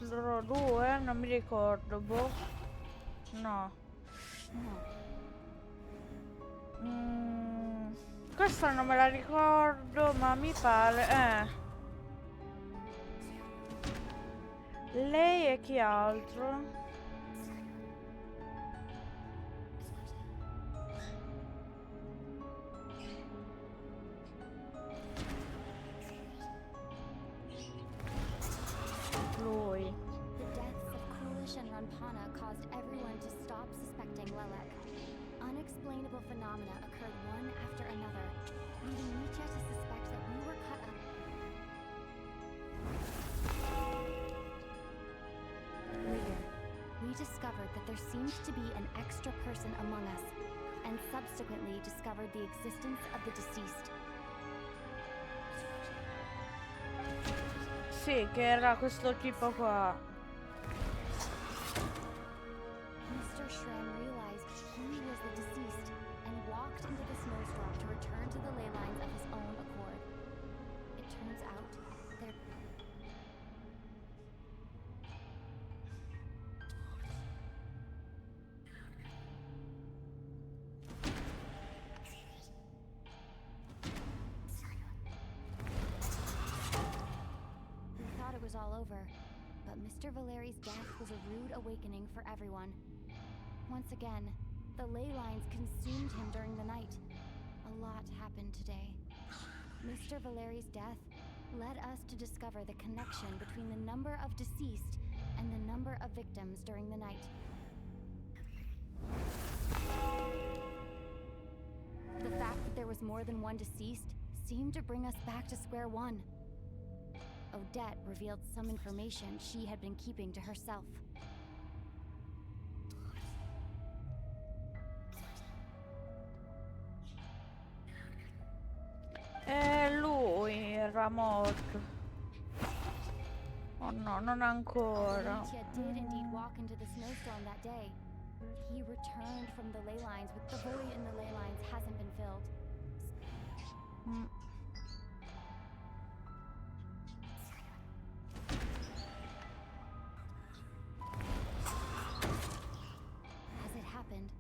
Loro due? Non mi ricordo, boh. No. Questa non me la ricordo, ma mi pare... Lei e chi altro? Lui. The deaths of Coolish and Ranpana caused everyone to stop suspecting Lelek. Unexplainable phenomena occurred one after another, leading Mitya to suspect that we were cut up. Later, we discovered that there seemed to be an extra person among us, and subsequently discovered the existence of the deceased. Sì, che era questo tipo qua. Mr. Shram realized he was the deceased and walked into the snowstorm to return to the ley lines of his own accord. It turns out there... We thought it was all over, but Mr. Valeri's death was a rude awakening for everyone. Once again, the ley lines consumed him during the night. A lot happened today. Mr. Valeri's death led us to discover the connection between the number of deceased and the number of victims during the night. The fact that there was more than one deceased seemed to bring us back to square one. Odette revealed some information she had been keeping to herself. Lui era morto. Oh no, non ancora. Mitya did indeed walk into the snowstorm that day. He returned from the ley lines, but the void in the ley lines hasn't been filled. As it happened,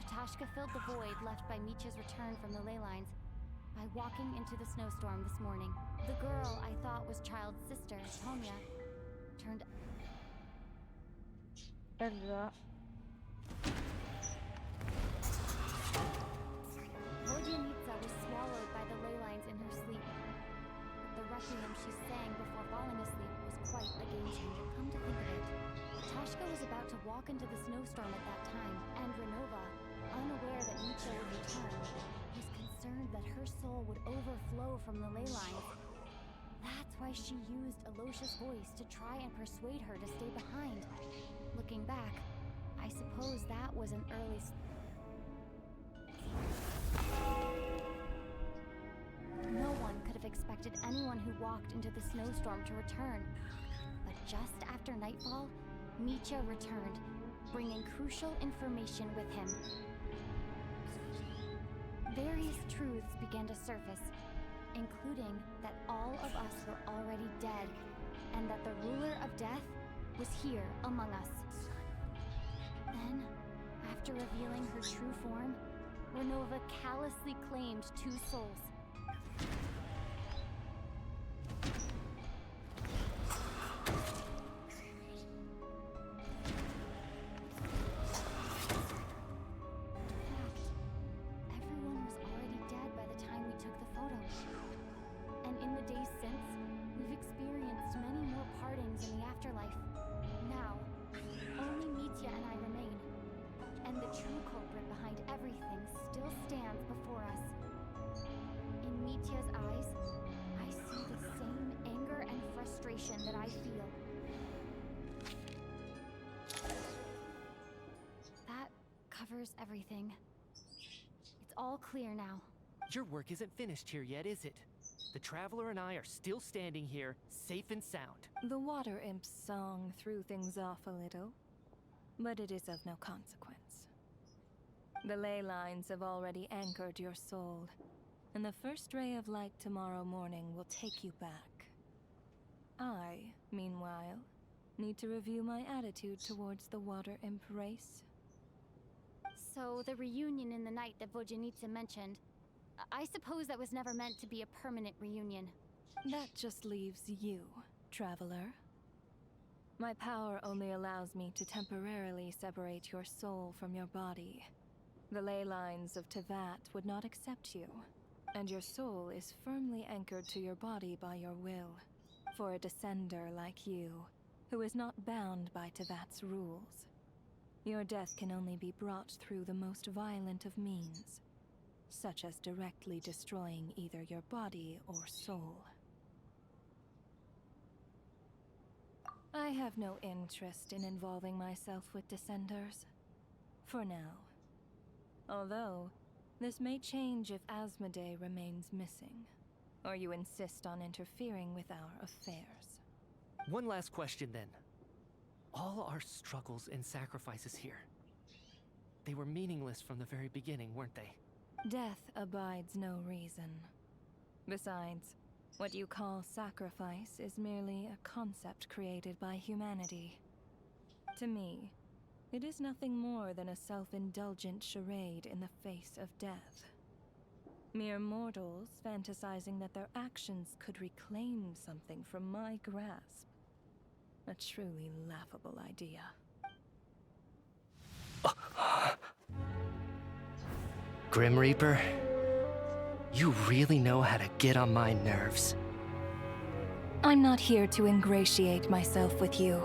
Katashka filled the void left by Mitya's return from the ley lines by walking into the snowstorm this morning. The girl I thought was Child's sister, Tonya, turned... Vodyanitsa was swallowed by the ley lines in her sleep. But the requiem she sang before falling asleep was quite a game changer. Come to think of it, Tashka was about to walk into the snowstorm at that time, and Renova, unaware that Mitya would return, was concerned that her soul would overflow from the ley lines. That's why she used Alosha's voice to try and persuade her to stay behind. Looking back, I suppose that was an early... No one could have expected anyone who walked into the snowstorm to return. But just after nightfall, Mitya returned, bringing crucial information with him. Various truths began to surface, including that all of us were already dead, and that the ruler of death was here among us. Then, after revealing her true form, Renova callously claimed 2 souls. Everyone was already dead by the time we took the photo. And in the days since, we've experienced many more partings in the afterlife. Now, only Mitya and I remain. And the true culprit behind everything still stands before us. In Mitya's eyes, covers everything. It's all clear now. Your work isn't finished here yet, is it? The Traveler and I are still standing here, safe and sound. The Water Imp's song threw things off a little, but it is of no consequence. The ley lines have already anchored your soul, and the first ray of light tomorrow morning will take you back. I, meanwhile, need to review my attitude towards the Water Imp race. So, the reunion in the night that Vojanitsa mentioned, I suppose that was never meant to be a permanent reunion. That just leaves you, Traveler. My power only allows me to temporarily separate your soul from your body. The ley lines of Tevat would not accept you, and your soul is firmly anchored to your body by your will. For a descender like you, who is not bound by Tevat's rules, your death can only be brought through the most violent of means, such as directly destroying either your body or soul. I have no interest in involving myself with Descenders, for now. Although, this may change if Asmodee remains missing, or you insist on interfering with our affairs. One last question then. All our struggles and sacrifices here, they were meaningless from the very beginning, weren't they? Death abides no reason. Besides, what you call sacrifice is merely a concept created by humanity. To me, it is nothing more than a self-indulgent charade in the face of death. Mere mortals fantasizing that their actions could reclaim something from my grasp. A truly laughable idea. Grim Reaper, you really know how to get on my nerves. I'm not here to ingratiate myself with you.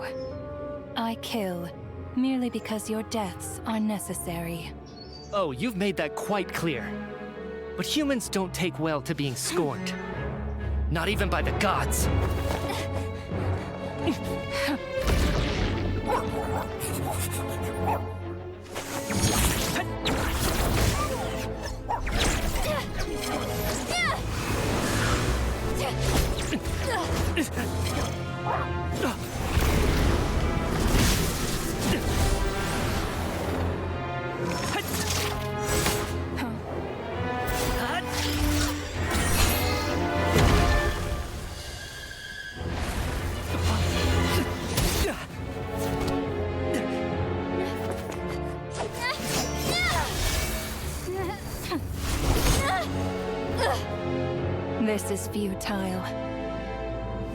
I kill merely because your deaths are necessary. Oh, you've made that quite clear. But humans don't take well to being scorned. Not even by the gods. This is futile.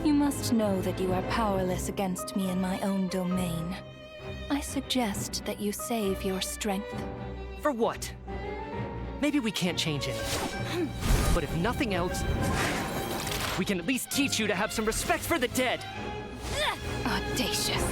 You must know that you are powerless against me in my own domain. I suggest that you save your strength. For what? Maybe we can't change anything. But if nothing else, we can at least teach you to have some respect for the dead. Audacious.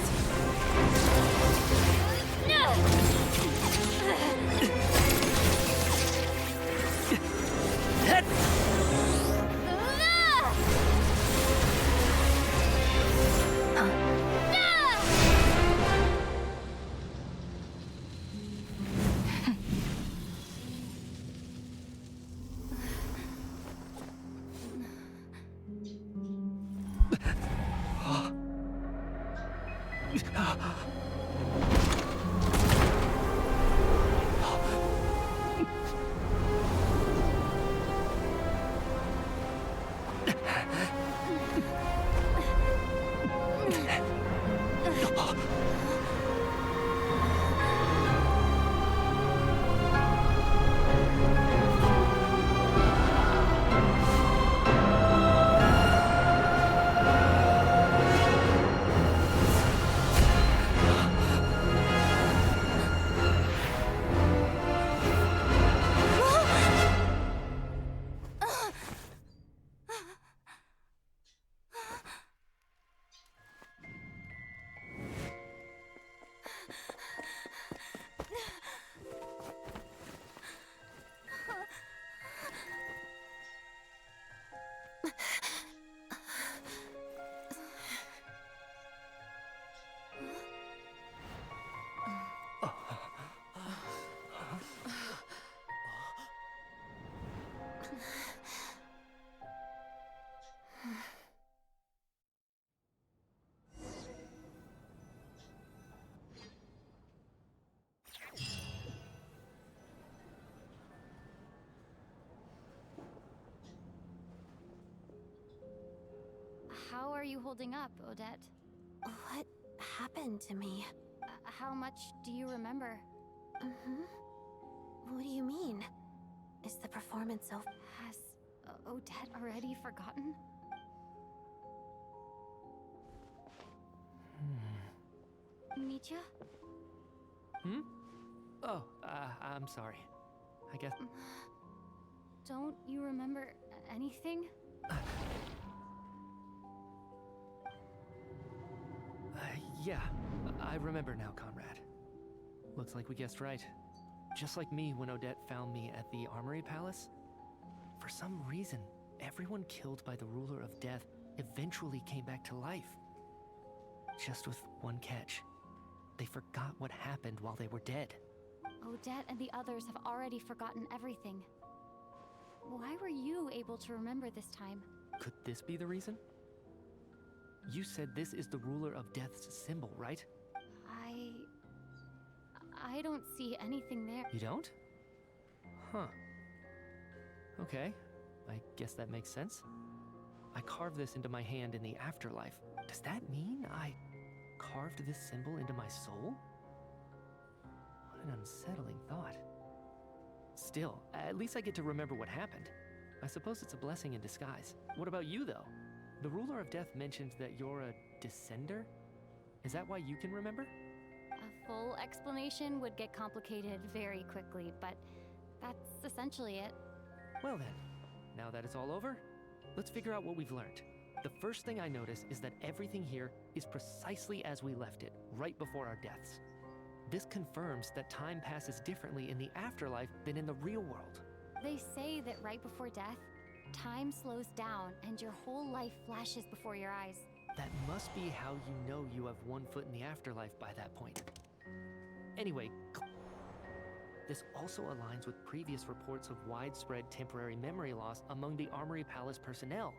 How are you holding up, Odette? What happened to me? How much do you remember? What do you mean? Is the performance over? Has Odette already forgotten? Mitya? Oh, I'm sorry. I guess... Don't you remember anything? Yeah, I remember now, Conrad. Looks like we guessed right. Just like me when Odette found me at the Armory Palace. For some reason, everyone killed by the Ruler of Death eventually came back to life. Just with one catch. They forgot what happened while they were dead. Odette and the others have already forgotten everything. Why were you able to remember this time? Could this be the reason? You said this is the Ruler of Death's symbol, right? I don't see anything there. You don't? Huh. Okay, I guess that makes sense. I carved this into my hand in the afterlife. Does that mean I carved this symbol into my soul? What an unsettling thought. Still, at least I get to remember what happened. I suppose it's a blessing in disguise. What about you, though? The Ruler of Death mentioned that you're a descender? Is that why you can remember? A full explanation would get complicated very quickly, but that's essentially it. Well then, now that it's all over, let's figure out what we've learned. The first thing I notice is that everything here is precisely as we left it, right before our deaths. This confirms that time passes differently in the afterlife than in the real world. They say that right before death, time slows down and your whole life flashes before your eyes. That must be how you know you have one foot in the afterlife by that point. Anyway, this also aligns with previous reports of widespread temporary memory loss among the Armory Palace personnel.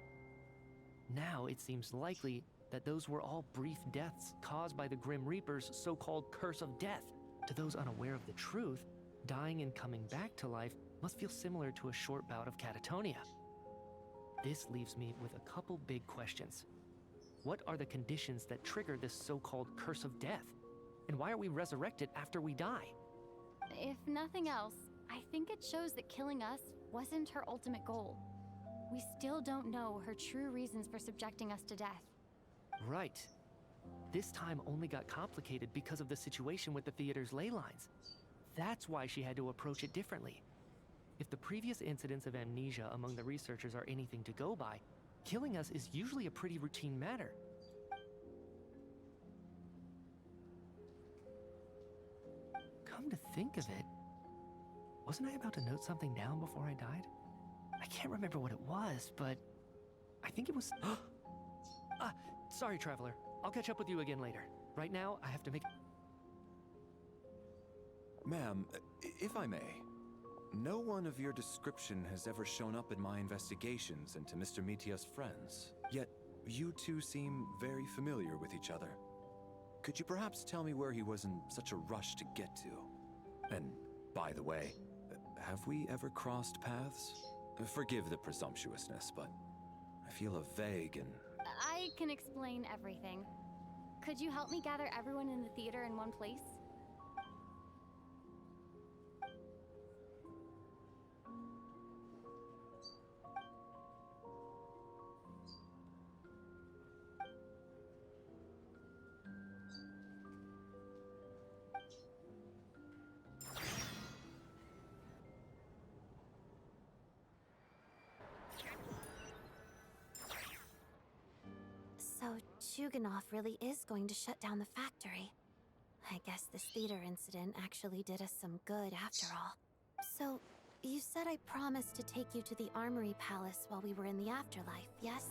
Now it seems likely that those were all brief deaths caused by the Grim Reaper's so-called curse of death. To those unaware of the truth, dying and coming back to life must feel similar to a short bout of catatonia. This leaves me with a couple big questions. What are the conditions that trigger this so-called curse of death? And why are we resurrected after we die? If nothing else, I think it shows that killing us wasn't her ultimate goal. We still don't know her true reasons for subjecting us to death. Right. This time only got complicated because of the situation with the theater's ley lines. That's why she had to approach it differently. If the previous incidents of amnesia among the researchers are anything to go by, killing us is usually a pretty routine matter. Come to think of it, wasn't I about to note something down before I died? I can't remember what it was, but I think it was... Sorry, Traveler. I'll catch up with you again later. Right now, I have to make... Ma'am, if I may, no one of your description has ever shown up in my investigations into Mr. Mitya's friends. Yet, you two seem very familiar with each other. Could you perhaps tell me where he was in such a rush to get to? And, by the way, have we ever crossed paths? Forgive the presumptuousness, but I feel a vague and... I can explain everything. Could you help me gather everyone in the theater in one place? So Chuganov really is going to shut down the factory. I guess this theater incident actually did us some good after all. So, you said I promised to take you to the Armory Palace while we were in the afterlife, yes?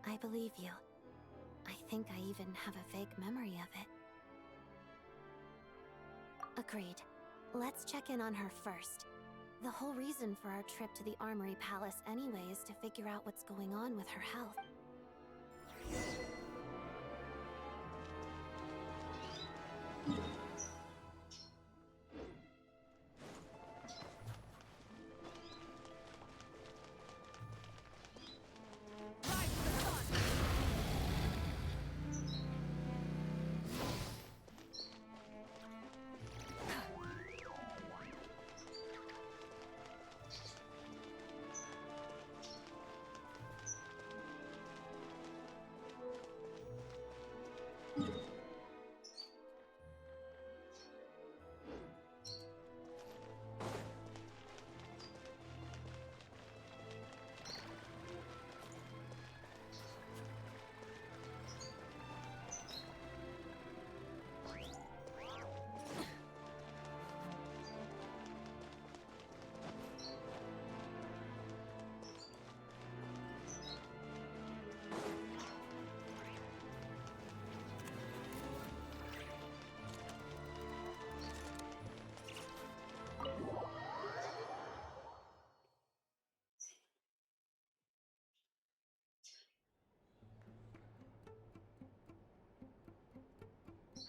I believe you. I think I even have a vague memory of it. Agreed. Let's check in on her first. The whole reason for our trip to the Armory Palace anyway is to figure out what's going on with her health.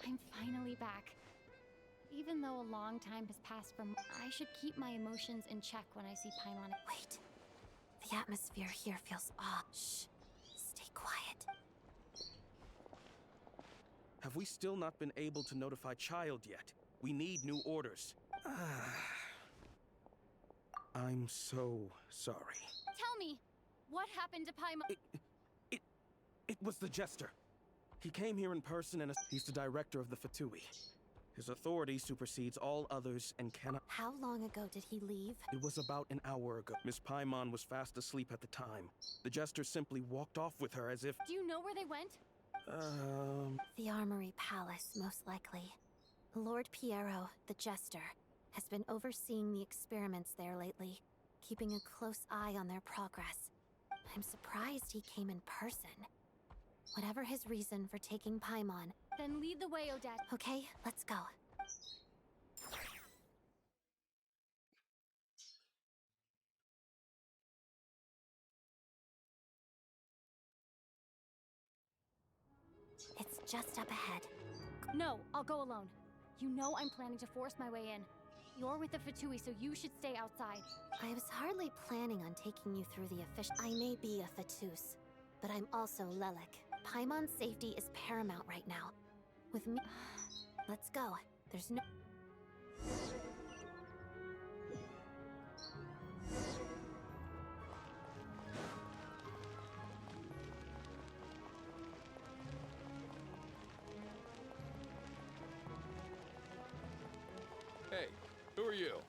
I'm finally back. Even though a long time has passed from, I should keep my emotions in check when I see Paimon. Wait. The atmosphere here feels off. Shh. Stay quiet. Have we still not been able to notify Child yet? We need new orders. I'm so sorry. Tell me, what happened to Paimon? It was the Jester. He came here in person and he's the director of the Fatui. His authority supersedes all others and cannot— How long ago did he leave? It was about an hour ago. Miss Paimon was fast asleep at the time. The Jester simply walked off with her as if— Do you know where they went? The Armory Palace, most likely. Lord Piero, the Jester, has been overseeing the experiments there lately, keeping a close eye on their progress. I'm surprised he came in person. Whatever his reason for taking Paimon— Then lead the way, Odette. Okay, let's go. It's just up ahead. No, I'll go alone. You know I'm planning to force my way in. You're with the Fatui, so you should stay outside. I was hardly planning on taking you through the official— I may be a Fatus, but I'm also Lelek. Paimon's safety is paramount right now. With me— Let's go. There's no— Hey, who are you?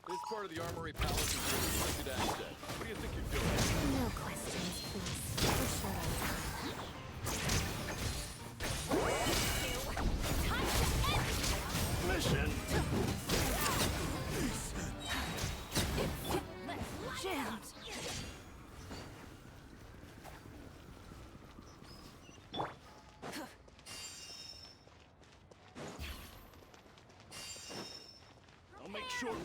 This part of the Armory Palace is restricted access. What do you think you're doing? No questions, please. We're short on time. Mission! Jammed. I'll make short work.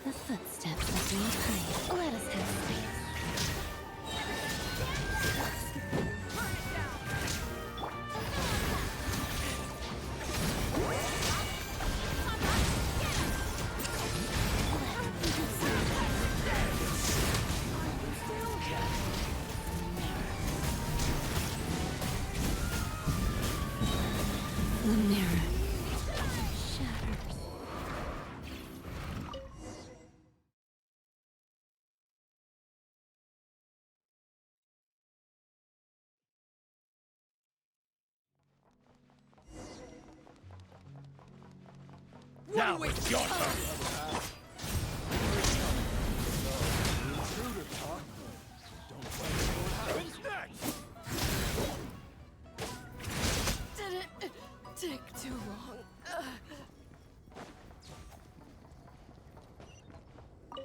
The footsteps of the Empire. Let us have faith. The mirror shatters. Now it's your turn! Did it take too long? The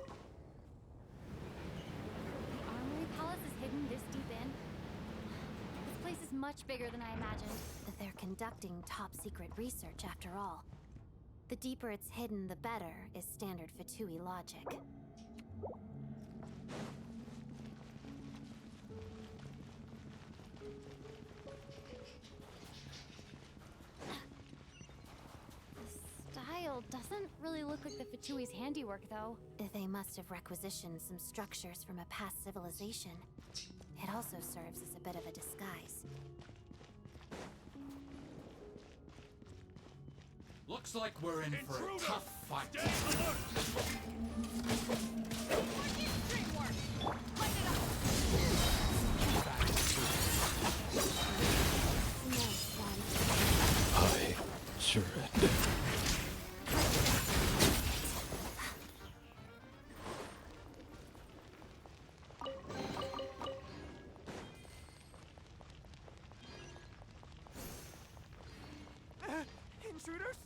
Armory Palace is hidden this deep in? This place is much bigger than I imagined. They're conducting top-secret research, after all. The deeper it's hidden, the better, is standard Fatui logic. The style doesn't really look like the Fatui's handiwork, though. They must have requisitioned some structures from a past civilization. It also serves as a bit of a disguise. Looks like we're in for a tough fight. I surrender. Intruders?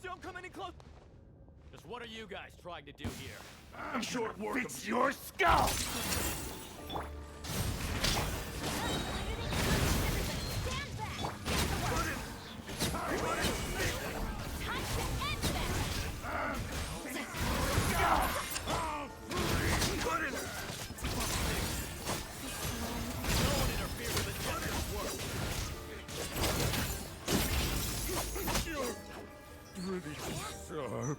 Don't come any close. Just what are you guys trying to do here? A short work fits your skull! Pretty sharp.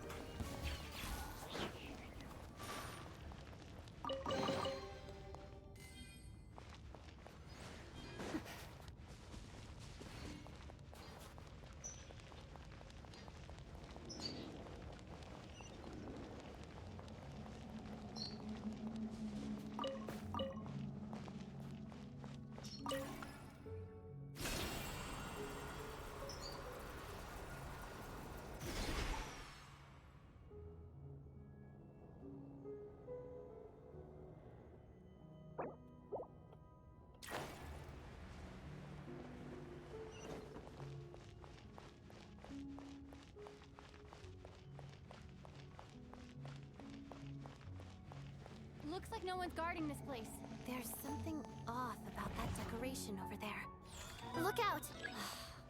Looks like no one's guarding this place. There's something off about that decoration over there. Look out!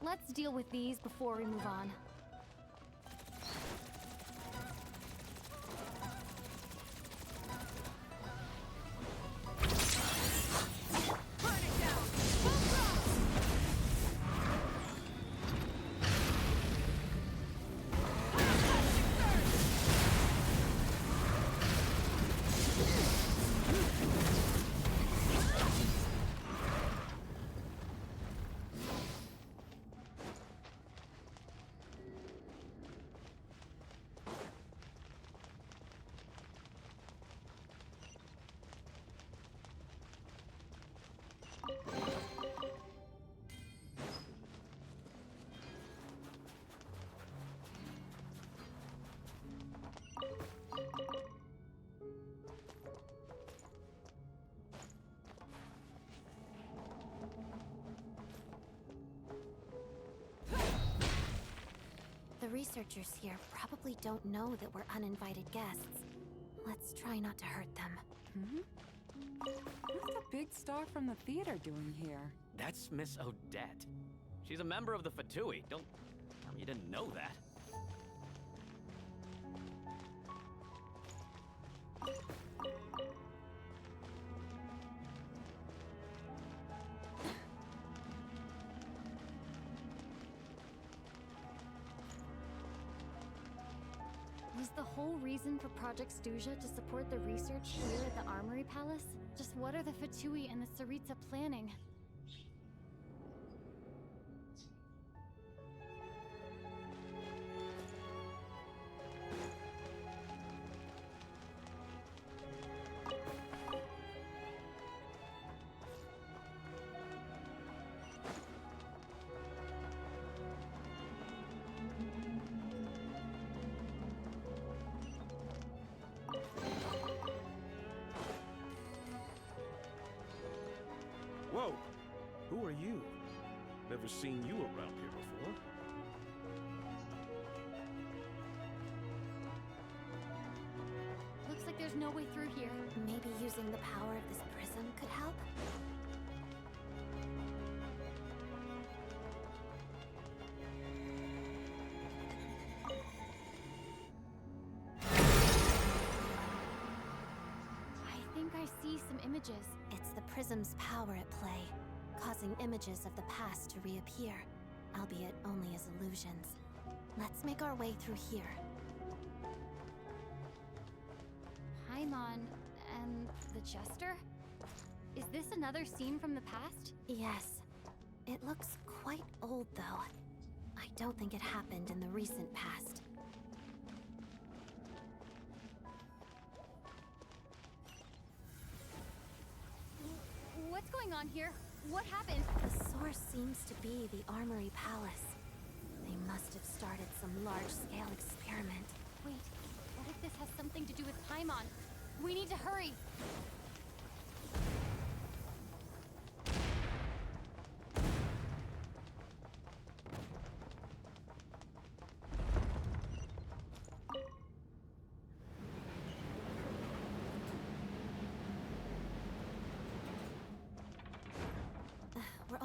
Let's deal with these before we move on. The researchers here probably don't know that we're uninvited guests. Let's try not to hurt them. What's the big star from the theater doing here? That's Miss Odette. She's a member of the Fatui. Don't tell me you didn't know that. Was the whole reason for Project Stuja to support the research here at the Armory Palace? Just what are the Fatui and the Tsaritsa planning? Whoa! Who are you? Never seen you around here before. Looks like there's no way through here. Maybe using the power of this prism could help? I think I see some images. It's the prism's power at play, causing images of the past to reappear, albeit only as illusions. Let's make our way through here. Paimon and the Jester? Is this another scene from the past? Yes. It looks quite old, though. I don't think it happened in the recent past. What's going on here? What happened? The source seems to be the Armory Palace. They must have started some large-scale experiment. Wait, what if this has something to do with Paimon? We need to hurry!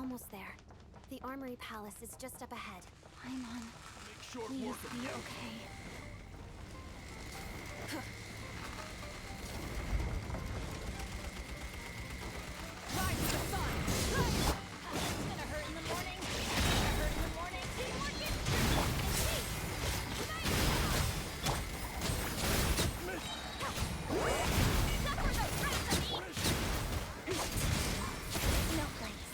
almost there. The Armory Palace is just up ahead. Paimon, Make short please work of be you. okay. Rise to the sun! It's gonna hurt in the morning. It's gonna hurt in the morning. Teamwork is suffer the wrath of me! No thanks.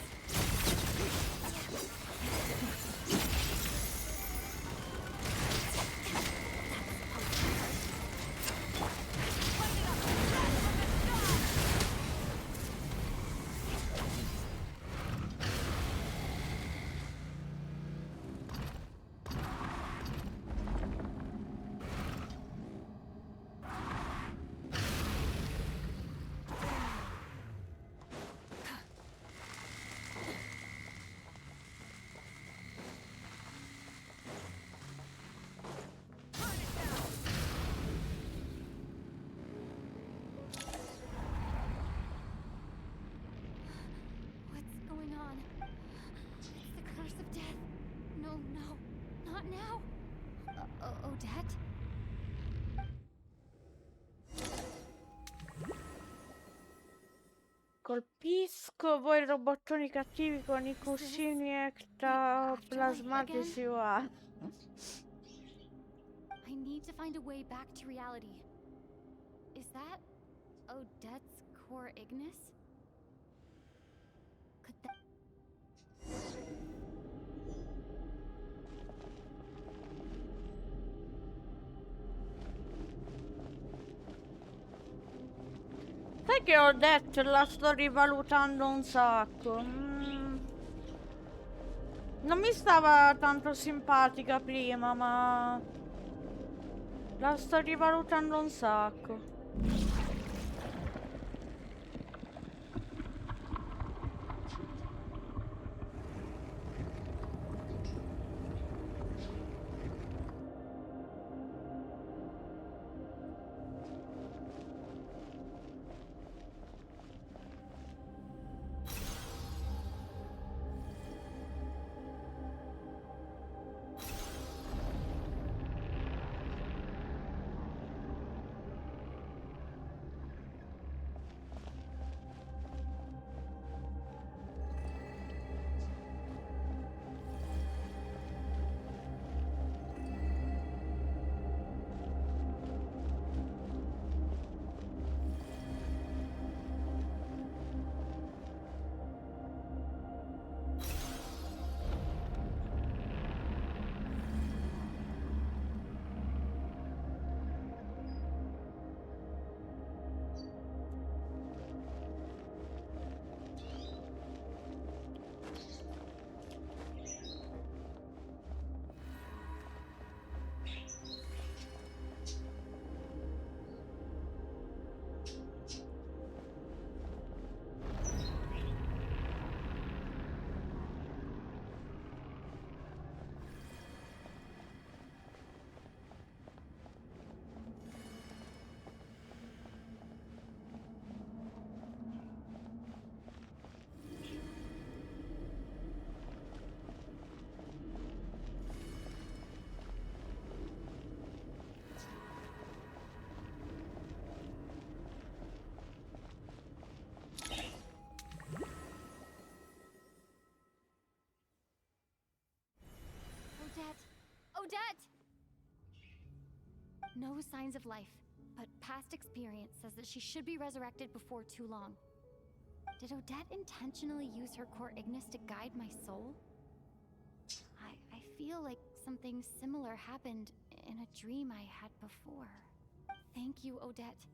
What's going on? It's the curse of death. No, not now. Odette? Colpisco voi robottoni cattivi con i cuscini ectoplasmatici. Wow. I need to find a way back to reality. Is that Odette's core Ignis? Could that... Sai che ho detto, la sto rivalutando un sacco. Non mi stava tanto simpatica prima, ma la sto rivalutando un sacco. Odette! No signs of life, but past experience says that she should be resurrected before too long. Did Odette intentionally use her core Ignis to guide my soul? I feel like something similar happened in a dream I had before. Thank you, Odette.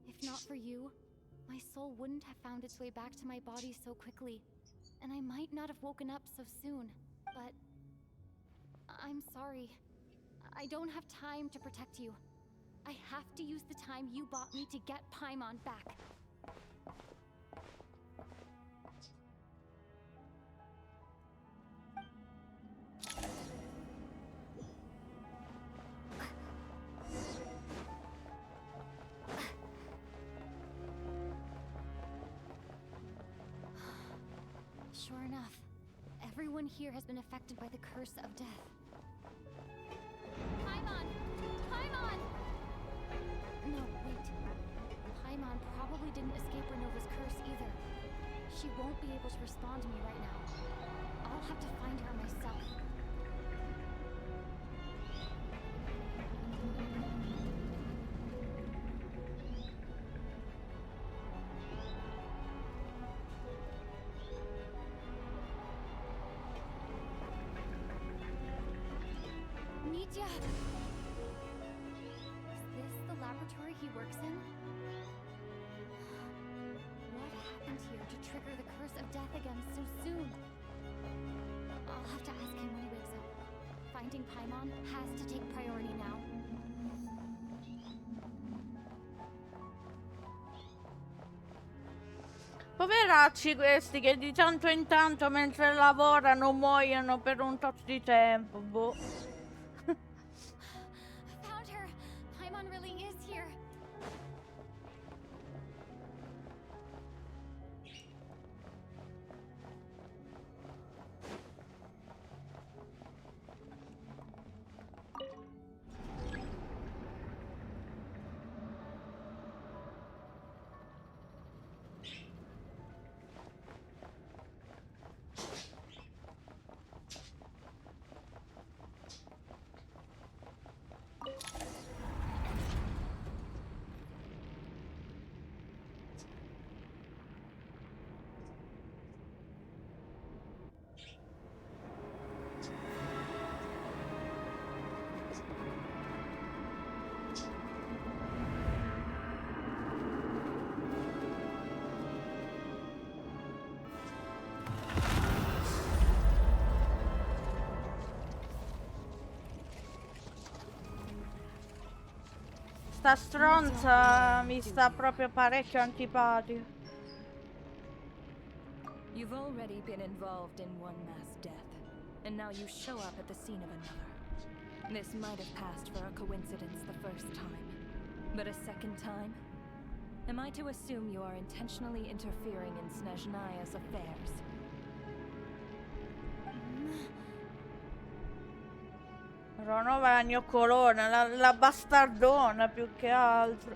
If not for you, my soul wouldn't have found its way back to my body so quickly, and I might not have woken up so soon, but... I'm sorry. I don't have time to protect you. I have to use the time you bought me to get Paimon back. Sure enough, Everyone here has been affected by the curse of death. Paimon! Paimon! No, wait. Paimon probably didn't escape Renova's curse either. She won't be able to respond to me right now. I'll have to find her myself. Nitya! Is this the laboratory he works in? What happened here to trigger the curse of death again so soon? I'll have to ask him when he wakes up. Finding Paimon has to take priority now. Poveracci questi che di tanto in tanto mentre lavorano muoiono per un tot di tempo, boh. Found her! Paimon really is here! Sta stronza mi sta proprio parecchio antipatico. You've already been involved in one mass death, and now you show up at the scene of another. This might have passed for a coincidence the first time, but a second time? Am I to assume you are intentionally interfering in Snezhnaya's affairs? Ronova gnoccolona, la bastardona più che altro.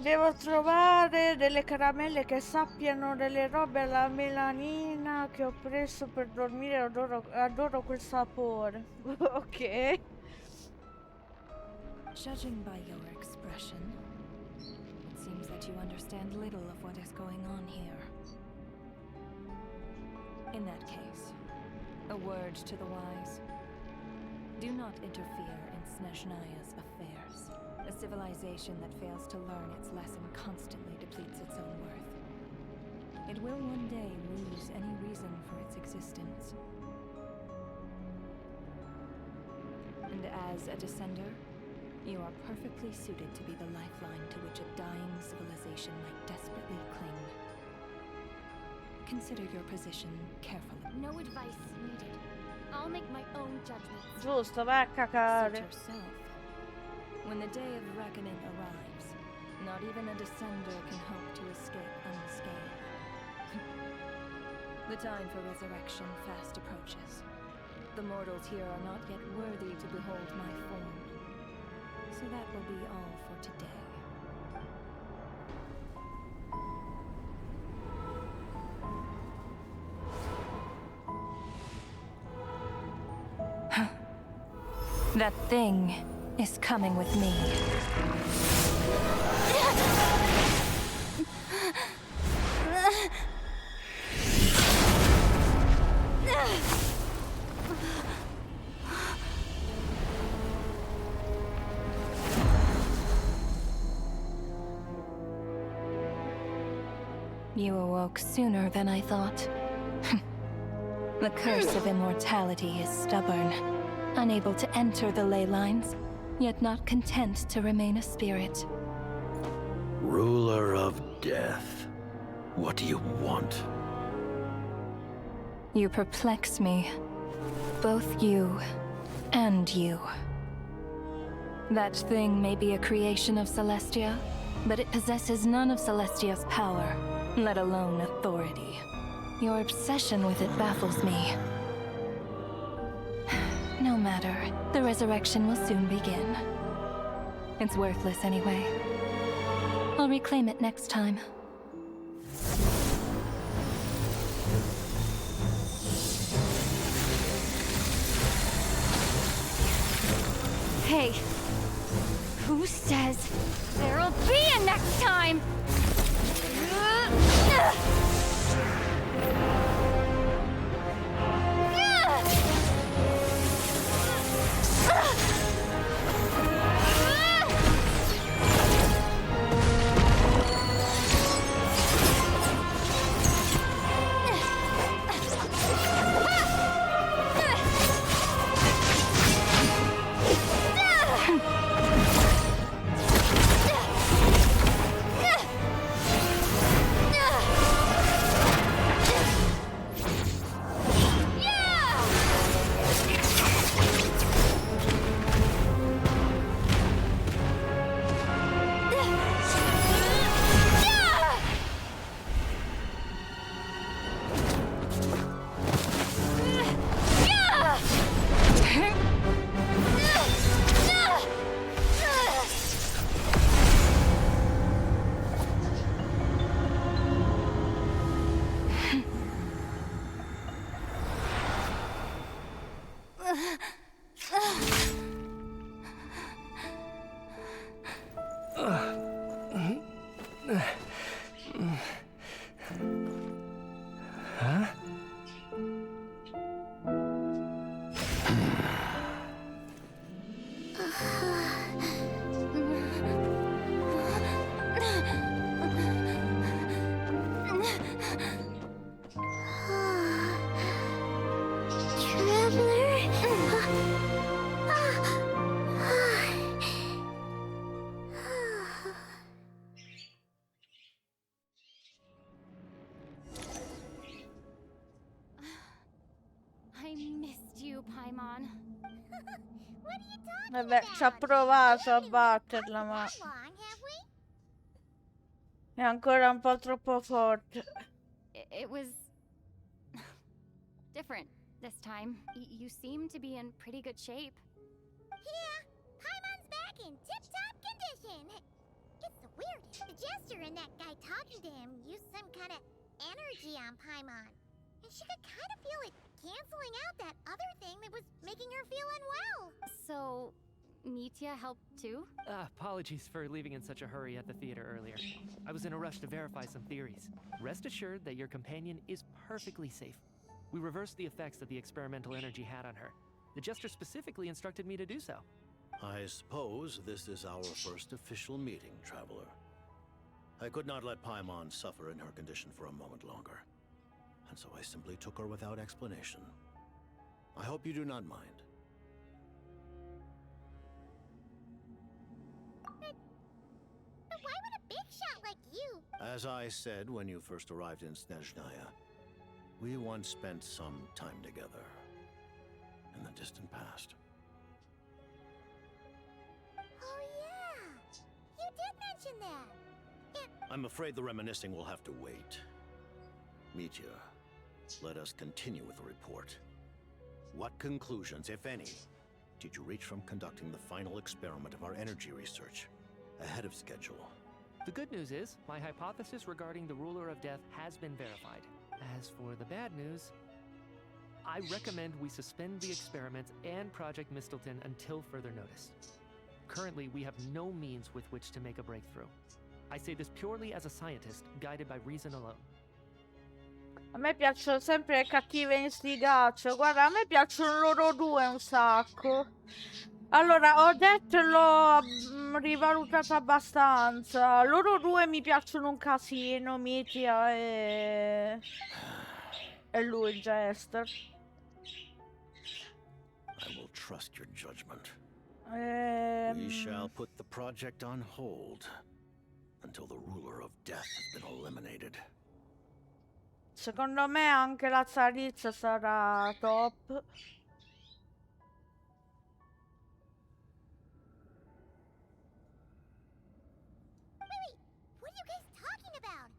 Devo trovare delle caramelle che sappiano delle robe alla melanina che ho preso per dormire, adoro quel sapore. Ok. Judging by your expression, it seems that you understand little of what is going on here. In that case, a word to the wise. Do not interfere in Snezhnaya's affairs. A civilization that fails to learn its lesson constantly depletes its own worth. It will one day lose any reason for its existence. And as a descender, you are perfectly suited to be the lifeline to which a dying civilization might desperately cling. Consider your position carefully. No advice needed. I'll make my own judgments. Giusto, vai a cacare. Suit yourself. When the day of reckoning arrives, not even a descender can hope to escape unscathed. The time for resurrection fast approaches. The mortals here are not yet worthy to behold my form. So that will be all for today. That thing is coming with me. You awoke sooner than I thought. The curse of immortality is stubborn. Unable to enter the ley lines, yet not content to remain a spirit. Ruler of death, what do you want? You perplex me. Both you and you. That thing may be a creation of Celestia, but it possesses none of Celestia's power. let alone authority. Your obsession with it baffles me. No matter, the resurrection will soon begin. It's worthless anyway. I'll reclaim it next time. Hey, who says there'll be a next time? I missed you, Paimon. What are you talking Vabbè, ci ha provato a batterla, ma long, have we? è ancora un po' troppo forte. It was different this time. You seem to be in pretty good shape. Yeah, Paimon's back in tip-top condition. It's the weirdest. The Jester and that guy talking to him used some kind of energy on Paimon. And she could kind of feel it canceling out that other thing that was making her feel unwell. So, Mitya helped too? Apologies for leaving in such a hurry at the theater earlier. I was in a rush to verify some theories. Rest assured that your companion is perfectly safe. We reversed the effects that the experimental energy had on her. The Jester specifically instructed me to do so. I suppose this is our first official meeting, Traveler. I could not let Paimon suffer in her condition for a moment longer, and so I simply took her without explanation. I hope you do not mind. But why would a big shot like you? As I said when you first arrived in Snezhnaya, we once spent some time together in the distant past. Oh yeah, you did mention that. I'm afraid the reminiscing will have to wait. Mitya, let us continue with the report. What conclusions, if any, did you reach from conducting the final experiment of our energy research ahead of schedule? The good news is, my hypothesis regarding the Ruler of Death has been verified. As for the bad news, I recommend we suspend the experiments and Project Mistleton until further notice. Currently, we have no means with which to make a breakthrough. I say this purely as a scientist, guided by reason alone. A me piacciono sempre le cattive instigaccio. Guarda, a me piacciono loro due un sacco. Allora, ho detto e l'ho rivalutato abbastanza. Loro due mi piacciono un casino, Mitya e lui, il Jester. I will trust your judgment. We shall put the project on hold until the Ruler of Death has been eliminated. Secondo me anche la Zaritza sarà top. Wait, what are you guys talking about?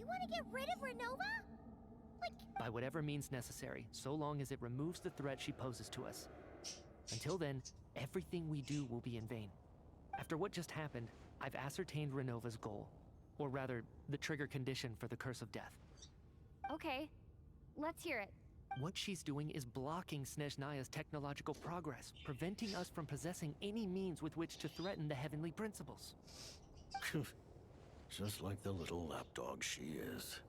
want to get rid of Renova? By whatever means necessary, so long as it removes the threat she poses to us. Until then, everything we do will be in vain. After what just happened, I've ascertained Renova's goal. Or rather, the trigger condition for the Curse of Death. Okay, let's hear it. What she's doing is blocking Snezhnaya's technological progress, preventing us from possessing any means with which to threaten the heavenly principles. Just like the little lapdog she is.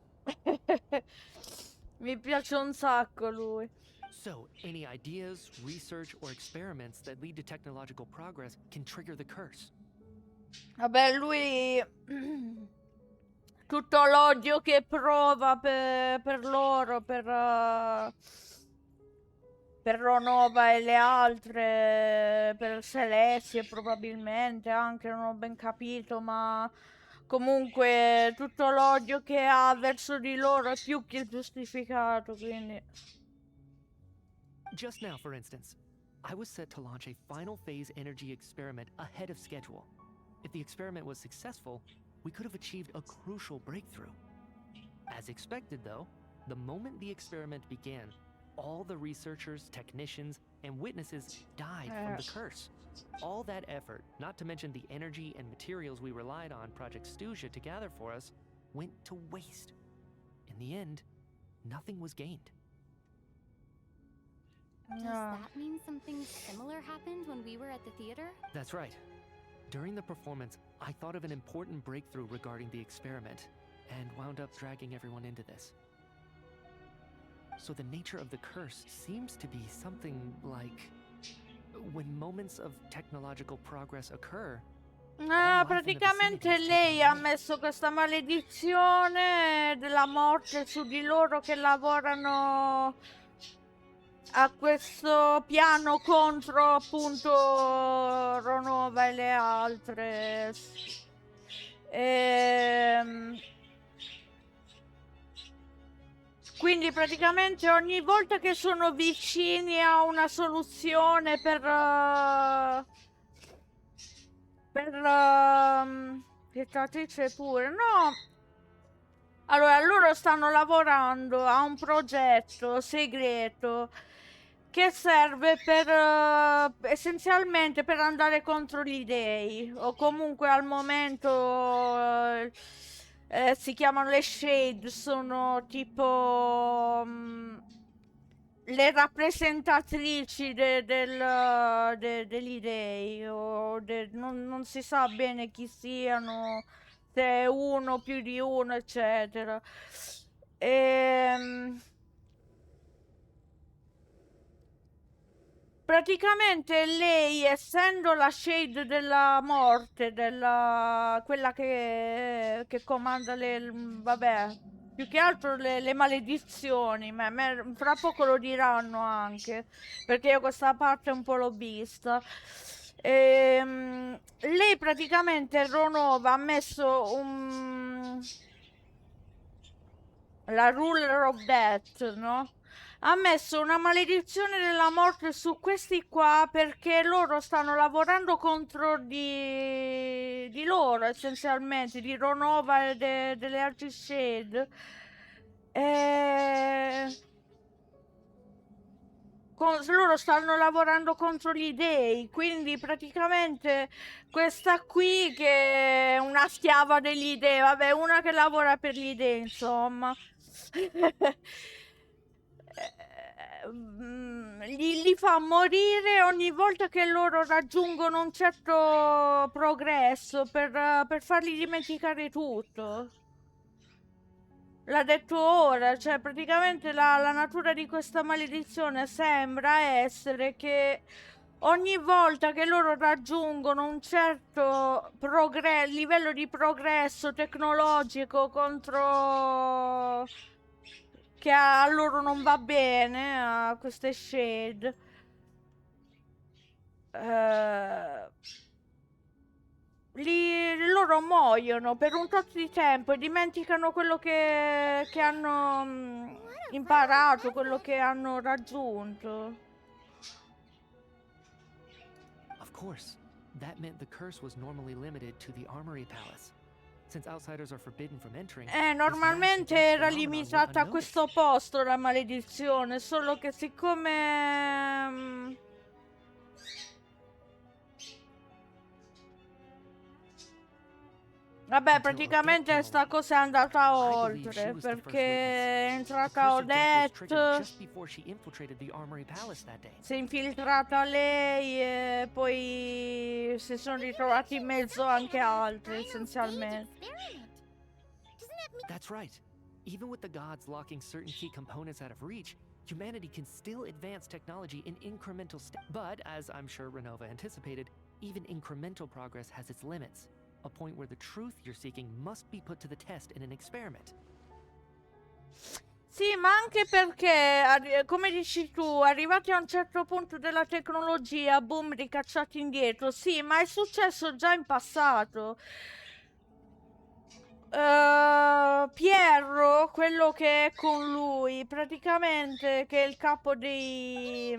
Mi piace un sacco lui. So, any ideas, research, or experiments that lead to technological progress can trigger the curse. Vabbè, lui tutto l'odio che prova per loro, per Ronova e le altre, per Celestia probabilmente anche, non ho ben capito, ma comunque tutto l'odio che ha verso di loro è più che giustificato, quindi... Just now, for instance, I was set to launch a final phase energy experiment ahead of schedule. If the experiment was successful, we could have achieved a crucial breakthrough. As expected, though, the moment the experiment began, all the researchers, technicians, and witnesses died from the curse. All that effort, not to mention the energy and materials we relied on Project Stuja to gather for us, went to waste. In the end, nothing was gained. Does that mean something similar happened when we were at the theater? That's right. During the performance, I thought of an important breakthrough regarding the experiment, and wound up dragging everyone into this. So the nature of the curse seems to be something like... when moments of technological progress occur... praticamente lei ha messo questa maledizione della morte su di loro che lavorano a questo piano contro appunto Ronova e le altre. Quindi praticamente ogni volta che sono vicini a una soluzione per Pietratrice pure, no. Allora, loro stanno lavorando a un progetto segreto che serve per essenzialmente per andare contro gli dei, o comunque al momento si chiamano le Shade, sono tipo le rappresentatrici degli dei, o non si sa bene chi siano, se è uno più di uno, eccetera. Praticamente lei, essendo la Shade della morte, quella che comanda vabbè, più che altro le maledizioni, fra poco lo diranno anche, perché io questa parte un po' l'ho vista. Lei praticamente, Ronova, ha messo la Ruler of Death, no? Ha messo una maledizione della morte su questi qua perché loro stanno lavorando contro di loro, essenzialmente, di Ronova e delle altre Shade. Loro stanno lavorando contro gli dei, quindi praticamente questa qui che è una schiava degli dei, vabbè, una che lavora per gli dei, insomma. Li fa morire ogni volta che loro raggiungono un certo progresso per fargli dimenticare tutto. L'ha detto ora, cioè praticamente la natura di questa maledizione sembra essere che ogni volta che loro raggiungono un certo livello di progresso tecnologico contro... che a loro non va bene, a queste Shade, loro muoiono per un tot di tempo e dimenticano quello che hanno imparato, quello che hanno raggiunto. Of course, that meant the curse was normally limited to the Armory Palace. since outsiders are forbidden from entering. This mass Normalmente event era phenomenon went limitata a unnoticed. questo posto la maledizione, solo che siccome... Vabbè, praticamente sta cosa è andata oltre, perché è entrata Odette, Just before she infiltrated the Armory Palace that day. si è infiltrata lei e poi si sono ritrovati in mezzo anche altri, essenzialmente. That's right. Even with the gods locking certain key components out of reach, humanity can still advance technology in incremental steps. But, as I'm sure Renova anticipated, even incremental progress has its limits. A point where the truth you're seeking must be put to the test in an experiment. Sì, ma anche perché, come dici tu, arrivati a un certo punto della tecnologia, boom, ricacciati indietro. Sì, ma è successo già in passato. Pierro, quello che è con lui, praticamente, che è il capo dei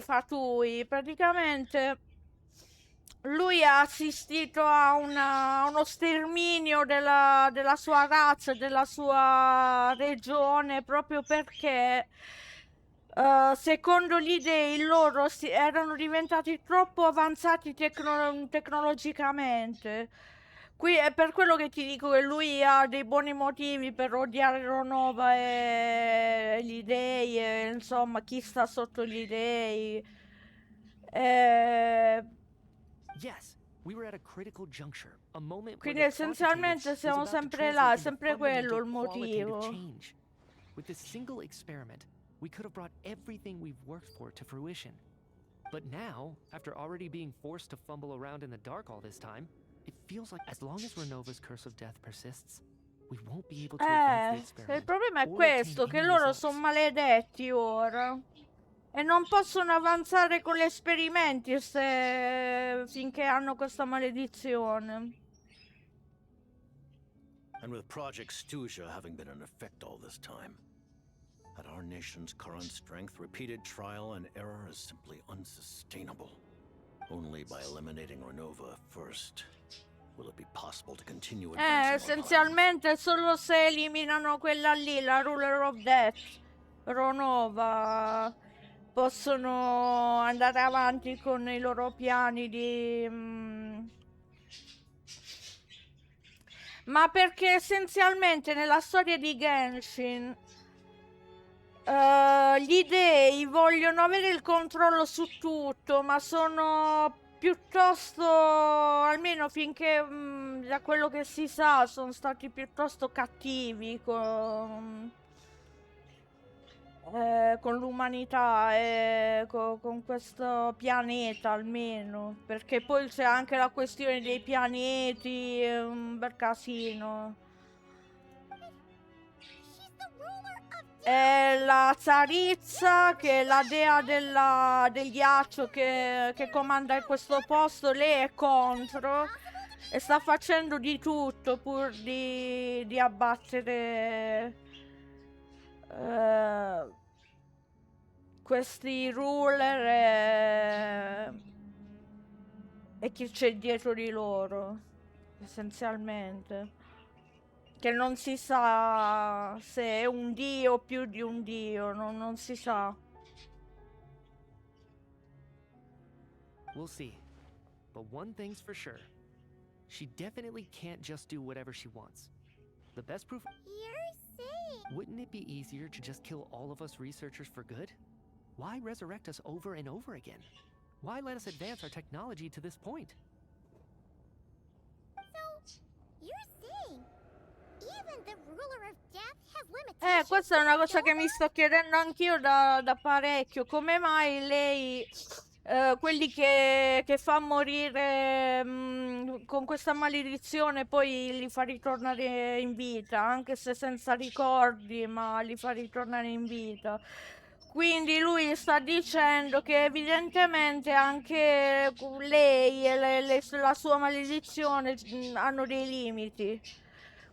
fatui, praticamente lui ha assistito a uno sterminio della sua razza, della sua regione, proprio perché secondo gli dei loro erano diventati troppo avanzati tecnologicamente. Qui è per quello che ti dico che lui ha dei buoni motivi per odiare Ronova e gli dei, e, insomma, chi sta sotto gli dei. Yes, we were at a critical juncture, a moment where Quindi the essenzialmente quantitative siamo was about to sempre là, è translate into sempre quello fundamental il qualitative motivo. change. With this single experiment, we could have brought everything we've worked for to fruition. But now, after already being forced to fumble around in the dark all this time, it feels like as long as Renova's curse of death persists, we won't be able to advance the experiment. Il problema è or obtain questo, che any loro results. sono maledetti ora. E non possono avanzare con gli esperimenti finché hanno questa maledizione. And with Project Stuja having been in effect all this time, at our nation's current strength, repeated trial and error is simply unsustainable. Only by eliminating Renova first will it be possible to continue advancing our plans. Essenzialmente solo se eliminano quella lì, la Ruler of Death, Ronova, possono andare avanti con i loro piani di... Ma perché essenzialmente nella storia di Genshin gli dei vogliono avere il controllo su tutto, ma sono piuttosto, almeno finché da quello che si sa, sono stati piuttosto cattivi con l'umanità e con questo pianeta almeno, perché poi c'è anche la questione dei pianeti, è un bel casino. È la Zarizza, che è la dea del ghiaccio che comanda in questo posto. Lei è contro e sta facendo di tutto pur di abbattere questi ruler e chi c'è dietro di loro, essenzialmente. Che non si sa se è un dio o più di un dio, non si sa. We'll see. But one thing's for sure. She definitely can't just do whatever she wants. The best proof... You're saying... Wouldn't it be easier to just kill all of us researchers for good? Why resurrect us over and over again? Why let us advance our technology to this point? So, you're saying... Even the ruler of death has limitations. Questa è una cosa che mi sto chiedendo anch'io da parecchio. Come mai lei, quelli che fa morire con questa maledizione, poi li fa ritornare in vita, anche se senza ricordi, ma li fa ritornare in vita. Quindi lui sta dicendo che evidentemente anche lei e la sua maledizione hanno dei limiti.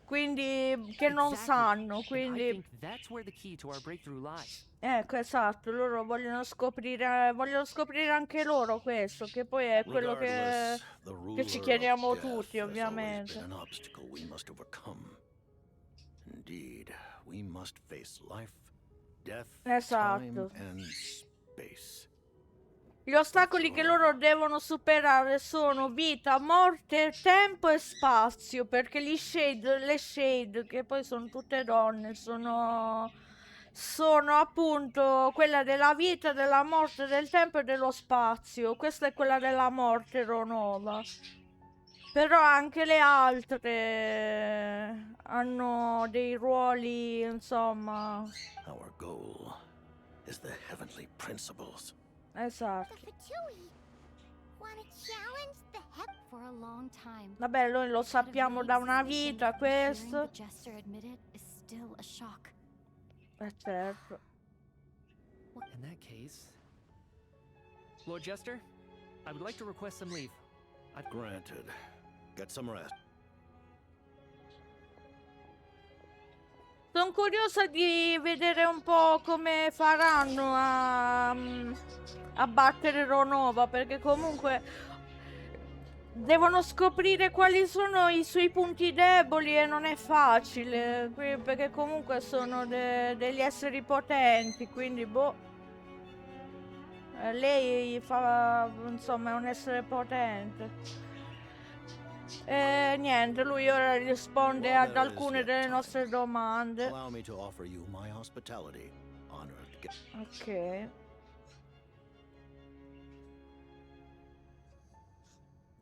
quindi che non Exactly. sanno, And I quindi think that's where the key to our breakthrough lies. ecco, esatto, loro vogliono scoprire anche loro questo, che poi è quello Regardless, the che ci ruler of chiediamo death tutti, has always ovviamente. been an obstacle we must overcome. Indeed, we must face life, death, time, Esatto. and space. Gli ostacoli che loro devono superare sono vita, morte, tempo e spazio, perché le Shade, che poi sono tutte donne, sono appunto quella della vita, della morte, del tempo e dello spazio. Questa è quella della morte, Ronova. Però anche le altre hanno dei ruoli, insomma. Our goal is the heavenly principles. Esatto. Wanna challenge the For a long time. Vabbè, noi lo sappiamo da una vita, questo. The jester admit it is still a shock. Certo. In that case, Lord Jester, I would like to request some leave. Granted. Get some rest. Sono curiosa di vedere un po' come faranno a battere Ronova, perché comunque devono scoprire quali sono i suoi punti deboli e non è facile, perché comunque sono degli esseri potenti, quindi boh. Lei fa, insomma, è un essere potente. Niente, lui ora risponde ad alcune delle nostre domande. Allow me to offer you my hospitality. Honored guest. Ok.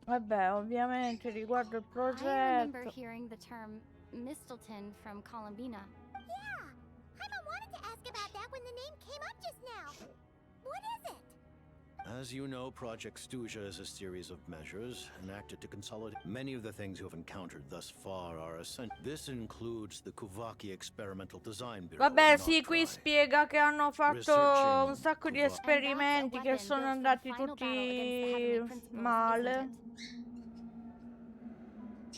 Vabbè, ovviamente riguardo il I remember progetto. hearing the term Mistelton from Columbina. Yeah, Paimon wanted to ask about that when the name came up just now. What is it? As you know, Project Stuja is a series of measures enacted to consolidate. Many of the things you have encountered thus far are essential. This includes the Kuvaki Experimental Design Bureau. Vabbè, sì, qui spiega che hanno fatto un sacco di esperimenti che sono andati tutti male.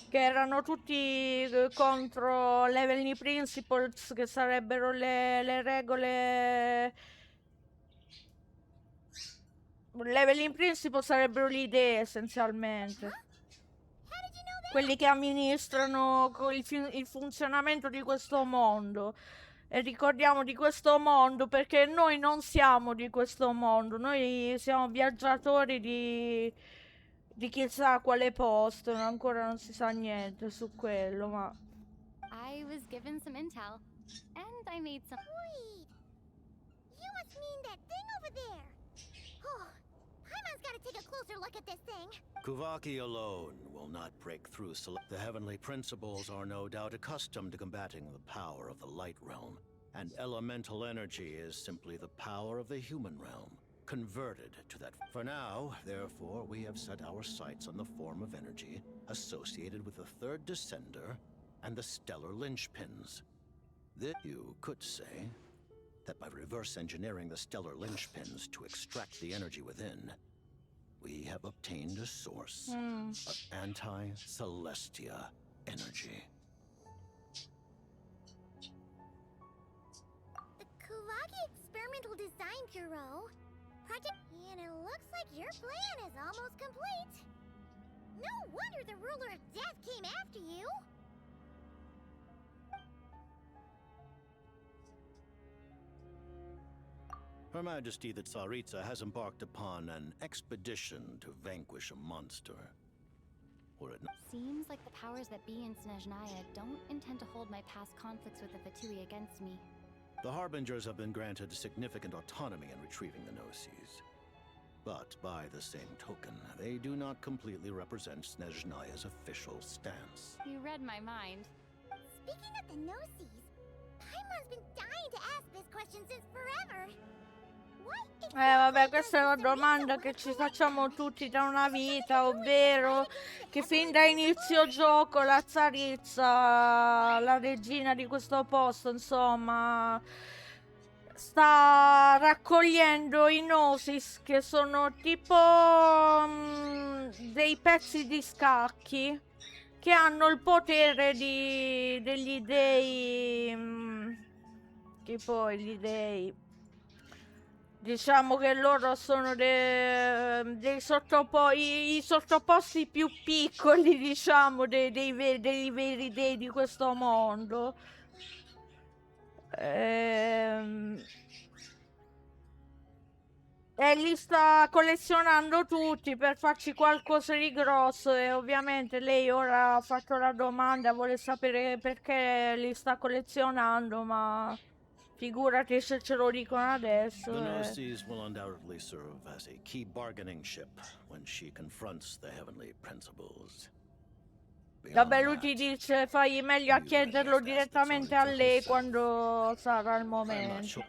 Che erano tutti contro Leveling Principles, che sarebbero le regole. Leveling Principles sarebbero le idee, essenzialmente. Quelli che amministrano il funzionamento di questo mondo. E ricordiamo di questo mondo perché noi non siamo di questo mondo, noi siamo viaggiatori di chissà quale posto, ancora non si sa niente su quello, ma I was given some intel, and I made some. Wait, you must mean that thing over there. Oh, Paimon's gotta take a closer look at this thing. Kuvaki alone will not break through. The heavenly principles are no doubt accustomed to combating the power of the light realm, and elemental energy is simply the power of the human realm, converted to that. For now, therefore, we have set our sights on the form of energy associated with the third descender and the stellar linchpins. This, you could say, that by reverse engineering the stellar linchpins to extract the energy within, we have obtained a source of anti-Celestia energy. The Kuvaki Experimental Design Bureau. Project. And it looks like your plan is almost complete. No wonder the ruler of death came after you. Her Majesty the Tsaritsa has embarked upon an expedition to vanquish a monster. Were it not Seems like the powers that be in Snezhnaya don't intend to hold my past conflicts with the Fatui against me. the Harbingers have been granted significant autonomy in retrieving the Gnosis. But by the same token, they do not completely represent Snezhnaya's official stance. You read my mind. Speaking of the Gnosis, Paimon's been dying to ask this question since forever. Vabbè, questa è una domanda che ci facciamo tutti da una vita, ovvero che fin da inizio gioco la Tsaritsa, la regina di questo posto, insomma, sta raccogliendo i Gnosis, che sono tipo dei pezzi di scacchi che hanno il potere degli dei, tipo gli dei, diciamo che loro sono dei i sottoposti più piccoli, diciamo, dei veri dei di questo mondo. E li sta collezionando tutti per farci qualcosa di grosso, e ovviamente lei ora ha fatto la domanda, vuole sapere perché li sta collezionando, ma figurati se ce lo dicono adesso. The No Seas will undoubtedly serve as a key bargaining ship when she confronts the heavenly principles. Vabbè, lui ti dice fai meglio a chiederlo direttamente a lei quando sarà il momento.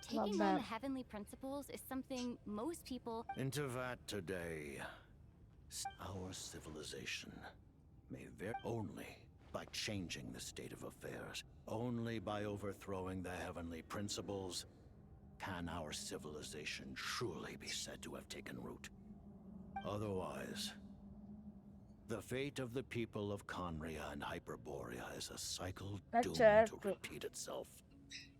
Taking on the heavenly principles is something most people... Into that today, our civilization may only by changing the state of affairs, only by overthrowing the heavenly principles, can our civilization truly be said to have taken root. Otherwise, the fate of the people of Conria and Hyperborea is a cycle doomed to repeat itself.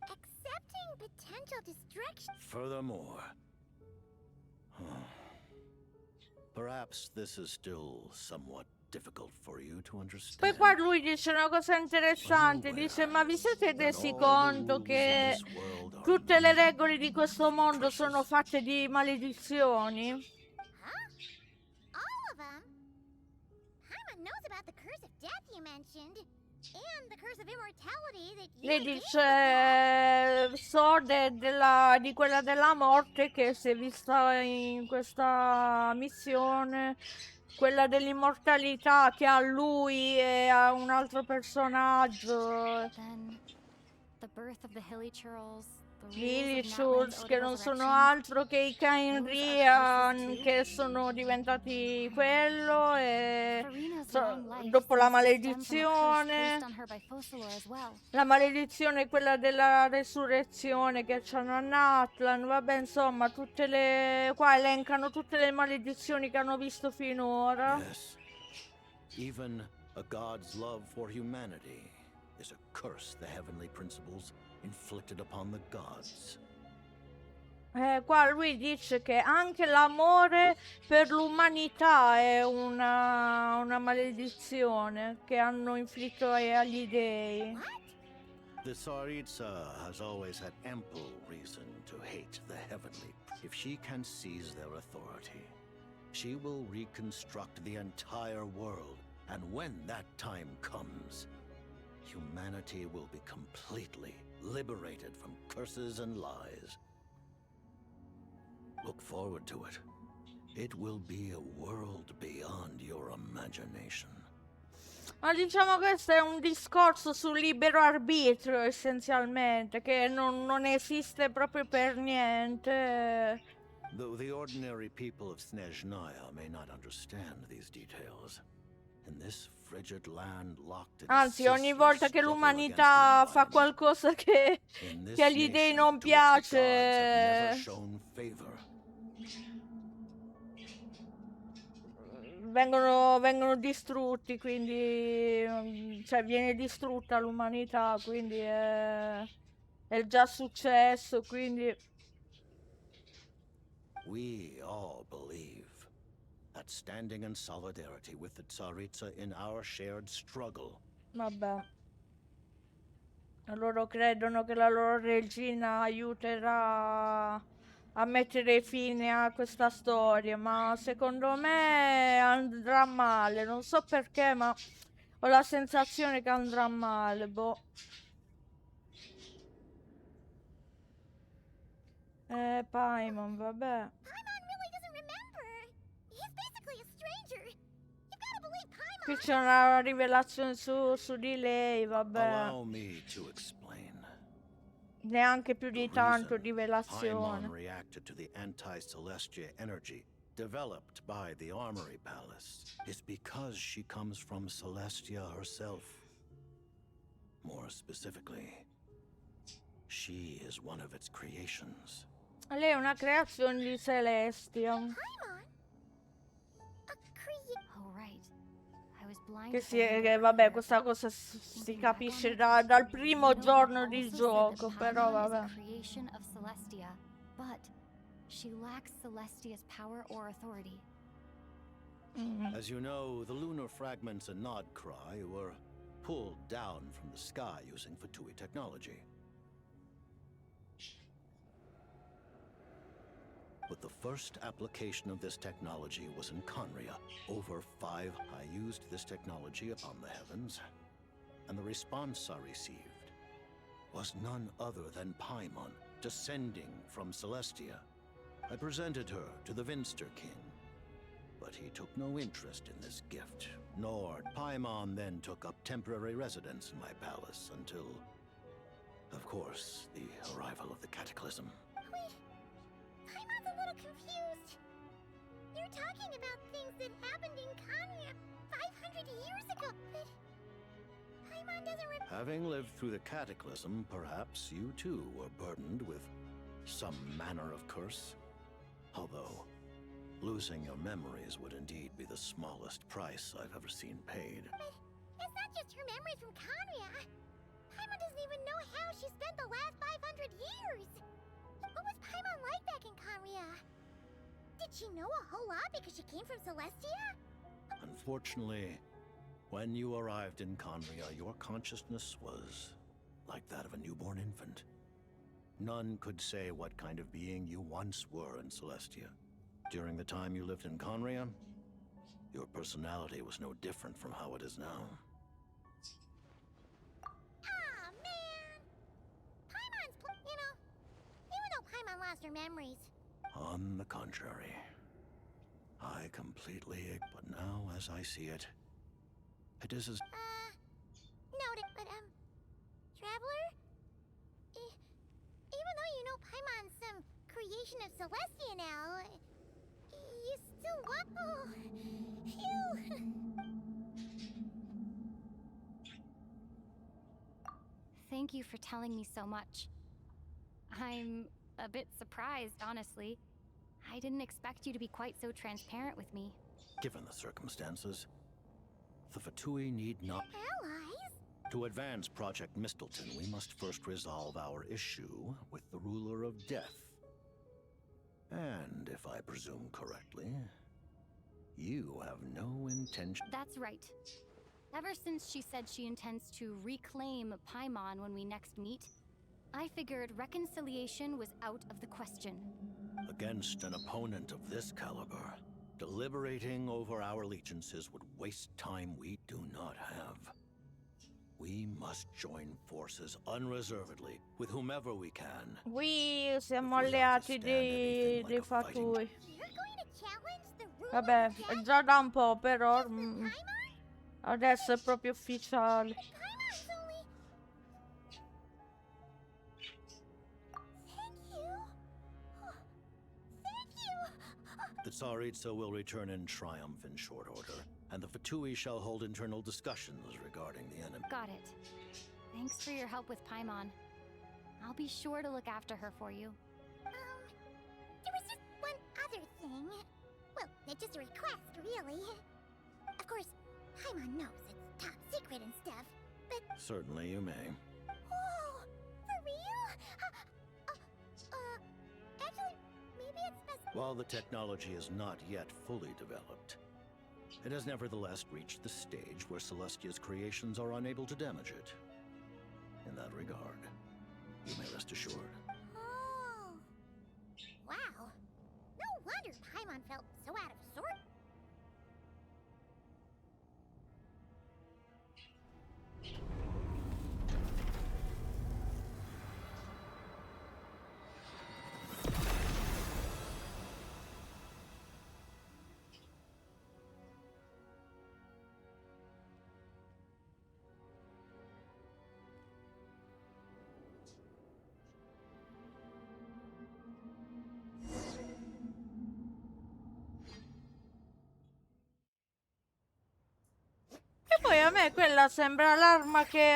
Accepting potential destruction. Furthermore, perhaps this is still somewhat difficult for you to understand. Poi qua lui dice una cosa interessante, dice ma vi siete resi conto che tutte le regole di questo mondo sono fatte di maledizioni? All of them? Paimon knows about the curse of death you mentioned. And the curse of immortality that you Lei dice so di quella della morte che si è vista in questa missione, quella dell'immortalità che ha lui e a un altro personaggio. Then, the birth of the Hilly Churls, Gli Illichurs, che non sono altro che i Kainrian, che sono diventati quello, e dopo la maledizione è quella della resurrezione che c'hanno a Natlan. Vabbè, insomma, qua elencano tutte le maledizioni che hanno visto finora. Yes. Even a god's love for humanity is a curse the heavenly principles inflicted upon the gods. Qua lui dice che anche l'amore per l'umanità è una maledizione che hanno inflitto agli dei. The Tsaritsa has always had ample reason to hate the heavenly. If she can seize their authority, she will reconstruct the entire world, and when that time comes, humanity will be completely liberated from curses and lies. Look forward to it. It will be a world beyond your imagination. Ma diciamo che questo è un discorso sul libero arbitrio, essenzialmente, che non esiste proprio per niente. Though the ordinary people of Snezhnaya may not understand these details, in this frigid land locked in Anzi, ogni volta che l'umanità fa qualcosa che agli dei non piace, vengono distrutti, quindi cioè viene distrutta l'umanità, quindi è già successo, quindi we all believe that standing in solidarity with the Tsaritsa in our shared struggle. vabbè. Loro credono che la loro regina aiuterà a mettere fine a questa storia, ma secondo me andrà male. Non so perché, ma ho la sensazione che andrà male, boh. Paimon, vabbè. Qui c'è una rivelazione su di lei, vabbè. Allow me to explain. Neanche più di tanto rivelazione. Paimon reacted to the anti-Celestia energy developed by the Armory Palace is because she comes from Celestia herself. More specifically, she is one of its creations. Lei è una creazione di Celestia. Oh, right. Che vabbè, questa cosa si capisce dal primo giorno di gioco, però vabbè. Creation of Celestia, but she lacks Celestia's power or authority. As you know, the lunar fragments and Nod Cry were pulled down from the sky using Fatui technology. But the first application of this technology was in Conria. I used this technology upon the heavens, and the response I received was none other than Paimon, descending from Celestia. I presented her to the Vinster King, but he took no interest in this gift, nor Paimon then took up temporary residence in my palace until, of course, the arrival of the Cataclysm. Paimon's a little confused. You're talking about things that happened in Kanya 500 years ago, but Paimon doesn't Having lived through the Cataclysm, perhaps you too were burdened with some manner of curse. Although, losing your memories would indeed be the smallest price I've ever seen paid. But it's not just her memories from Kanya. Paimon doesn't even know how she spent the last 500 years. What was Paimon like back in Kanya? Did she know a whole lot because she came from Celestia? Unfortunately, when you arrived in Conria, your consciousness was like that of a newborn infant. None could say what kind of being you once were in Celestia. During the time you lived in Conria, your personality was no different from how it is now. Aw, man! Even though Paimon lost her memories. On the contrary, I completely, but now as I see it, it is as... Noted, but, Traveler? Even though you know Paimon's some creation of Celestia now, you still want... Oh, phew! Thank you for telling me so much. I'm a bit surprised, honestly. I didn't expect you to be quite so transparent with me. Given the circumstances, the Fatui need not... Allies? To advance Project Mistleton, we must first resolve our issue with the Ruler of Death. And if I presume correctly, you have no intention... That's right. Ever since she said she intends to reclaim Paimon when we next meet, I figured reconciliation was out of the question. Against an opponent of this caliber, deliberating over our allegiances would waste time we do not have. We must join forces unreservedly with whomever we can. Siamo alleati dei Fatui. Vabbè, è già da un po', però adesso è proprio ufficiale. The Tsaritsa will return in triumph in short order, and the Fatui shall hold internal discussions regarding the enemy. Got it. Thanks for your help with Paimon. I'll be sure to look after her for you. There was just one other thing. Well, it's just a request, really. Of course, Paimon knows it's top secret and stuff, but... Certainly you may. Whoa! For real? Actually, maybe it's best... While the technology is not yet fully developed, it has nevertheless reached the stage where Celestia's creations are unable to damage it. In that regard, you may rest assured. Oh. Wow. No wonder Paimon felt so out of sorts. E poi a me quella sembra l'arma che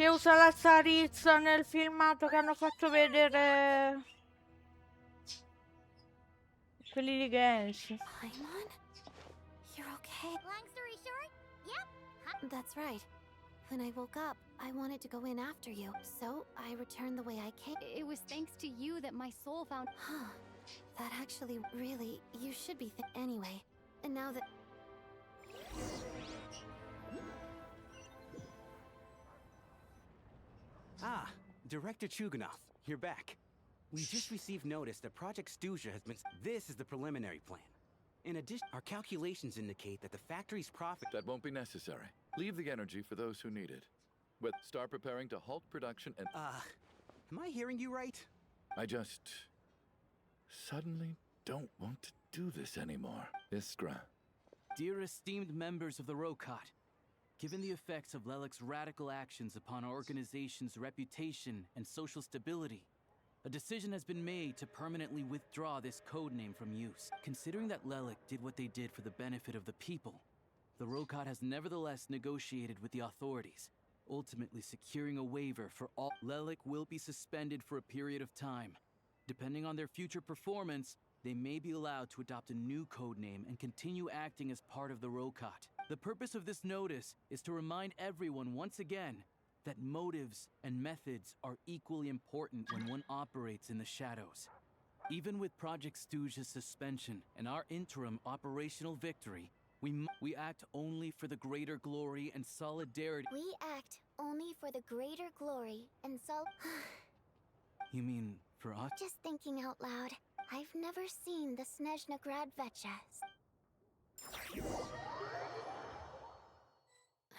usa la Tsaritsa nel filmato che hanno fatto vedere quelli di Genshin. Paimon? You're okay? Long story short, yep. That's right. When I woke up, I wanted to go in after you, so I returned the way I came. It was thanks to you that my soul found. Huh. That actually, really, you should be anyway. And now that... Ah, Director Chuganov, you're back. We just received notice that Project Snezhnaya has been... This is the preliminary plan. In addition, our calculations indicate that the factory's profit... That won't be necessary. Leave the energy for those who need it. But start preparing to halt production and... am I hearing you right? I just... suddenly don't want to do this anymore. Iskra. Dear esteemed members of the Rokot, given the effects of Lelik's radical actions upon our organization's reputation and social stability, a decision has been made to permanently withdraw this codename from use. Considering that Lelik did what they did for the benefit of the people, the Rokot has nevertheless negotiated with the authorities, ultimately securing a waiver for all. Lelik will be suspended for a period of time. Depending on their future performance, they may be allowed to adopt a new codename and continue acting as part of the Rokot. The purpose of this notice is to remind everyone once again that motives and methods are equally important when one operates in the shadows. Even with Project Snezhnaya's suspension and our interim operational victory, we act only for the greater glory and solidarity. We act only for the greater glory and You mean for us? Just thinking out loud, I've never seen the Snezhnaya Vecha.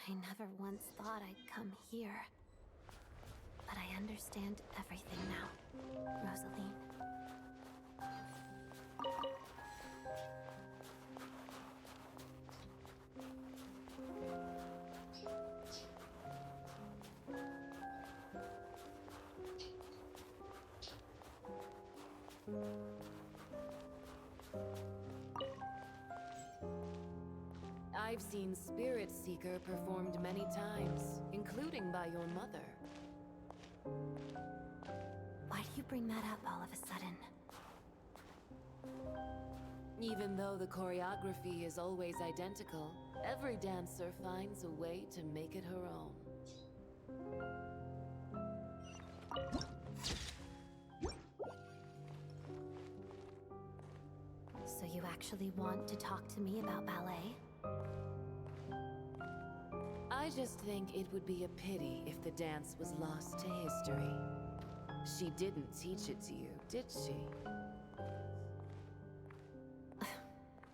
I never once thought I'd come here. But I understand everything now, Rosaline. I've seen Spirit Seeker performed many times, including by your mother. Why do you bring that up all of a sudden? Even though the choreography is always identical, every dancer finds a way to make it her own. So you actually want to talk to me about ballet? I just think it would be a pity if the dance was lost to history. She didn't teach it to you, did she?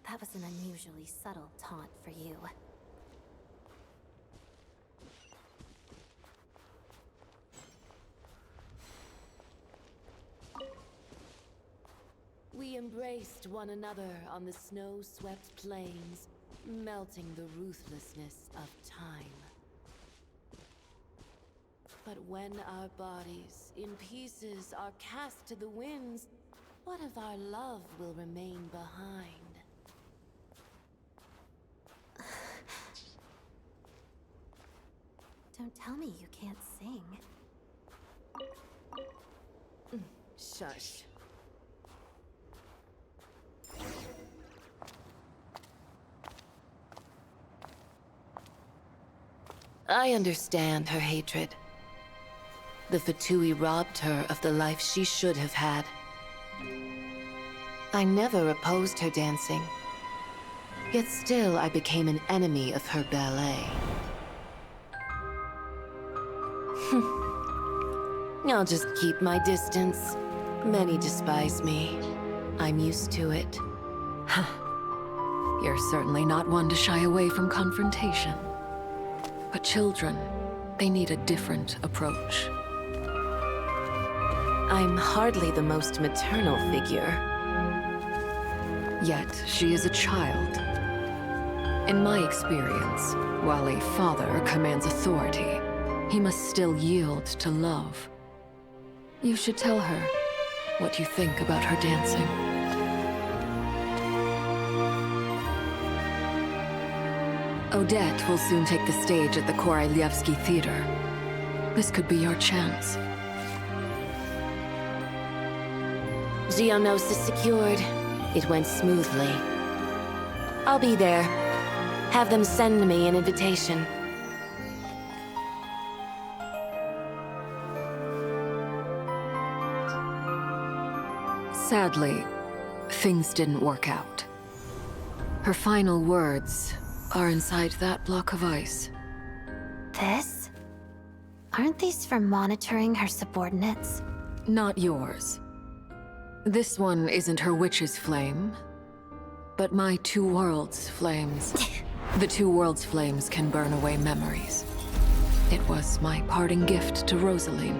That was an unusually subtle taunt for you. We embraced one another on the snow-swept plains, melting the ruthlessness of time. But when our bodies, in pieces, are cast to the winds, what of our love will remain behind? Don't tell me you can't sing. Shush. I understand her hatred. The Fatui robbed her of the life she should have had. I never opposed her dancing. Yet still I became an enemy of her ballet. I'll just keep my distance. Many despise me. I'm used to it. You're certainly not one to shy away from confrontation. But children, they need a different approach. I'm hardly the most maternal figure. Yet, she is a child. In my experience, while a father commands authority, he must still yield to love. You should tell her what you think about her dancing. Odette will soon take the stage at the Korolyevsky Theater. This could be your chance. Geonosis secured. It went smoothly. I'll be there. Have them send me an invitation. Sadly, things didn't work out. Her final words are inside that block of ice. This? Aren't these for monitoring her subordinates? Not yours. This one isn't her witch's flame, but my two worlds' flames. The two worlds' flames can burn away memories. It was my parting gift to Rosaline.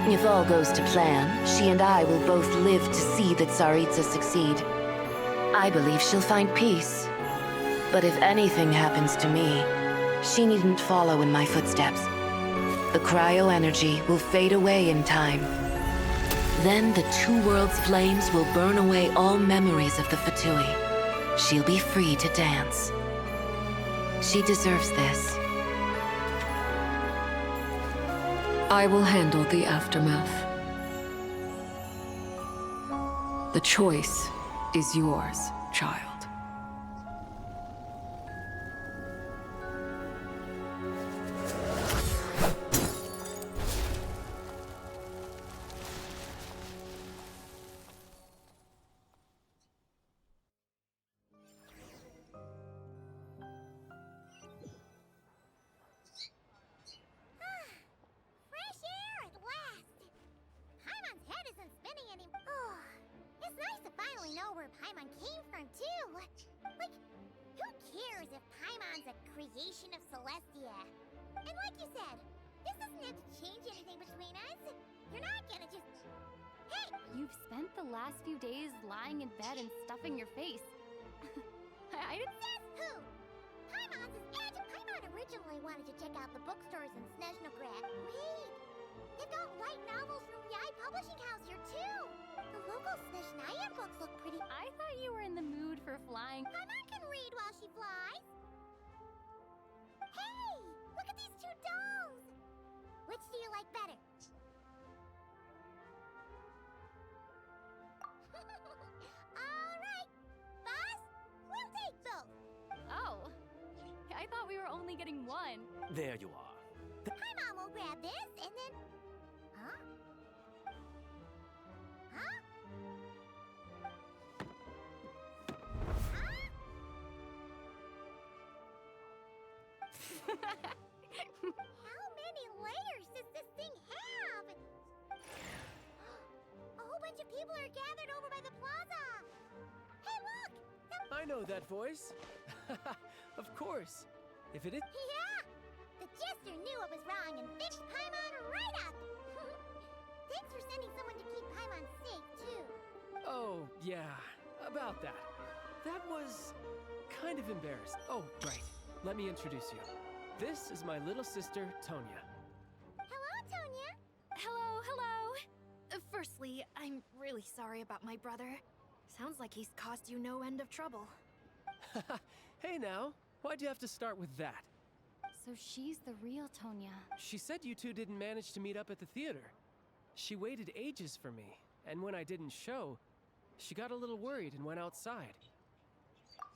If all goes to plan, she and I will both live to see that Tsaritsa succeed. I believe she'll find peace. But if anything happens to me, she needn't follow in my footsteps. The cryo-energy will fade away in time. Then the two worlds' flames will burn away all memories of the Fatui. She'll be free to dance. She deserves this. I will handle the aftermath. The choice is yours, child. Fresh air at last! Paimon's head isn't spinning anymore. Oh, it's nice to finally know where Paimon came from, too. Like, who cares if Paimon's a creation of Celestia? And like you said, this doesn't have to change anything between us. You're not gonna just... Hey! You've spent the last few days lying in bed and stuffing your face. I didn't... Says who? Paimon's is Paimon originally wanted to check out the bookstores in Snezhnaya. Wait! They've got light novels from Yai Publishing House here, too! The local Snezhnaya books look pretty... I thought you were in the mood for flying. Paimon can read while she flies! Hey! Look at these two dolls! Which do you like better? Alright! Boss, we'll take both! Oh, I thought we were only getting one. There you are. Paimon will grab this, and then... Huh? Huh? How many layers does this thing have? A whole bunch of people are gathered over by the plaza! Hey, look! I know that voice. Of course. If it is... Yeah! The Jester knew it was wrong and fixed Paimon right up! Thanks for sending someone to keep Paimon safe, too. Oh, yeah. About that. That was... kind of embarrassing. Oh, right. Let me introduce you. This is my little sister, Tonya. Hello, Tonya! Hello, hello! Firstly, I'm really sorry about my brother. Sounds like he's caused you no end of trouble. Hey now, why'd you have to start with that? So she's the real Tonya. She said you two didn't manage to meet up at the theater. She waited ages for me, and when I didn't show, she got a little worried and went outside.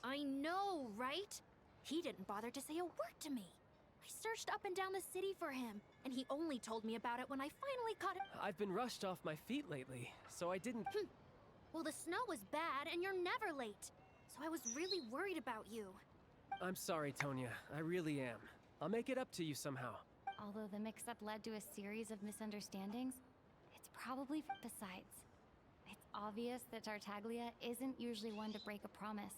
I know, right? He didn't bother to say a word to me. I searched up and down the city for him, and he only told me about it when I finally caught him. I've been rushed off my feet lately, so I didn't... Well, the snow was bad, and you're never late. So I was really worried about you. I'm sorry, Tonya. I really am. I'll make it up to you somehow. Although the mix-up led to a series of misunderstandings, it's probably... Besides, it's obvious that Tartaglia isn't usually one to break a promise.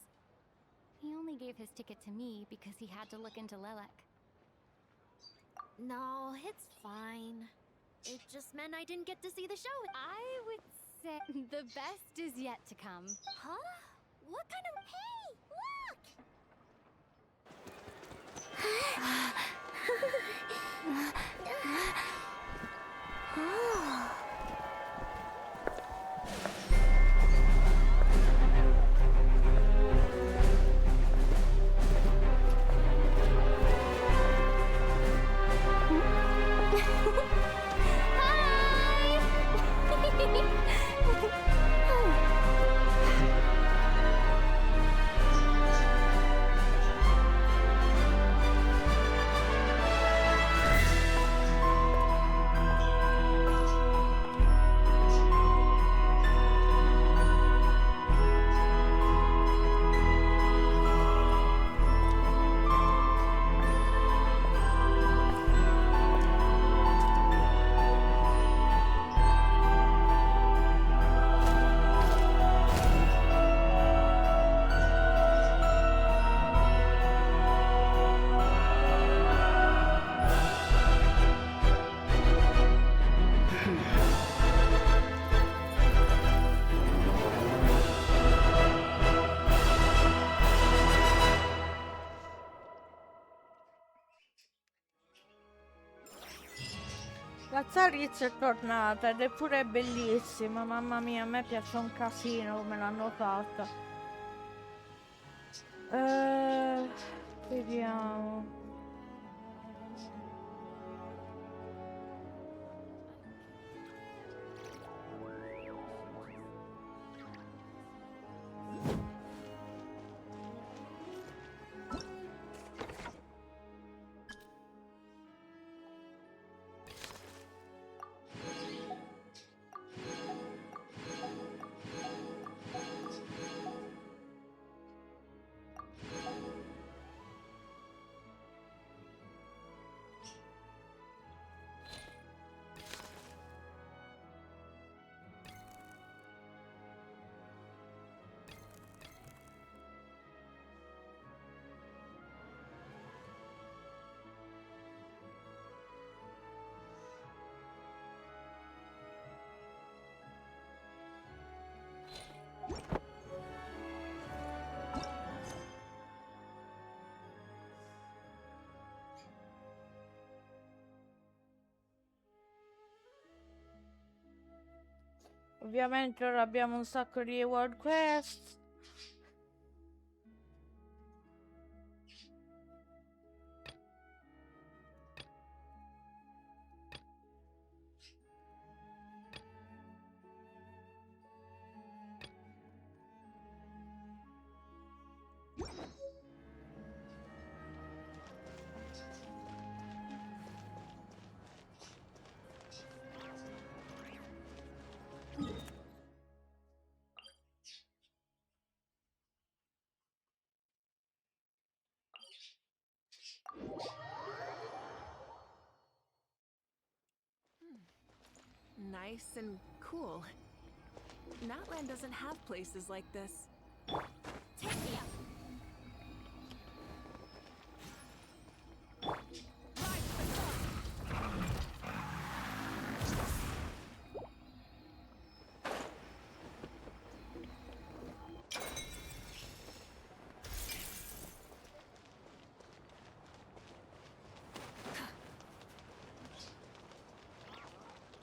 He only gave his ticket to me because he had to look into Lelek. No, it's fine. It just meant I didn't get to see the show. I would say the best is yet to come. Huh? What kind of... Hey, look! La Zarizza è tornata ed è pure bellissima, mamma mia, a me piace un casino come l'hanno fatta. Vediamo. Ovviamente ora abbiamo un sacco di world quest. Nice and cool. Natland doesn't have places like this. Take me up!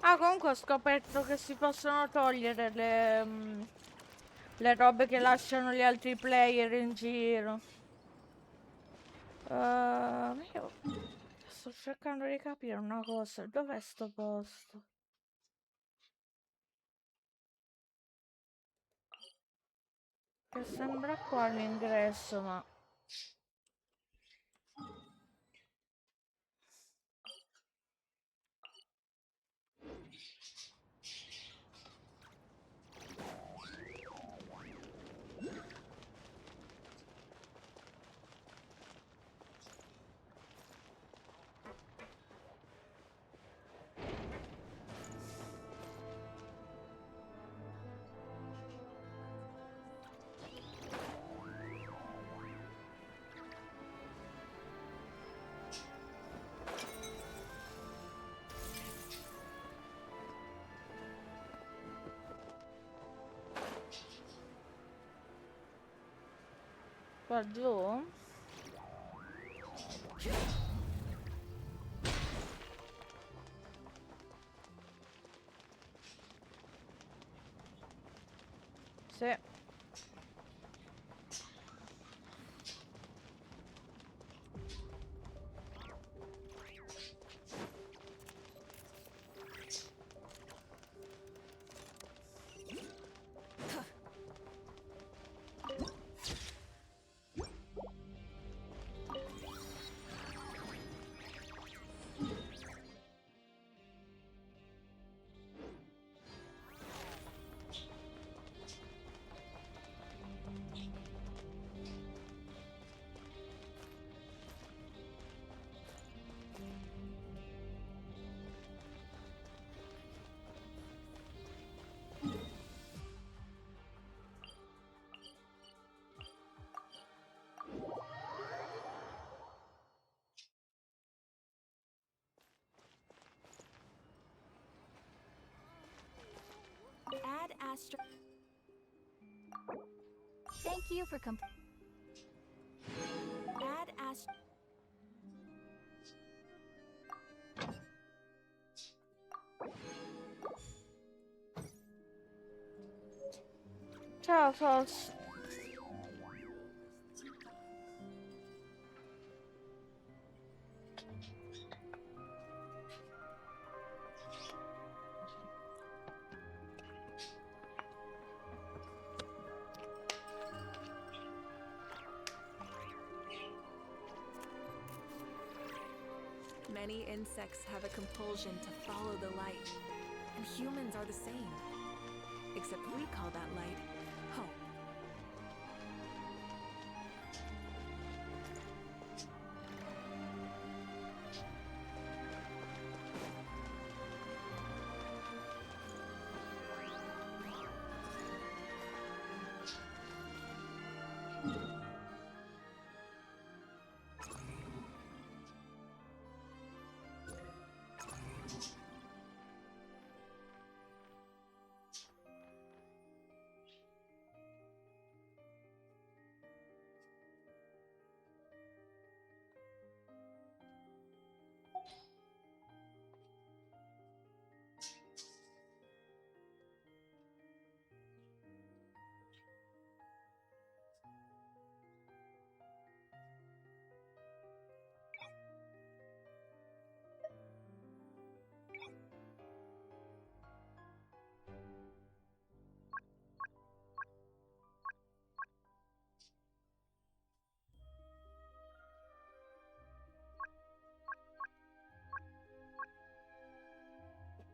Ah, comunque ho scoperto che si possono togliere le robe che lasciano gli altri player in giro. Io sto cercando di capire una cosa. Dov'è sto posto? Che sembra qua l'ingresso, ma... Qua giù? Sì. Add Astro. Thank you for Add Astro. Ciao, Sos. Many insects have a compulsion to follow the light, and humans are the same. Except we call that light hope.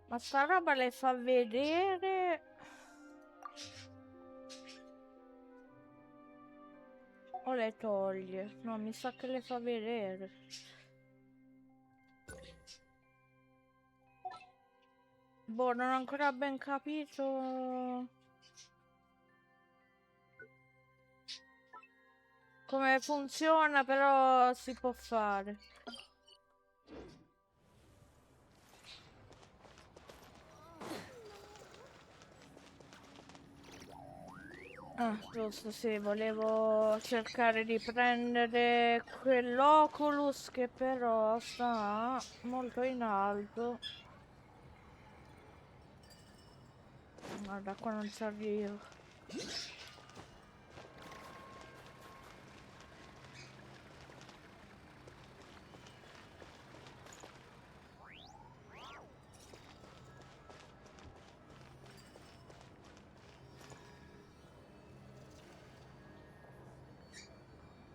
Ma sta roba le fa vedere... O le toglie? No, mi sa che le fa vedere. Boh, non ho ancora ben capito... come funziona, però si può fare. Ah, giusto, sì, volevo cercare di prendere quell'Oculus che però sta molto in alto. Guarda, qua non ci arrivo.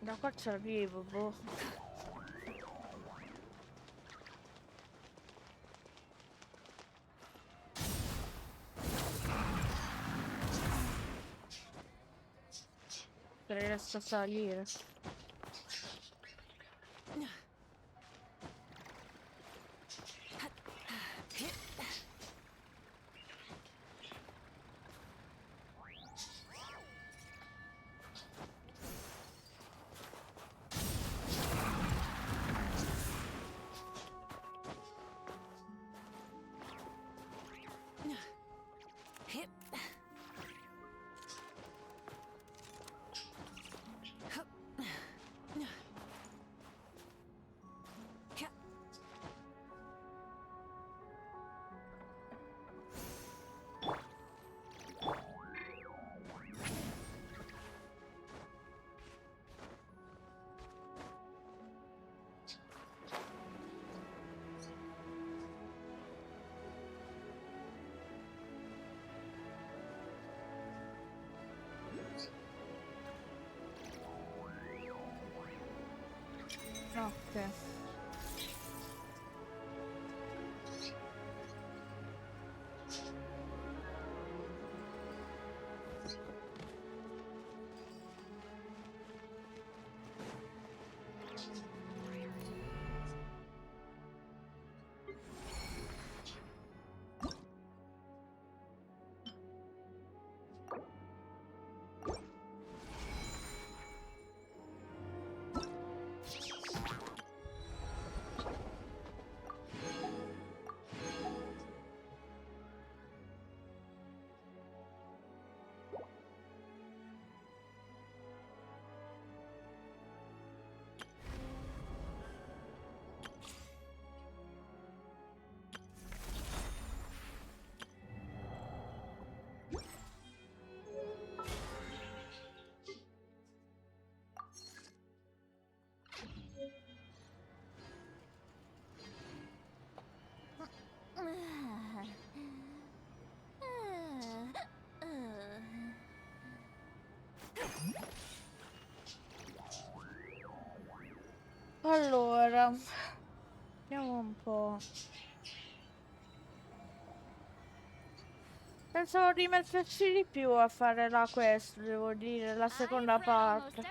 Da qua ci arrivo, boh. Se riesco a salire. Ok. Allora, vediamo un po'. Pensavo di metterci di più a fare la quest, devo dire, la seconda parte.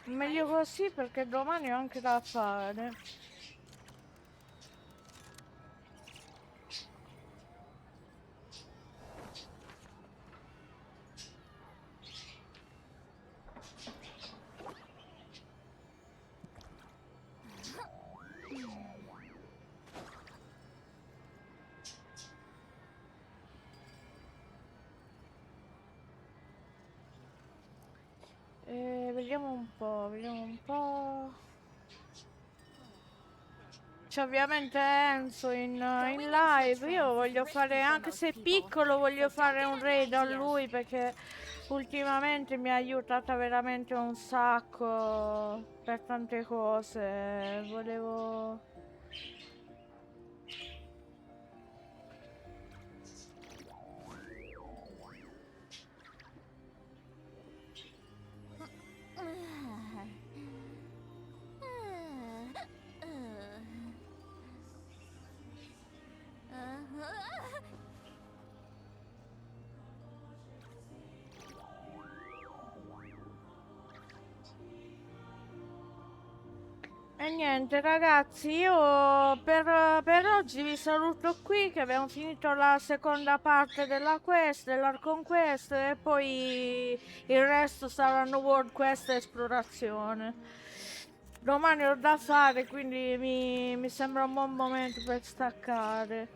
Meglio così perché domani ho anche da fare. Vediamo un po', vediamo un po'. C'è ovviamente Enzo in live. Io voglio fare, anche se è piccolo, voglio fare un raid a lui perché ultimamente mi ha aiutata veramente un sacco per tante cose. Volevo... E niente ragazzi, io per oggi vi saluto qui, che abbiamo finito la seconda parte della quest, dell'Archon Quest, e poi il resto saranno World Quest e esplorazione. Domani ho da fare, quindi mi sembra un buon momento per staccare.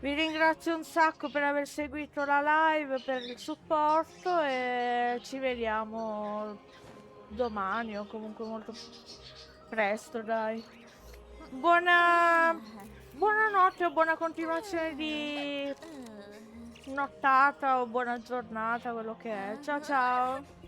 Vi ringrazio un sacco per aver seguito la live, per il supporto, e ci vediamo domani o comunque molto presto, dai. Buonanotte o buona continuazione di nottata o buona giornata, quello che è. Ciao ciao.